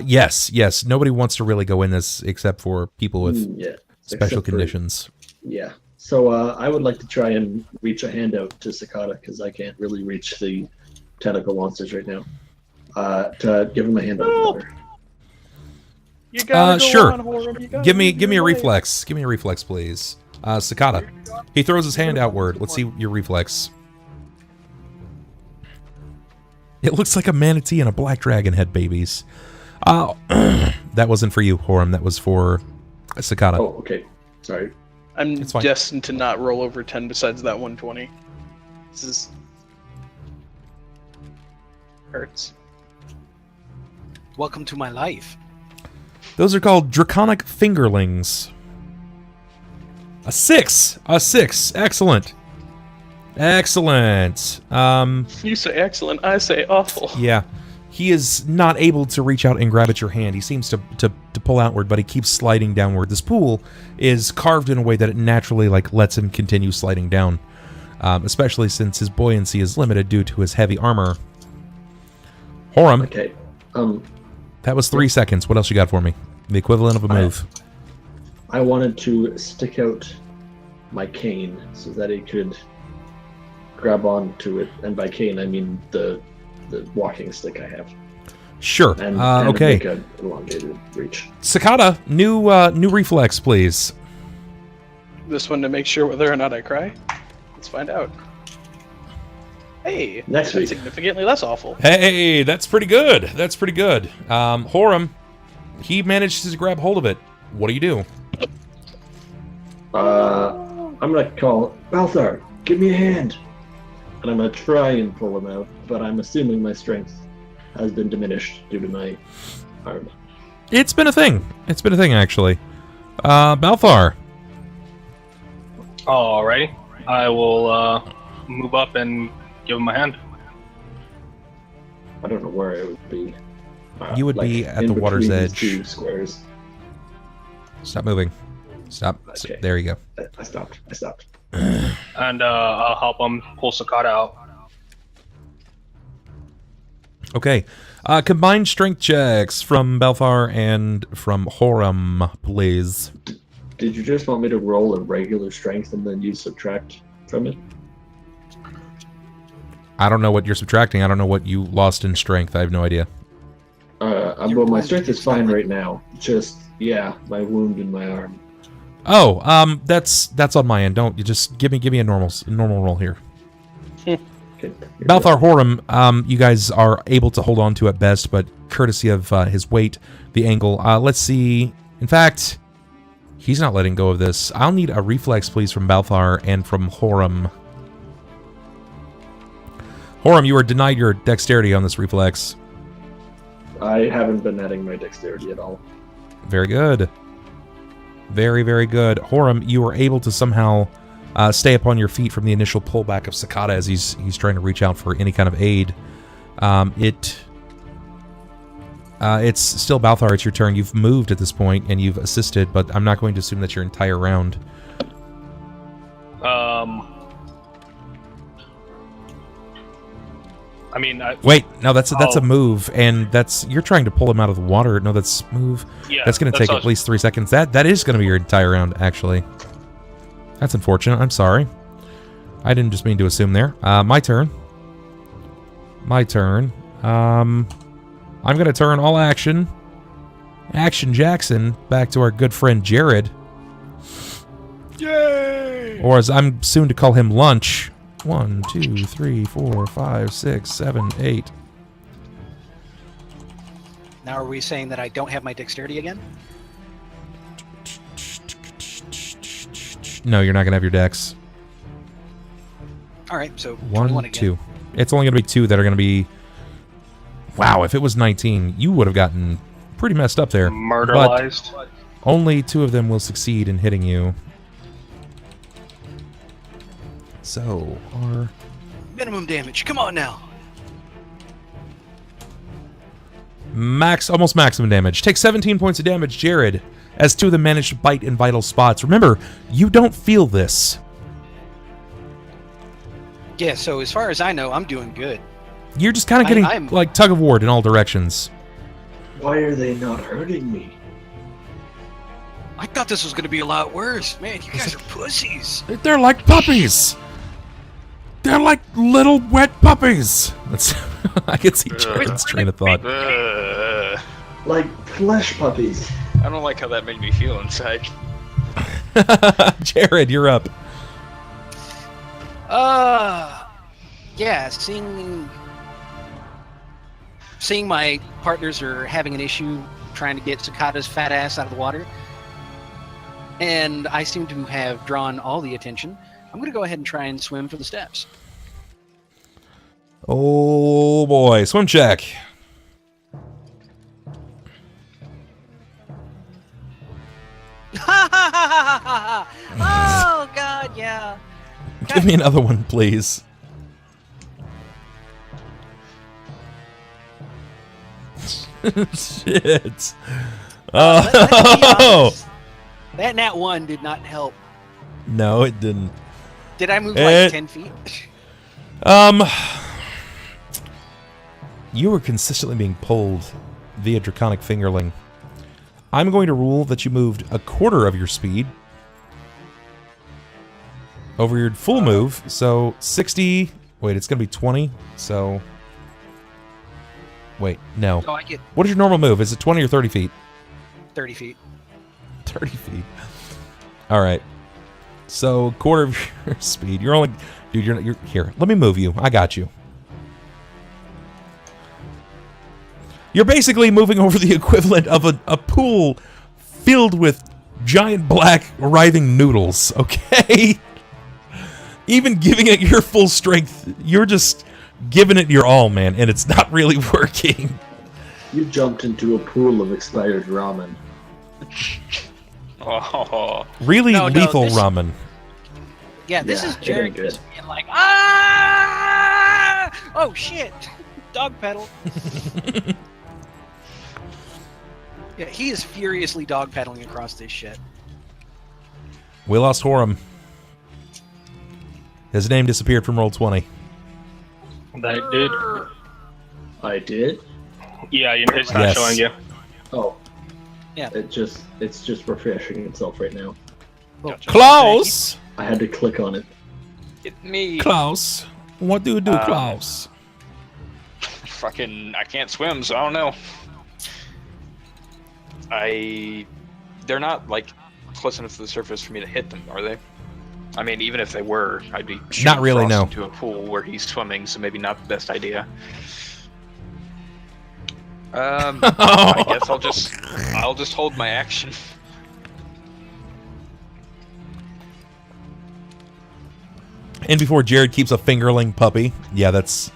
yes. Nobody wants to really go in this except for people with Yeah. special except for- conditions. Yeah. So I would like to try and reach a hand out to Sakata because I can't really reach the tentacle monsters right now. To give him a hand out. You gotta go sure. on, Horam. You gotta Give me live a your life. reflex. Give me a reflex, please. Sakata. He throws his hand outward. Let's see your reflex. It looks like a manatee and a black dragon head, babies. That wasn't for you, Horam. That was for Sakata. Oh, okay. Sorry. I'm It's fine. destined to not roll over 10 besides that 120. This is... hurts. Welcome to my life. Those are called draconic fingerlings. A 6. A 6. Excellent. Excellent. You say excellent, I say awful. Yeah. He is not able to reach out and grab at your hand. He seems to pull outward, but he keeps sliding downward. This pool is carved in a way that it naturally lets him continue sliding down, especially since his buoyancy is limited due to his heavy armor. Horam, Okay. that was 3 seconds. What else you got for me? The equivalent of a move. I wanted to stick out my cane so that it could grab onto it, and by cane I mean the walking stick I have, Sure. and Okay. make an elongated reach. Sakata, new reflex, please. This one to make sure whether or not I cry? Let's find out. Hey, Next that's week. significantly less awful. Hey, that's pretty good. That's pretty good. Horam, he managed to grab hold of it. What do you do? I'm gonna call Balthar. Give me a hand, and I'm gonna try and pull him out. But I'm assuming my strength has been diminished due to my arm. It's been a thing. It's been a thing, actually. Balthar. Alrighty. I will move up and give him a hand. I don't know where I would be. You would be at the in water's between these edge. 2 squares. Stop moving. Stop. Okay. There you go. I stopped. And I'll help him pull Sakata out. Okay. Combined strength checks from Balthar and from Horam, please. Did you just want me to roll a regular strength and then you subtract from it? I don't know what you're subtracting. I don't know what you lost in strength. I have no idea. Well, my strength is fine right now. Just, yeah, my wound in my arm. Oh, that's on my end. Don't you just give me a normal roll here. Okay. Balthar, Horam, you guys are able to hold on to at best, but courtesy of his weight, the angle. Let's see. In fact, he's not letting go of this. I'll need a reflex, please, from Balthar and from Horam. Horam, you are denied your dexterity on this reflex. I haven't been adding my dexterity at all. Very good. Very, very good. Horam, you were able to somehow stay upon your feet from the initial pullback of Sakata as he's trying to reach out for any kind of aid. It's still Balthar, it's your turn. You've moved at this point and you've assisted, but I'm not going to assume that's your entire round. I mean, Wait, no, that's a move, and you're trying to pull him out of the water. No, that's move. yeah, That's going to take at least 3 seconds. That is going to be your entire round, actually. That's unfortunate. I'm sorry. I didn't just mean to assume there. My turn. My turn. I'm going to turn all action Jackson back to our good friend Jerrod. Yay! Or as I'm soon to call him Lunch. 1, 2, 3, 4, 5, 6, 7, 8. Now, are we saying that I don't have my dexterity again? No, you're not going to have your dex. All right, so 1, 21 again. 2. It's only going to be 2 that are going to be... Wow, if it was 19, you would have gotten pretty messed up there. murderized. But only 2 of them will succeed in hitting you. So, our... Minimum damage. Come on now. almost maximum damage. Take 17 points of damage, Jerrod, as 2 of them manage to bite in vital spots. Remember, you don't feel this. Yeah, so as far as I know, I'm doing good. You're just kind of getting, I'm- like, tug of war in all directions. Why are they not hurting me? I thought this was going to be a lot worse. Man, you guys are pussies. They're like puppies! They're like little wet puppies! That's I can see Jerrod's train of thought. Like flesh puppies. I don't like how that made me feel inside. Jerrod, you're up. Yeah, seeing my partners are having an issue trying to get Sakata's fat ass out of the water, and I seem to have drawn all the attention. I'm going to go ahead and try and swim for the steps. Oh boy, swim check. Oh God, yeah. Give me another one, please. Shit. Let's be Oh! honest. That nat 1 did not help. No, it didn't. Did I move like 10 feet? You were consistently being pulled via Draconic Fingerling. I'm going to rule that you moved a quarter of your speed over your full move, so 60... Wait, it's going to be 20, so... Wait, no. Oh, I get What is your normal move? Is it 20 or 30 feet? 30 feet. 30 feet. Alright. So, quarter of your speed. You're only... Dude, you're... Here, let me move you. I got you. You're basically moving over the equivalent of a pool filled with giant black writhing noodles, okay? Even giving it your full strength, you're just giving it your all, man, and it's not really working. You jumped into a pool of expired ramen. Oh. Really No, lethal this- ramen. Yeah, this Yeah, is it Jerrod ain't good. just being like, ah! Oh shit! Dog pedal. Yeah, he is furiously dog pedaling across this shit. We lost Horam. His name disappeared from Roll20. That did. I did? Yeah, it's not Yes. showing you. Oh. Yeah. It's just refreshing itself right now. Klaus! I had to click on it. Hit me. Klaus. What do you do, Um, Klaus? Fucking, I can't swim, so I don't know. They're not, like, close enough to the surface for me to hit them, are they? I mean, even if they were, I'd be shooting Not really, Frost no. into a pool where he's swimming, so maybe not the best idea. I guess I'll just hold my action. And before Jerrod keeps a fingerling puppy. Yeah, that's...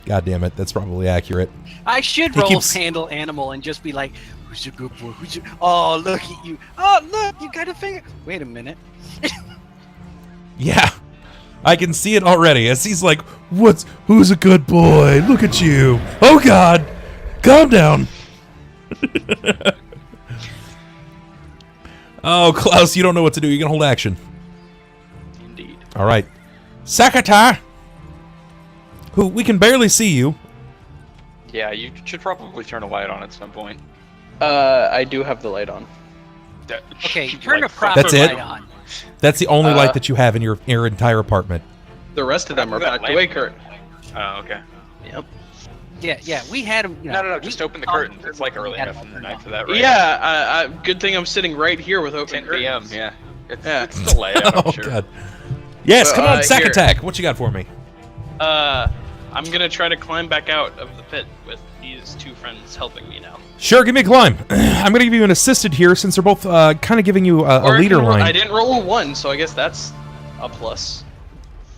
God damn it, that's probably accurate. I should He roll keeps- handle animal and just be like, who's a good boy? Who's a... Oh, look at you. Oh, look, you got a finger. Wait a minute. Yeah. I can see it already as he's like, who's a good boy? Look at you. Oh God. Calm down. Oh, Klaus, you don't know what to do. You can hold action. Indeed. All right. Sakata, who we can barely see you. Yeah, you should probably turn a light on at some point. I do have the light on. Okay, turn a proper That's it? light on. That's the only light that you have in your entire apartment. The rest of them are That backed away, lamp. Kurt. Oh, okay. Yep. Yeah, we had him. You know, No, just open the curtains. It's like early enough in the night for that, right? Yeah, good thing I'm sitting right here with open 10 p.m. curtains. Yeah. It's, Yeah. it's still light out, I'm Oh sure. God. Yes, So, come on, Sack here. Attack. What you got for me? I'm gonna try to climb back out of the pit with these two friends helping me now. Sure, give me a climb. I'm going to give you an assisted here since they're both kind of giving you a Or I leader can ro- line. I didn't roll a 1, so I guess that's a plus.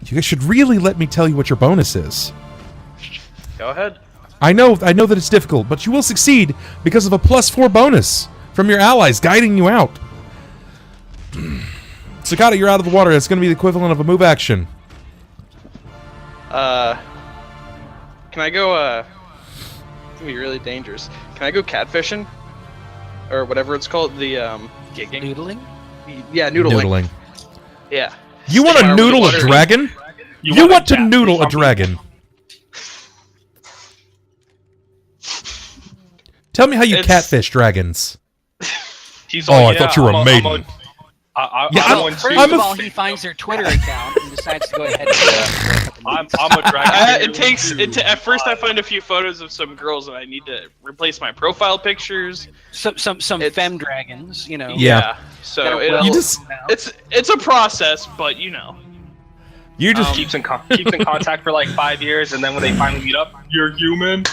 You guys should really let me tell you what your bonus is. Go ahead. I know that it's difficult, but you will succeed because of a +4 bonus from your allies guiding you out. Sakata, you're out of the water. That's going to be the equivalent of a move action. Can I go, it's gonna be really dangerous. Can I go catfishing? Or whatever it's called, the, Gigging? Noodling? yeah, noodling. Noodling. Yeah. You want to Fire with noodle a water. dragon? You want to noodle a dragon? Tell me how you It's- catfish dragons. He's Oh, like, I yeah, thought you were a I'm maiden. I'm Yeah, I'm I'm- one too. First I'm of a- all, he finds their Twitter account and decides to go ahead and I'm a dragon. At first, I find a few photos of some girls, and I need to replace my profile pictures. Some femme dragons, you know. Yeah. So it's a process, but you know. You just keeps in contact for like 5 years, and then when they finally meet up, you're human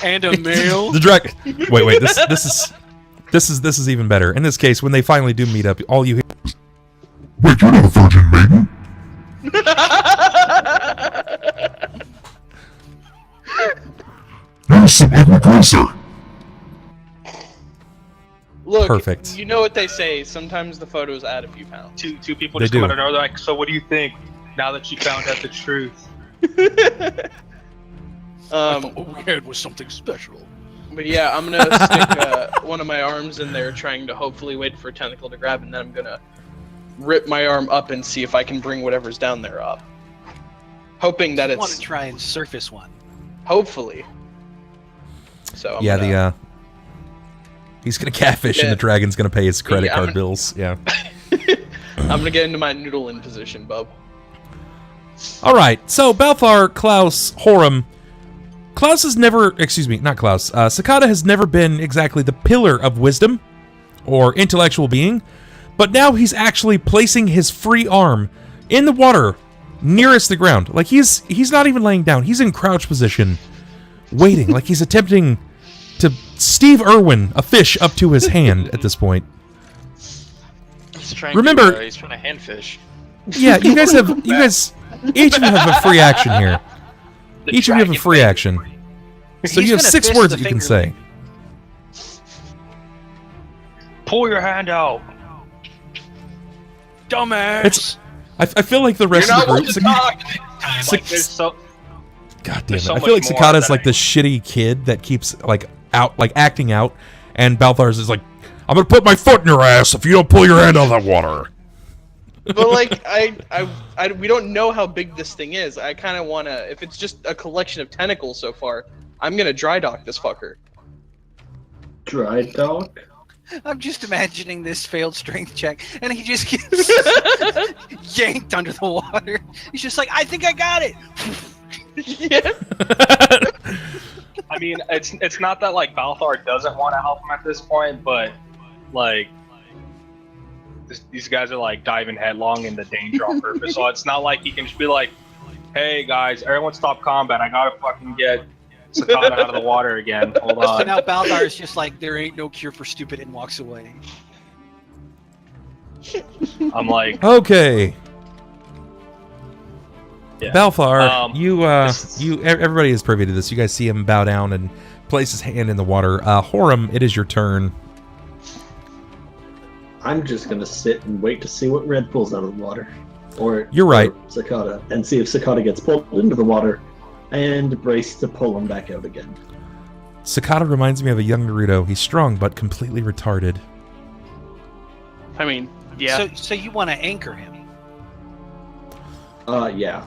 and a male. The dragon. Wait. This is even better. In this case, when they finally do meet up, all you hear. Wait, you're not a virgin maiden. You're some ugly grocer. Look, perfect. You know what they say. Sometimes the photos add a few pounds. Two people just come out of nowhere, like, so what do you think now that you found out the truth? What we had was something special. But yeah, I'm gonna stick one of my arms in there, trying to hopefully wait for a tentacle to grab, and then I'm gonna rip my arm up and see if I can bring whatever's down there up. Hoping that I want to try and surface one. Hopefully. So he's gonna catfish, and the dragon's gonna pay his credit card bills. Yeah. I'm gonna get into my noodling position, bub. All right. So Balthar, Klaus, Horam. Klaus has never, not Klaus. Sakata has never been exactly the pillar of wisdom or intellectual being, but now he's actually placing his free arm in the water nearest the ground. Like he's not even laying down. He's in crouch position, waiting, like he's attempting to Steve Irwin a fish up to his hand at this point. He's trying to hand fish. Yeah, each of you have a free action here. Each of you have a free action. So you have 6 words that you can say. Pull your hand out. Dumbass. I feel like the rest of the group. God damn it! I feel like Sakata's like the shitty kid that keeps acting out, and Balthar's is like, "I'm gonna put my foot in your ass if you don't pull your hand out of that water." But like, we don't know how big this thing is. I kind of wanna, if it's just a collection of tentacles so far, I'm gonna dry dock this fucker. Dry dock? I'm just imagining this failed strength check, and he just gets yanked under the water. He's just like, I think I got it. Yeah. I mean, it's not that like Balthar doesn't want to help him at this point, but like these guys are like diving headlong into danger on purpose. So it's not like he can just be like, "Hey guys, everyone stop combat. I gotta fucking get Sakata out of the water again. Hold on." So now Balthar is just like, there ain't no cure for stupid, and walks away. I'm like, okay. Yeah. Balthar, everybody is privy to this. You guys see him bow down and place his hand in the water. Horam, it is your turn. I'm just gonna sit and wait to see what Red pulls out of the water. You're right. Or Sakata, and see if Sakata gets pulled into the water, and brace to pull him back out again. Sakata reminds me of a young Naruto. He's strong, but completely retarded. I mean, yeah. So you want to anchor him? Yeah.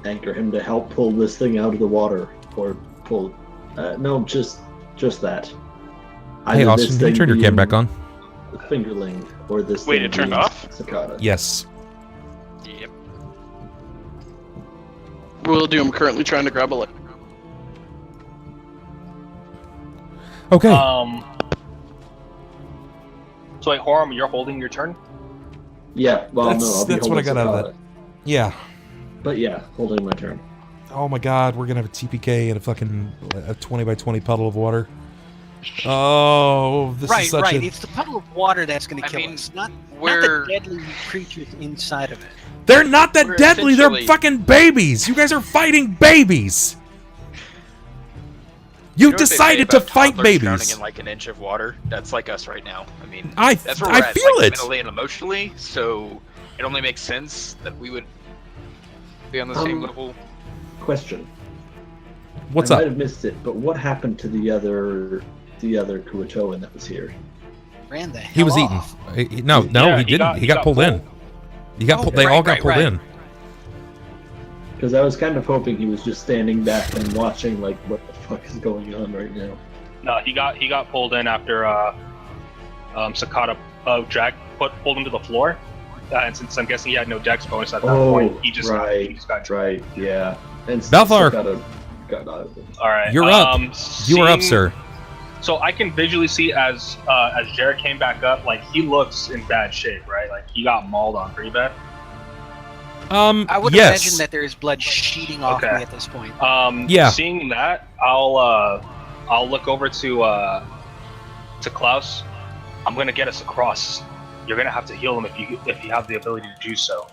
Anchor him to help pull this thing out of the water, or pull. No, just that. Hey, Austin, can you turn your cam back on? The fingerling, or this. Wait, it turned off? Sakata. Yes. Yep. Will do. I'm currently trying to grab a leg. Okay. So wait, Horam, you're holding your turn? Yeah. Well, that's what I got out of that. Yeah. But yeah, holding my turn. Oh my god, we're gonna have a TPK and a fucking 20 by 20 puddle of water. Oh, this is such a... It's the puddle of water that's gonna kill us, not the deadly creatures inside of it. They're not that deadly, they're fucking babies! You guys are fighting babies! You decided to fight babies! Drowning in like an inch of water. That's like us right now. I mean, that's where I we're at, feel like, it! Mentally and emotionally, so it only makes sense that we would be on the same level. Question. What's up? I might have missed it, but what happened to the other Kuatoan that was here? Ran the hell He was off. eaten. No, he didn't. He got pulled in. They all got pulled in. Because I was kind of hoping he was just standing back and watching, like, what the fuck is going on right now. No, he got pulled in after Sakata pulled him to the floor, and since I'm guessing he had no dex bonus at that Oh, point, he just right, got right, yeah. And Balthar. got out of it. All right, You're up. You are up, sir. So I can visually see as Jerrod came back up, like he looks in bad shape, right? Like he got mauled on pretty bad. I would yes. imagine that there is blood sheeting off me at this point. Yeah. Seeing that, I'll look over to Klaus. I'm gonna get us across. You're gonna have to heal him if you have the ability to do so.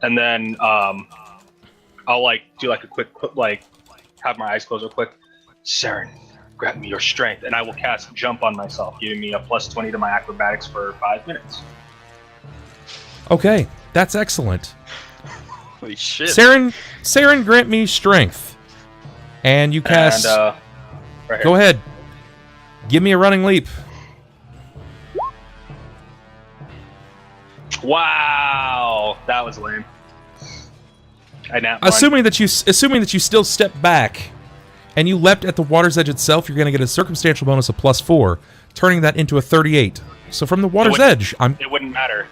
And then I'll like do like a quick have my eyes closed real quick. Saren, grant me your strength, and I will cast jump on myself, giving me a +20 to my acrobatics for 5 minutes. Okay, that's excellent. Holy shit. Saren, grant me strength. And you cast... And, right here. Go ahead. Give me a running leap. Wow, that was lame. Assuming that you still step back and you leapt at the water's edge itself, you're going to get a circumstantial bonus of +4, turning that into a 38. So from the water's edge, It wouldn't matter.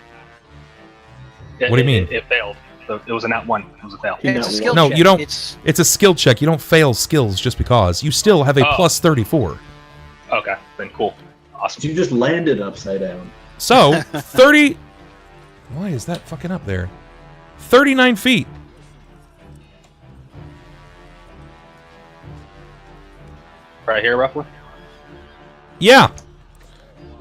What do you mean? It failed. So it was a nat 1. It was a fail. It's a skill No, check. you don't. It's a skill check. You don't fail skills just because. You still have a +34. Okay, then cool. Awesome. You just landed upside down. So, 30... Why is that fucking up there? 39 feet. Right here, roughly? Yeah.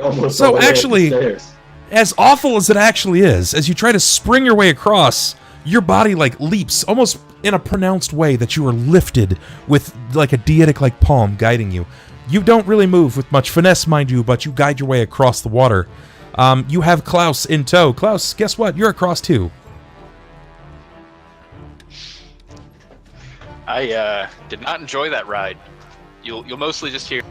Almost So all the way up the actually, stairs. as awful as it actually is, as you try to spring your way across, your body like leaps almost in a pronounced way that you are lifted with like a deitic-like palm guiding you. You don't really move with much finesse, mind you, but you guide your way across the water. You have Klaus in tow. Klaus, guess what? You're across too. I did not enjoy that ride. You'll mostly just hear.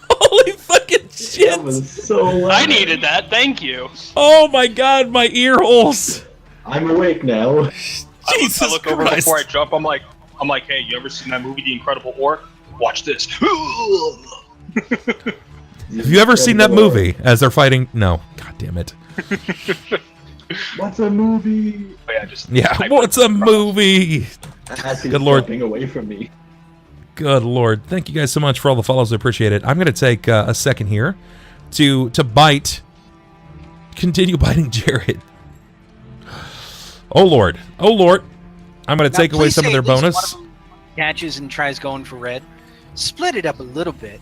Holy fucking shit! That was so loud. I needed that. Thank you. Oh my god, my ear holes! I'm awake now. Jesus I look over Christ. before I jump. I'm like, hey, you ever seen that movie, The Incredible Orc? Watch this. Have you ever seen that movie as they're fighting? No. God damn it. What's a movie? Oh, yeah, just What's a movie? As he's Good lord. jumping away from me. Good lord. Thank you guys so much for all the follows. I appreciate it. I'm going to take a second here to bite. Continue biting Jerrod. Oh lord. Oh lord. I'm going to take away some of their bonus. One of them catches and tries going for red. Split it up a little bit.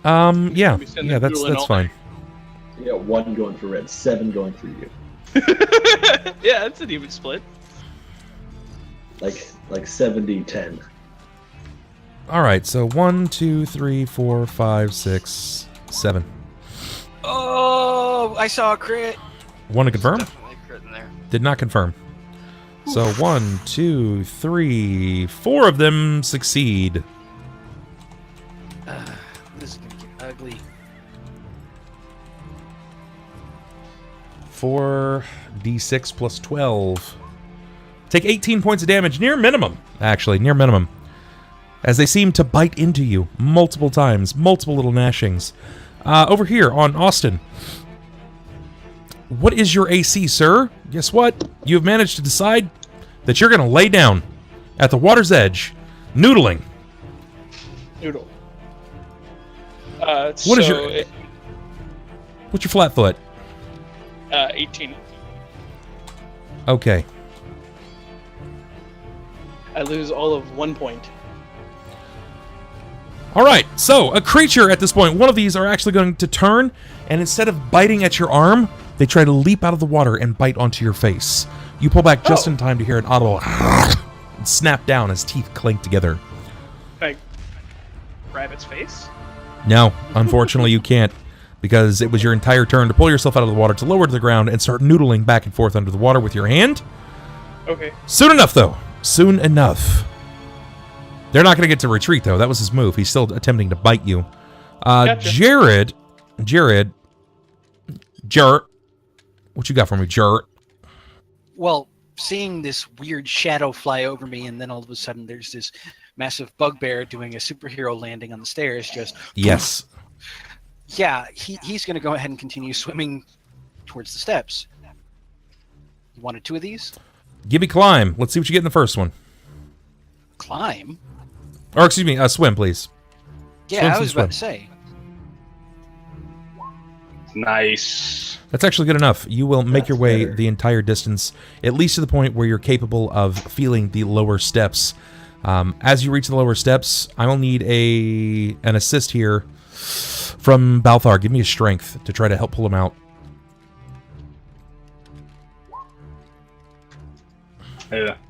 Yeah. We send Yeah, the that's duel in all fine. You got 1 going for red, 7 going for you. Yeah, that's an even split. Like 70-10. All right, so 1, 2, 3, 4, 5, 6, 7. Oh, I saw a crit. Want to confirm? Definitely a crit in there. Did not confirm. So 1, 2, 3, 4 of them succeed. This is gonna get ugly. 4d6 plus 12. Take 18 points of damage, near minimum. Actually, near minimum. As they seem to bite into you multiple times, multiple little gnashings. Over here on Austin. What is your AC, sir? Guess what? You've managed to decide that you're going to lay down at the water's edge, noodling. Noodle. What is your... What's your flat foot? 18. Okay. I lose all of 1 point. All right, so a creature at this point, one of these are actually going to turn, and instead of biting at your arm, they try to leap out of the water and bite onto your face. You pull back just in time to hear an audible and snap down as teeth clink together. Can I grab its face? No, unfortunately you can't, because it was your entire turn to pull yourself out of the water, to lower to the ground, and start noodling back and forth under the water with your hand. Okay. Soon enough, though. Soon enough. They're not going to get to retreat, though. That was his move. He's still attempting to bite you. Gotcha. Jerrod. What you got for me, Jerrod? Well, seeing this weird shadow fly over me, and then all of a sudden there's this massive bugbear doing a superhero landing on the stairs. Just Yes. yeah, he's going to go ahead and continue swimming towards the steps. You wanted 2 of these? Give me climb. Let's see what you get in the first one. Climb? Or excuse me, swim, please. Yeah, Swim, I was swim, about to say. Nice. That's actually good enough. You will make That's your way better. the entire distance, at least to the point where you're capable of feeling the lower steps. As you reach the lower steps, I will need an assist here from Balthar. Give me a strength to try to help pull him out.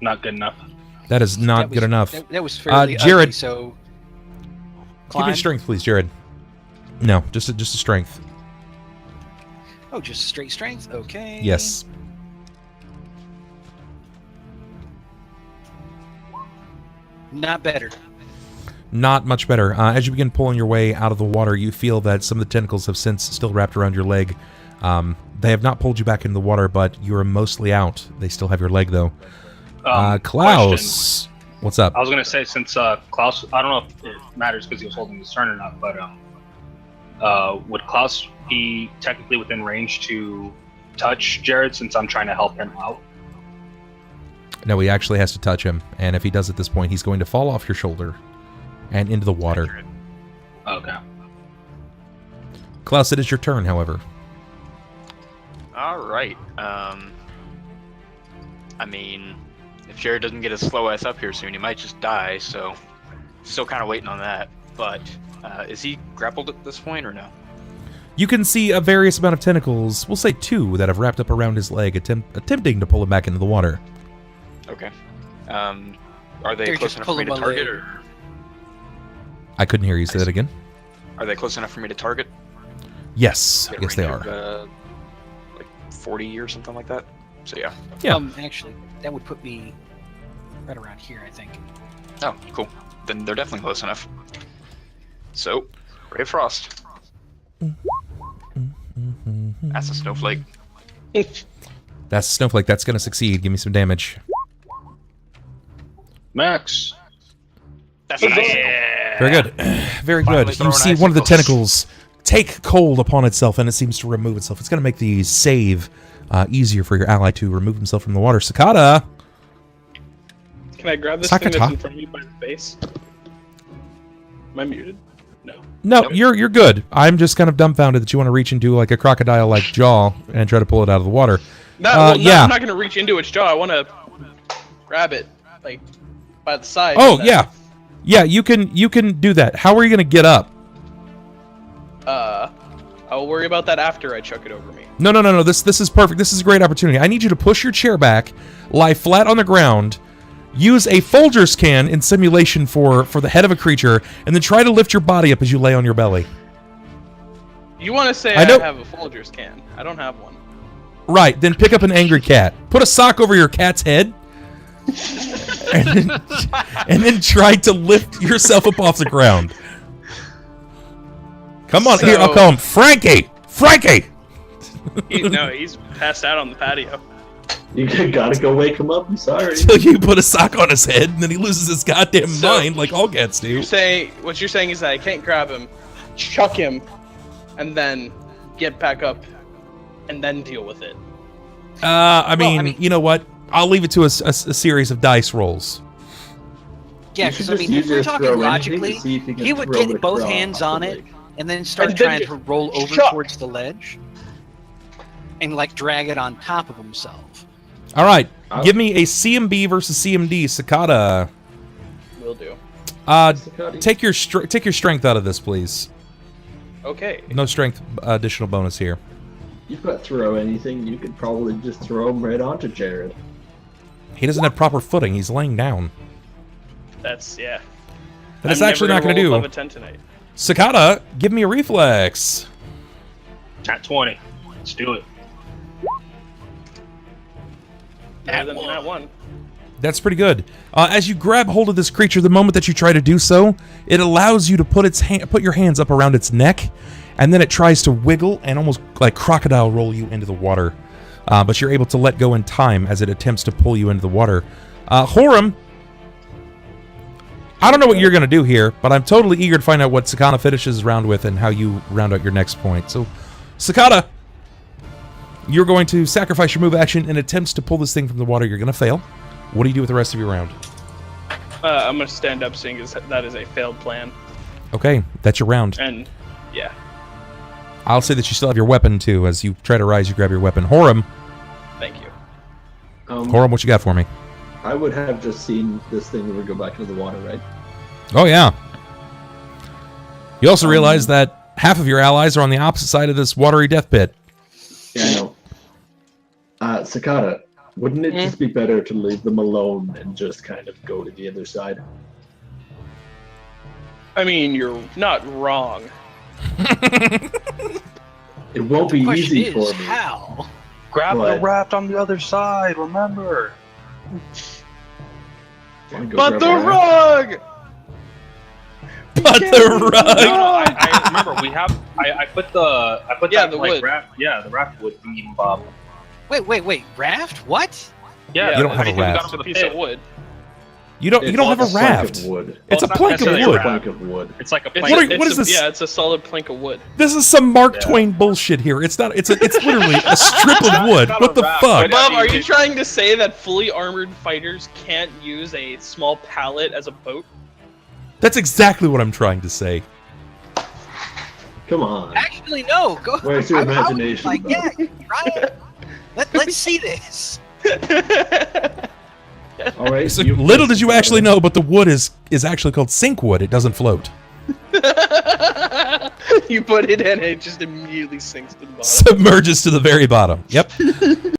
Not good enough. That is not good enough. That was fairly Jerrod, ugly, so... give me Climb? strength, please, Jerrod. No, just a strength. Oh, just straight strength? Okay. Yes. Not better. Not much better. As you begin pulling your way out of the water, you feel that some of the tentacles have since still wrapped around your leg. They have not pulled you back into the water, but you are mostly out. They still have your leg, though. Klaus, Question. what's up? I was gonna say, since Klaus, I don't know if it matters because he was holding his turn or not, but would Klaus be technically within range to touch Jerrod since I'm trying to help him out? No, he actually has to touch him, and if he does at this point, he's going to fall off your shoulder and into the water. Okay. Klaus, it is your turn, however. All right. I mean, if Jerrod doesn't get his slow ass up here soon, he might just die. So, still kind of waiting on that. But is he grappled at this point or no? You can see a various amount of tentacles, we'll say 2, that have wrapped up around his leg, attempting to pull him back into the water. Okay. Are they They're close just enough for me to pulling my target, leg. or I couldn't hear you say that again. are they close enough for me to target? Yes, Get a yes they range are. of, like 40 or something like that. So yeah. Yeah. Actually, that would put me right around here, I think. Oh, cool. Then they're definitely close enough. So, Ray of Frost. That's a snowflake. That's a snowflake. That's going to succeed. Give me some damage. Max. That's nice. Very good. Very Finally good. You throwing see one of the icicles. tentacles take cold upon itself, and it seems to remove itself. It's going to make the save easier for your ally to remove himself from the water. Sakata! Can I grab this thing Sakata? that's in front of me by the face? Am I muted? No. No, Nope. you're good. I'm just kind of dumbfounded that you want to reach into like a crocodile-like jaw and try to pull it out of the water. No, yeah. I'm not gonna reach into its jaw. I want to grab it, like, by the side. Oh, and then, yeah. Yeah, you can do that. How are you going to get up? I'll worry about that after I chuck it over me. No. This is perfect. This is a great opportunity. I need you to push your chair back, lie flat on the ground, use a Folgers can in simulation for the head of a creature, and then try to lift your body up as you lay on your belly. You want to say I I know- have a Folgers can? I don't have one. Right, then pick up an angry cat. Put a sock over your cat's head, and then try to lift yourself up off the ground. Come on, here, I'll So- call him Frankie! Frankie! He's passed out on the patio. You gotta go wake him up. I'm sorry. Till you put a sock on his head, and then he loses his goddamn So- mind like all cats do. What you're saying is that I can't grab him, chuck him, and then get back up, and then deal with it. I mean, you know what? I'll leave it to a series of dice rolls. Yeah, You because should I just mean, if use we're your talking throw anything logically, to see if you can he would throw get the both crow hands off on the it lake. and then start And then trying just to roll over chuck. towards the ledge and like drag it on top of himself. All right, I'll- give me a CMB versus CMD, Sakata. Will do. Take your strength out of this, please. Okay. No strength additional bonus here. You've got throw anything. You could probably just throw him right onto Jerrod. He doesn't have proper footing. He's laying down. That's yeah. That is I'm actually never not going to roll do. above a 10 tonight. Sakata, give me a reflex. At 20. Let's do it. Better than that one. That's pretty good. As you grab hold of this creature, the moment that you try to do so, it allows you to put your hands up around its neck, and then it tries to wiggle and almost like crocodile roll you into the water. But you're able to let go in time as it attempts to pull you into the water. Horam, I don't know what you're going to do here, but I'm totally eager to find out what Sakata finishes his round with and how you round out your next point. So, Sakata, you're going to sacrifice your move action in attempts to pull this thing from the water. You're going to fail. What do you do with the rest of your round? I'm going to stand up, seeing as that is a failed plan. Okay, that's your round. And, yeah. I'll say that you still have your weapon, too. As you try to rise, you grab your weapon. Horam. Thank you. Horam, what you got for me? I would have just seen this thing ever go back into the water, right? Oh, yeah. You also realize that half of your allies are on the opposite side of this watery death pit. Yeah, I know. Sakata, wouldn't it just be better to leave them alone and just kind of go to the other side? I mean, you're not wrong. It won't be Question easy is, for me. how? Grab What? the raft on the other side. Remember. Wanna go But grab the a raft? rug! But the rug! I remember we have. I put Yeah, that the like wood. raft. Yeah, the raft wood beam Bob. Wait, raft? What? Yeah, You don't have a everything we got raft. from the Piece pit. of wood. You don't have a It's plank raft. of wood. It's a Well, it's not plank of necessarily a wood. raft. Plank of wood. It's like a It's plank. What is this? Yeah, it's a solid plank of wood. This is some Mark Yeah. Twain bullshit here. It's not. It's literally a strip of wood. not What a the raft, fuck? but- Bob, are you it- trying to say that fully armored fighters can't use a small pallet as a boat? That's exactly what I'm trying to say. Come on. Actually, no. Go. Where's your I would imagination, Like, Bob? yeah, try it. Let's see this. All right. So little did you actually know, but the wood is actually called sink wood. It doesn't float. You put it in, it just immediately sinks to the bottom. Submerges to the very bottom. Yep.